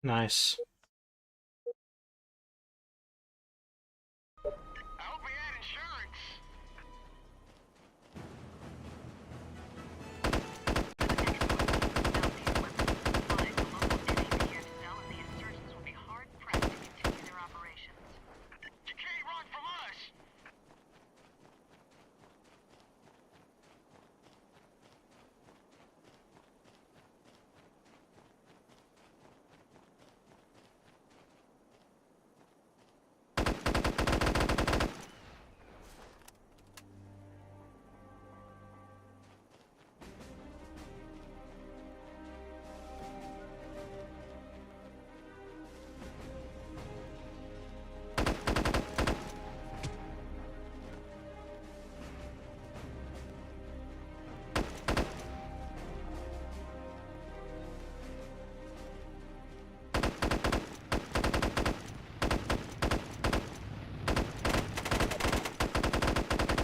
Nice. I hope he had insurance. Find the local NAPF cell and the insurgents will be hard-pressed to continue their operations. You can't run from us.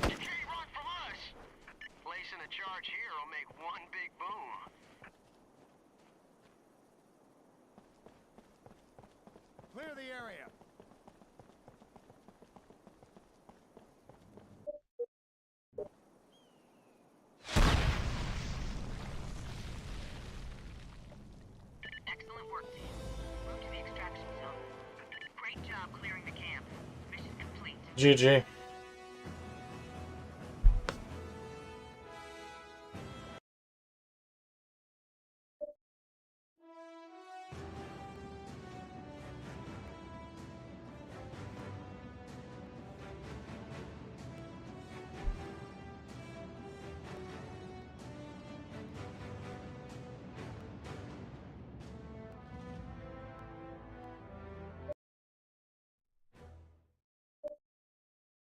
You can't run from us. Placing a charge here will make one big boom. Clear the area. Excellent work, team. Move to the extraction zone. Great job clearing the camp. Mission complete. GG.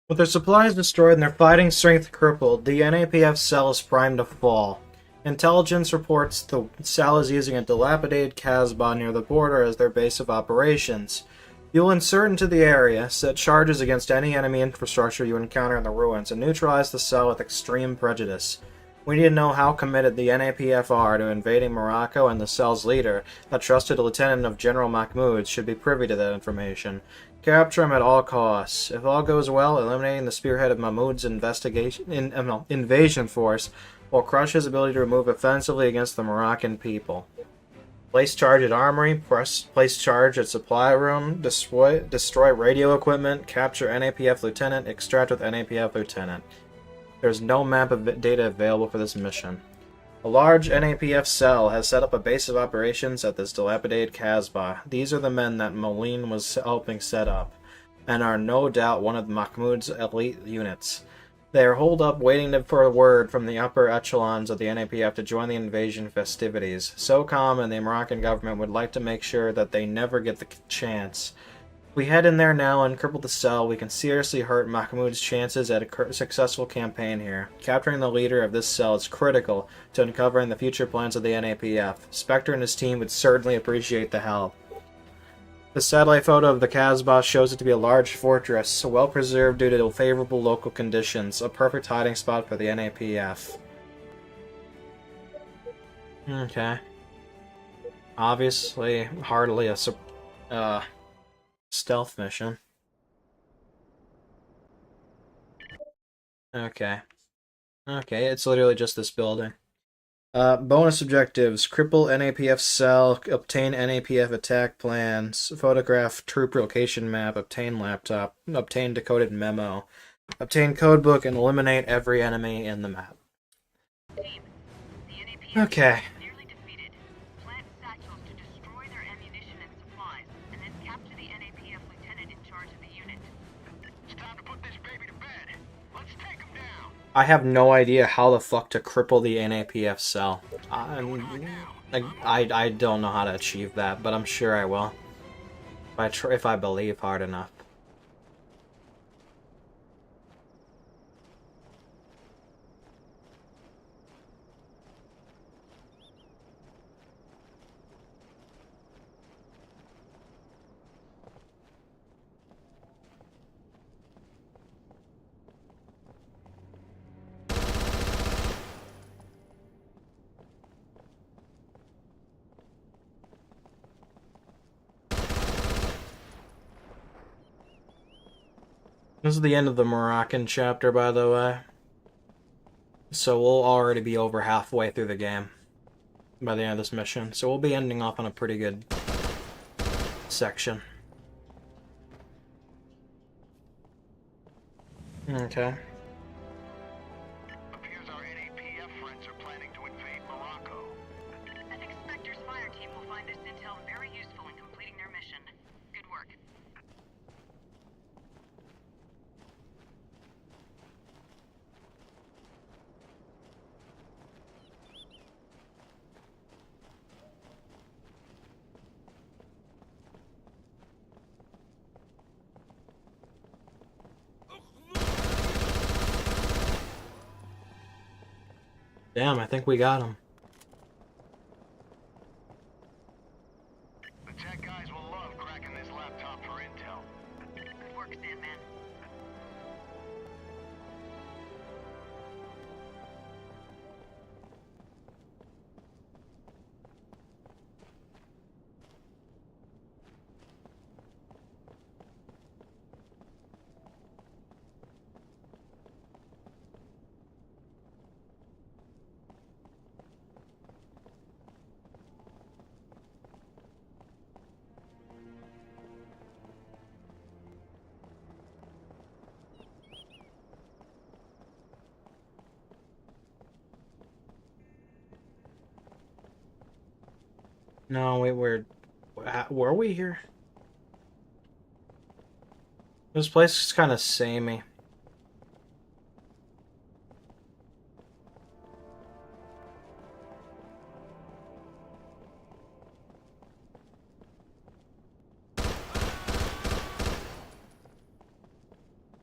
With their supplies destroyed and their fighting strength crippled, the NAPF cell is primed to fall. Intelligence reports the cell is using a dilapidated Casbah near the border as their base of operations. You'll insert into the area, set charges against any enemy infrastructure you encounter in the ruins, and neutralize the cell with extreme prejudice. We need to know how committed the NAPF are to invading Morocco, and the cell's leader, a trusted lieutenant of General Mahmoud, should be privy to that information. Capture him at all costs. If all goes well, eliminating the spearhead of Mahmoud's invasion force will crush his ability to move offensively against the Moroccan people. Place charge at armory, place charge at supply room, destroy radio equipment, capture NAPF lieutenant, extract with NAPF lieutenant. There's no map of data available for this mission. A large NAPF cell has set up a base of operations at this dilapidated Casbah. These are the men that Moline was helping set up, and are no doubt one of Mahmoud's elite units. They are holed up waiting for a word from the upper echelons of the NAPF to join the invasion festivities. Socom and the Moroccan government would like to make sure that they never get the chance. If we head in there now and cripple the cell, we can seriously hurt Mahmoud's chances at a successful campaign here. Capturing the leader of this cell is critical to uncovering the future plans of the NAPF. Spectre and his team would certainly appreciate the help. The satellite photo of the Casbah shows it to be a large fortress, well preserved due to favorable local conditions, a perfect hiding spot for the NAPF. Okay. Obviously, hardly a stealth mission. Okay. Okay, it's literally just this building. Bonus objectives: cripple NAPF cell, obtain NAPF attack plans, photograph troop location map, obtain laptop, obtain decoded memo, obtain codebook, and eliminate every enemy in the map. Team, the NAPF Okay. is nearly defeated. Plant satchels to destroy their ammunition and supplies, and then capture the NAPF lieutenant in charge of the unit. It's time to put this baby to bed. Let's take him down. I have no idea how the fuck to cripple the NAPF cell. I don't know how to achieve that, but I'm sure I will. If I believe hard enough. This is the end of the Moroccan chapter, by the way. So we'll already be over halfway through the game by the end of this mission. So we'll be ending off on a pretty good section. Okay. Appears our NAPF friends are planning to invade Morocco. I think Spectre's fire team will find this intel very useful in completing their mission. Good work. Damn, I think we got him. The tech guys will love cracking this laptop for intel. Good work, Sandman. No, wait, were we here? This place is kind of samey.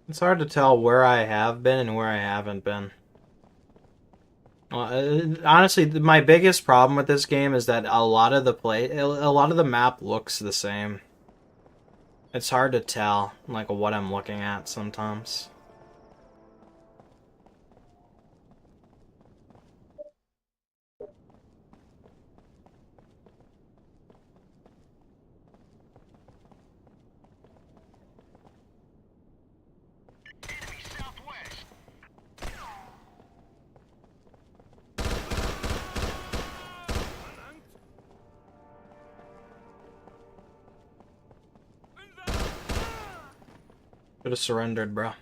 It's hard to tell where I have been and where I haven't been. Honestly, my biggest problem with this game is that a lot of the map looks the same. It's hard to tell, like, what I'm looking at sometimes. Enemy southwest. Could have surrendered, bro.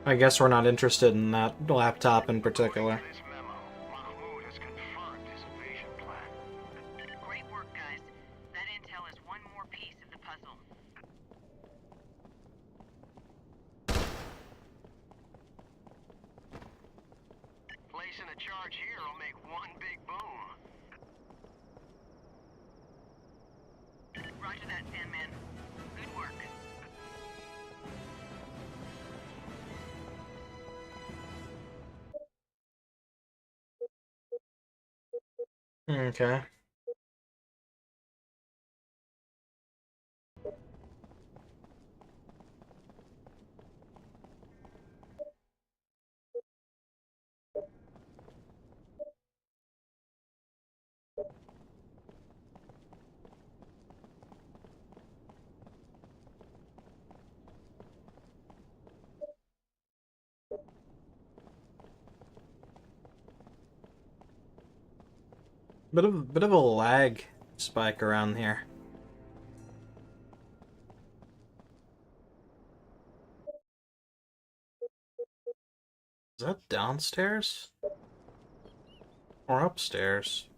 I guess we're not interested in that laptop in particular. This memo, Mahmoud has confirmed his invasion plan. Great work, guys. That intel is one more piece of the puzzle. Placing a charge here will make one big boom. Roger that, Sandman. Good work. Okay. Bit of a lag spike around here. Is that downstairs? Or upstairs?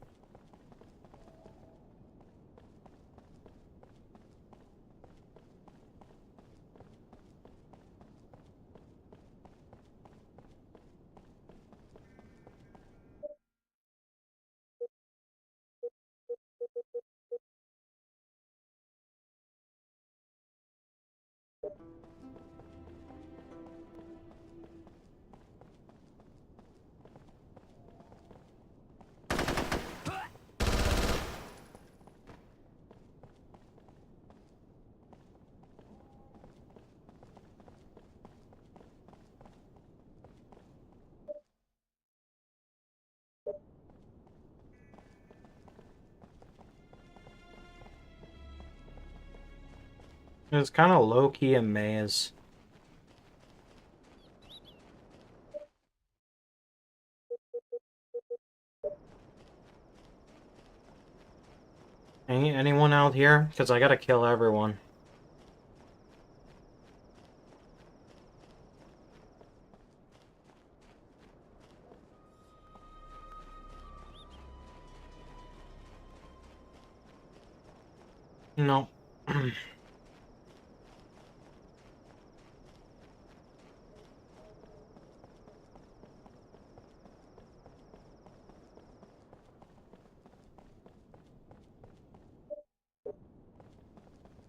It's kind of low-key a maze. Anyone out here? Because I gotta kill everyone. No.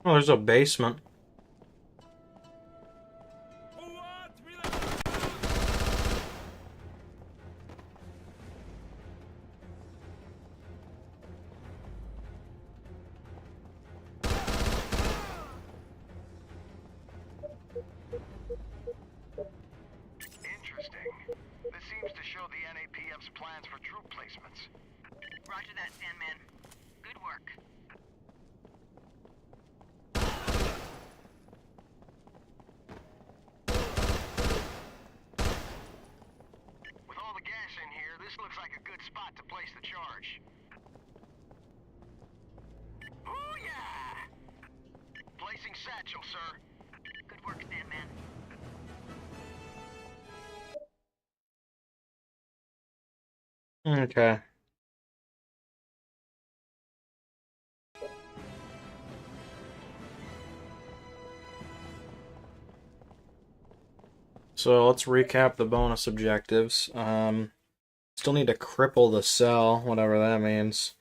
Oh, there's a basement. Interesting. This seems to show the NAPF's plans for troop placements. Roger that, Sandman. Good work. With all the gas in here, this looks like a good spot to place the charge. Oh yeah! Placing satchel, sir. Good work, Sandman. Okay. So let's recap the bonus objectives. Still need to cripple the cell, whatever that means.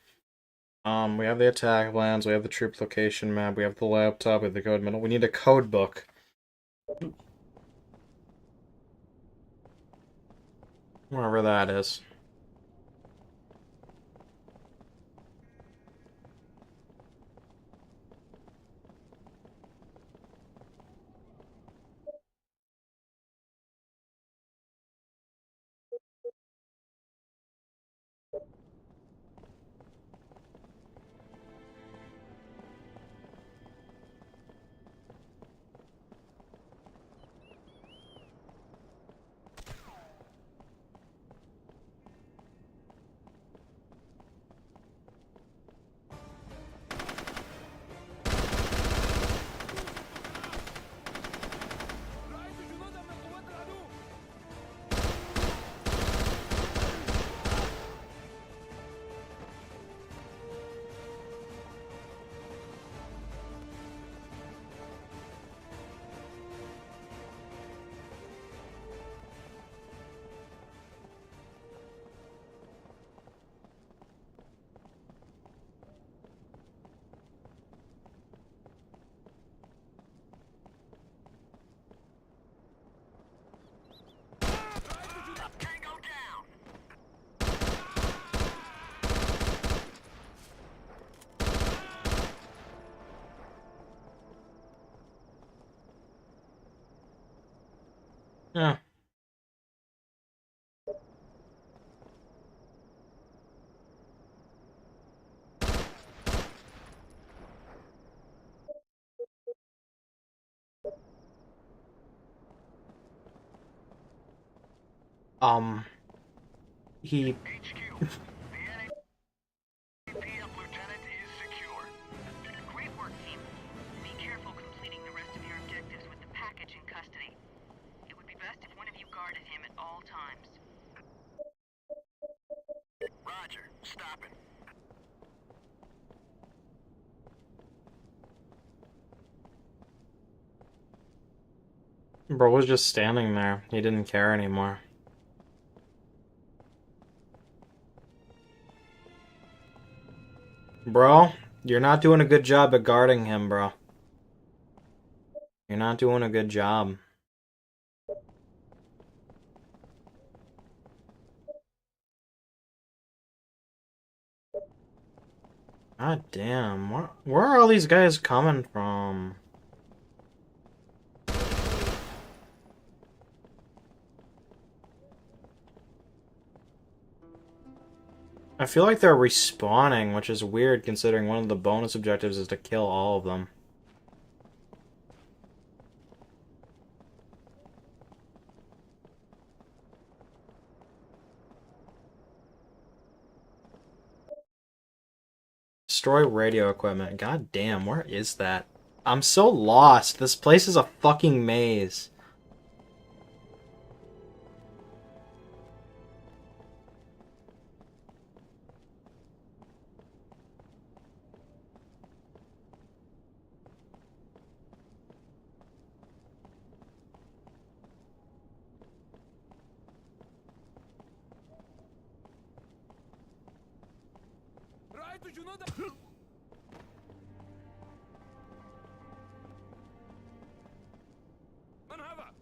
We have the attack plans, we have the troop location map, we have the laptop, we have the code middle. We need a code book. Wherever that is. Tango down! Yeah. He... HQ, the NAPF lieutenant is secure. Great work, team. Be careful completing the rest of your objectives with the package in custody. It would be best if one of you guarded him at all times. Roger, stopping. Bro was just standing there. He didn't care anymore. Bro, you're not doing a good job at guarding him, bro. You're not doing a good job. God damn, where are all these guys coming from? I feel like they're respawning, which is weird considering one of the bonus objectives is to kill all of them. Destroy radio equipment. God damn, where is that? I'm so lost. This place is a fucking maze. رأيت جنودا. من هذا؟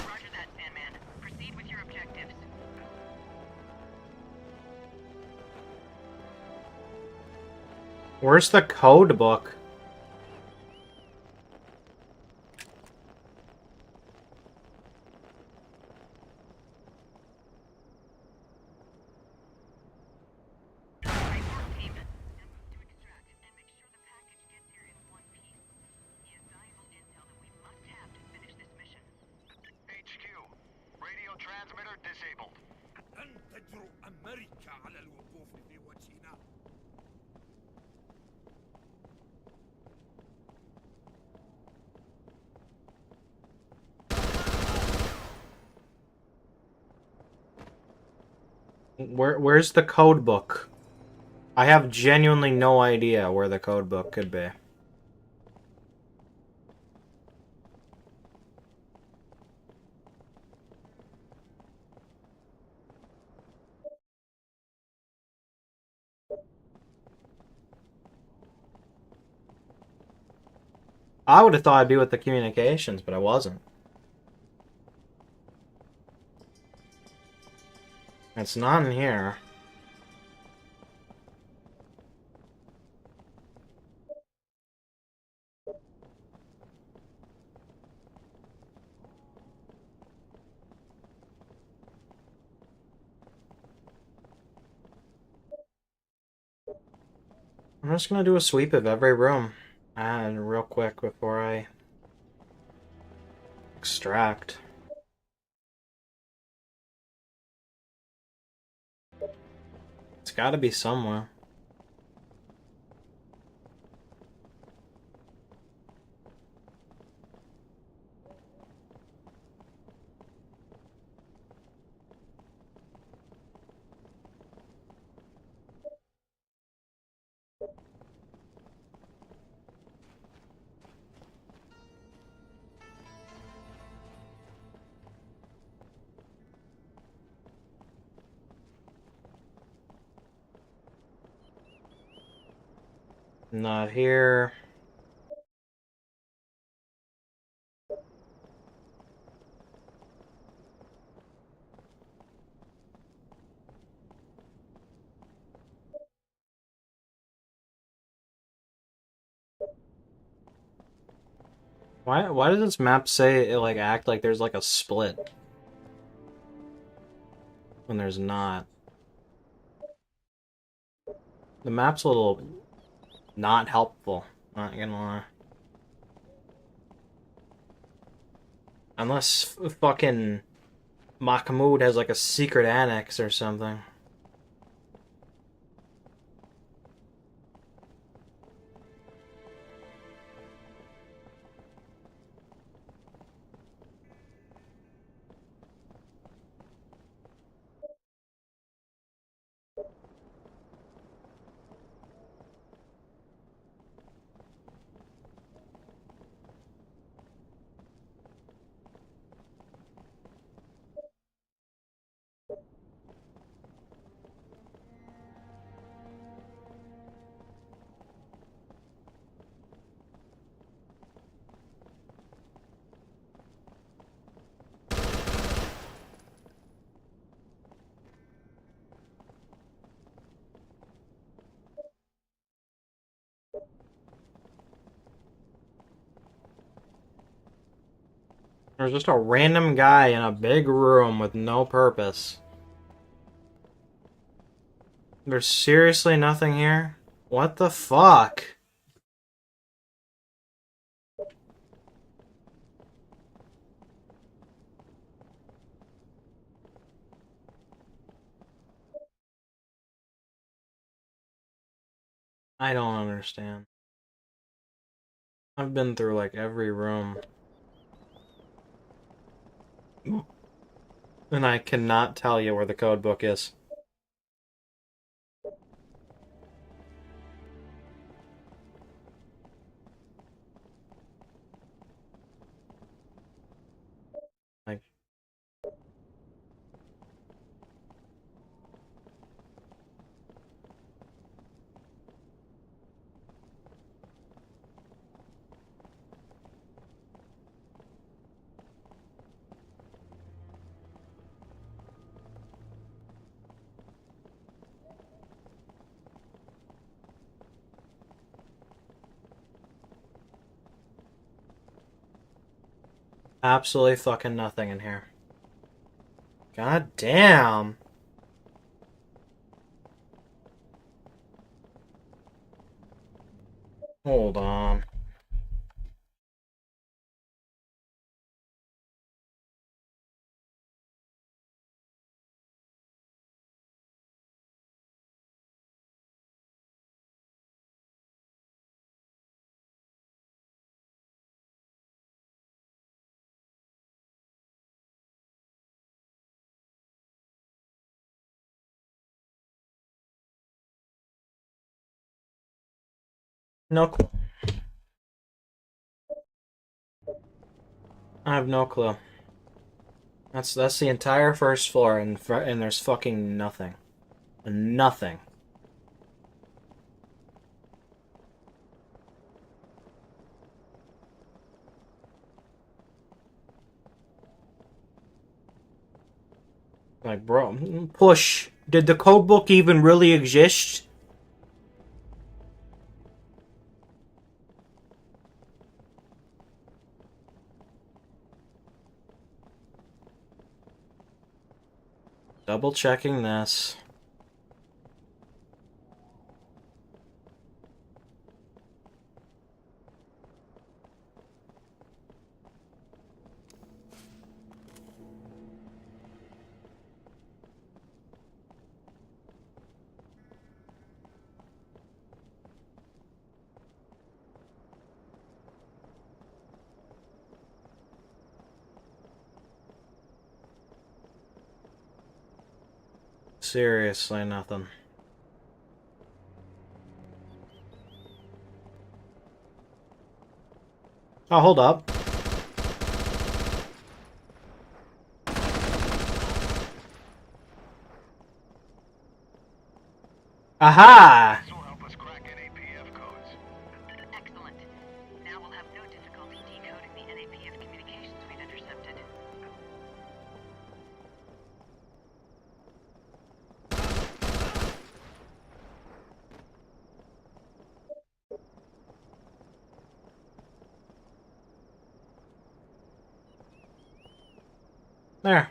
Roger that, Sandman. Proceed with your objectives. Where's the code book? Right, team. Now move to extract and make sure the package gets here in one piece. He has valuable intel that we must have to finish this mission. HQ, radio transmitter disabled. لن تجرؤ أمريكا على الوقوف في وجهنا. Where's the code book? I have genuinely no idea where the code book could be. I would have thought I'd be with the communications, but I wasn't. It's not in here. I'm just gonna do a sweep of every room. And real quick before I extract. It's gotta be somewhere. Not here. Why does this map say it like act like there's like a split when there's not? The map's a little not helpful, not gonna lie. Unless fucking Mahmoud has like a secret annex or something. There's just a random guy in a big room with no purpose. There's seriously nothing here? What the fuck? I don't understand. I've been through like every room. And I cannot tell you where the code book is. Like, absolutely fucking nothing in here. God damn. Hold on. No clue. I have no clue. That's the entire first floor, and there's fucking nothing. Nothing. Like, bro, push. Did the code book even really exist? Double checking this. Seriously, nothing. Oh, hold up. Aha! This will help us crack NAPF codes. Excellent. Now we'll have no difficulty decoding the NAPF communications we've intercepted. There.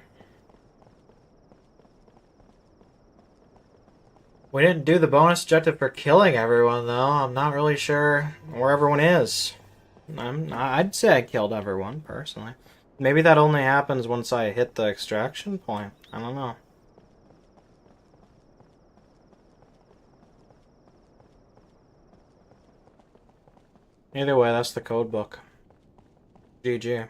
We didn't do the bonus objective for killing everyone, though. I'm not really sure where everyone is. I'd say I killed everyone, personally. Maybe that only happens once I hit the extraction point. I don't know. Either way, that's the code book. GG.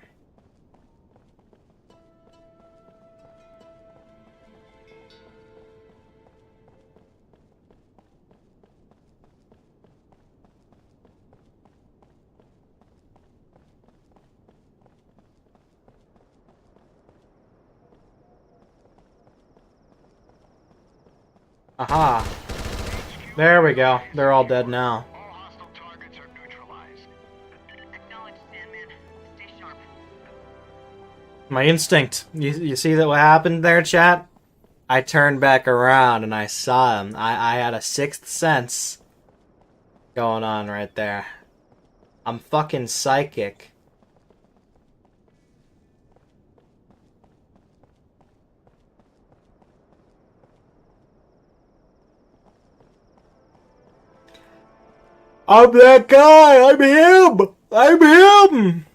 Aha. There we go. They're all dead now. All hostile targets are neutralized. Acknowledge, Sandman. Stay sharp. My instinct. You see that what happened there, chat? I turned back around and I saw him. I had a sixth sense going on right there. I'm fucking psychic. I'm that guy! I'm him! I'm him!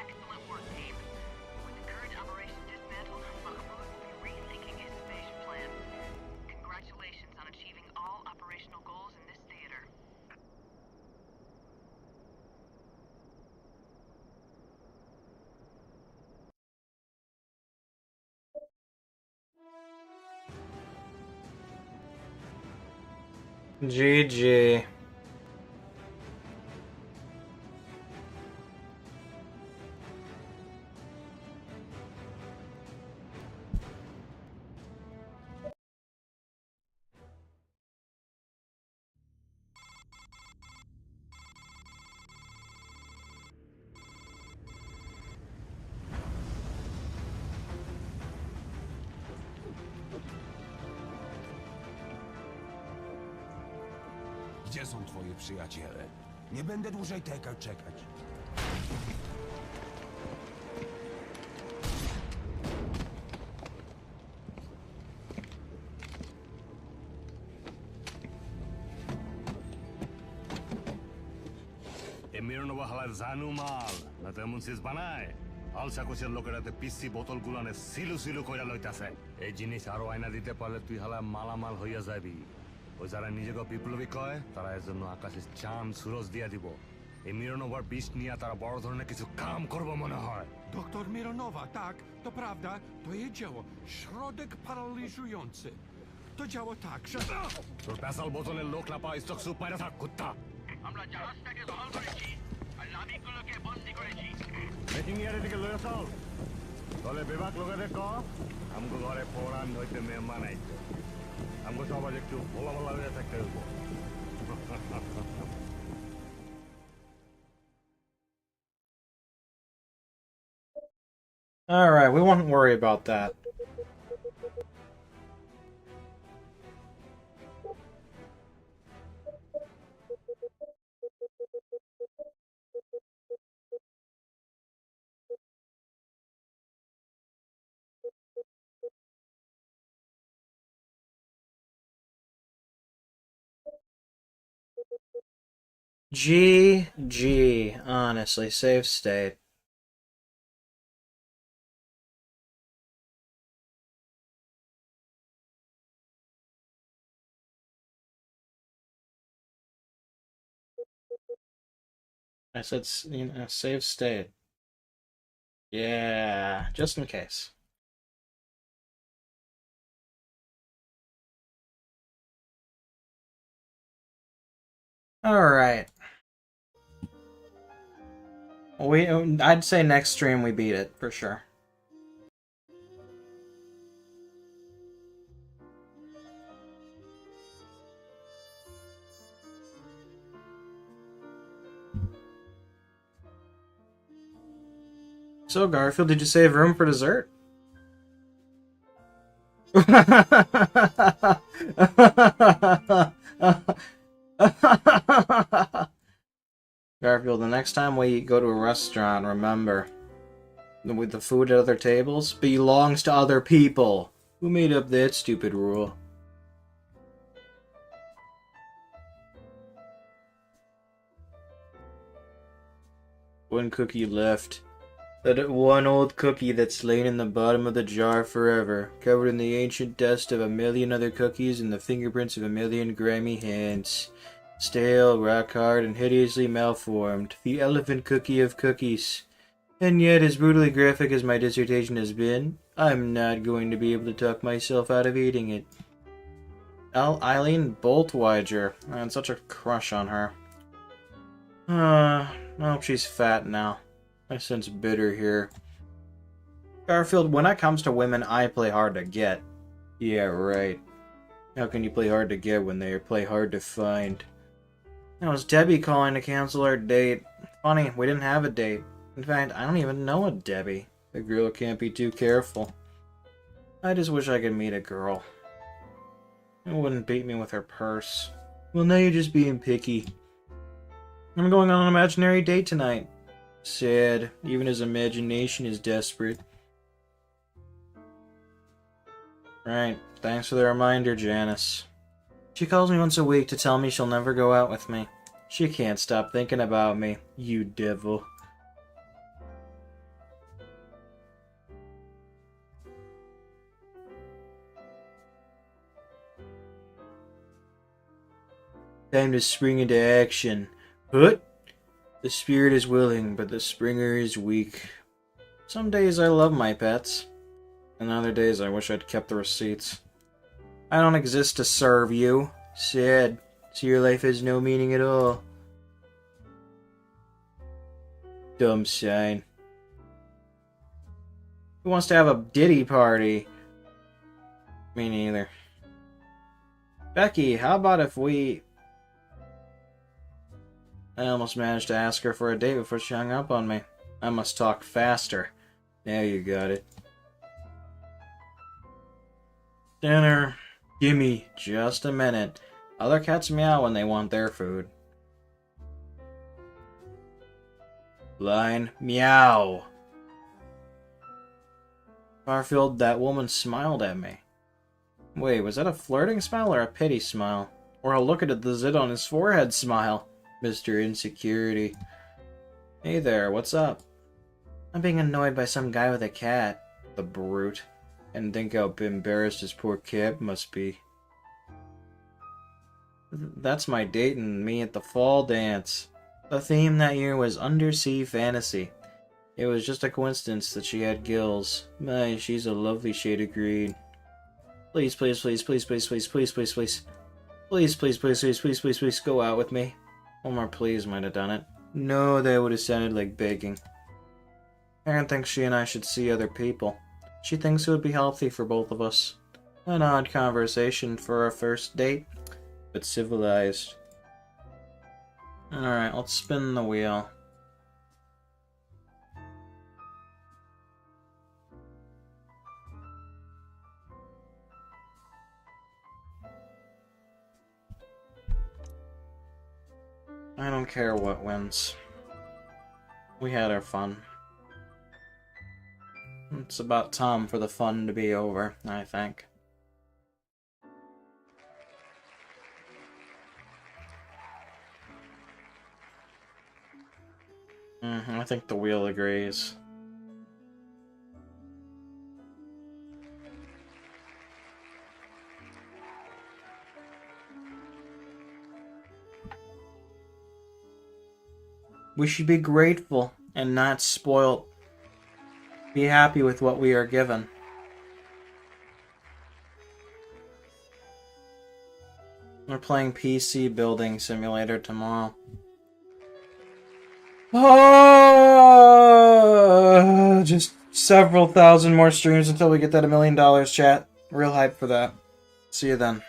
Excellent work, team. With the current operation dismantled, Mahmoud will be rethinking his invasion plan. Congratulations on achieving all operational goals in this theater. GG. Gdzie są twoi przyjaciele? Nie będę dłużej czekać. Mironova halar জানু মাল না তো এমন cis বানায় আলসা কোষের লোকেরাতে পিসি বোতল গুলানে সিলু সিলু কইরা লইতাছে এই জিনিস আরো আয়না দিতে পারলে তুই হালা মালামাল হইয়া যাবি ওই যারা নিজেকে বিপ্লবী কয় তারা এর জন্য আকাশে চাঁদ সুরজ দিয়া দিব এই মিরনোভার বিষ নিয়ে তারা বড় ধরনের কিছু কাম করবো মনে হয় Doktor Mironowa, tak, to prawda, to jej dzieło. Środek paraliżujący. To działa tak, że... তোর পেশাল বোতলের লোক লাপা স্টক সুপ মাইরা থাক কুত্তা আমরা জাহাজটাকে দখল করেছি আর নাবিকগুলোকে বন্দী করেছি। মেকিং ইয়ারের দিকে লয়ে চল দলে বিভাগ লোকেদের ক আমগো ঘরে পোড়ান হইতে মেহমান আইছে আমগো সবাই একটু ভোলা ভোলা হয়ে থাকতে হইব Alright, we won't worry about that. GG, honestly, save state. I said, save state. Yeah, just in case. Alright. I'd say next stream we beat it, for sure. So, Garfield, did you save room for dessert? Garfield, the next time we go to a restaurant, remember, with the food at other tables belongs to other people. Who made up that stupid rule? One cookie left. That one old cookie that's lain in the bottom of the jar forever, covered in the ancient dust of a million other cookies and the fingerprints of a million grimy hands. Stale, rock hard, and hideously malformed. The elephant cookie of cookies. And yet, as brutally graphic as my dissertation has been, I'm not going to be able to talk myself out of eating it. Eileen Boltweiger. I had such a crush on her. I hope she's fat now. I sense bitter here. Garfield, when it comes to women, I play hard to get. Yeah, right. How can you play hard to get when they play hard to find? It was Debbie calling to cancel our date. Funny, we didn't have a date. In fact, I don't even know a Debbie. The girl can't be too careful. I just wish I could meet a girl. It wouldn't beat me with her purse. Well, now you're just being picky. I'm going on an imaginary date tonight. Sad. Even his imagination is desperate. Right. Thanks for the reminder, Janice. She calls me once a week to tell me she'll never go out with me. She can't stop thinking about me, you devil. Time to spring into action. What? The spirit is willing, but the springer is weak. Some days I love my pets, and other days I wish I'd kept the receipts. I don't exist to serve you. Sad. So your life has no meaning at all. Dumb sign. Who wants to have a ditty party? Me neither. Becky, how about if we... I almost managed to ask her for a date before she hung up on me. I must talk faster. Now you got it. Dinner. Gimme just a minute. Other cats meow when they want their food. Line. Meow. Garfield, that woman smiled at me. Wait, was that a flirting smile or a pity smile? Or a look at the zit on his forehead smile? Mr. Insecurity. Hey there, what's up? I'm being annoyed by some guy with a cat. The brute. And think how embarrassed his poor cat must be. That's my date and me at the fall dance. The theme that year was undersea fantasy. It was just a coincidence that she had gills. My, she's a lovely shade of green. Please, please, please, please, please, please, please, please, please. Please, please, please, please, please, please, please, go out with me. One more please might have done it. No, that would have sounded like begging. Erin thinks she and I should see other people. She thinks it would be healthy for both of us. An odd conversation for our first date, but civilized. Alright, let's spin the wheel. I don't care what wins. We had our fun. It's about time for the fun to be over, I think. I think the wheel agrees. We should be grateful and not spoiled. Be happy with what we are given. We're playing PC Building Simulator tomorrow. Oh, just several thousand more streams until we get that $1 million, chat. Real hype for that. See you then.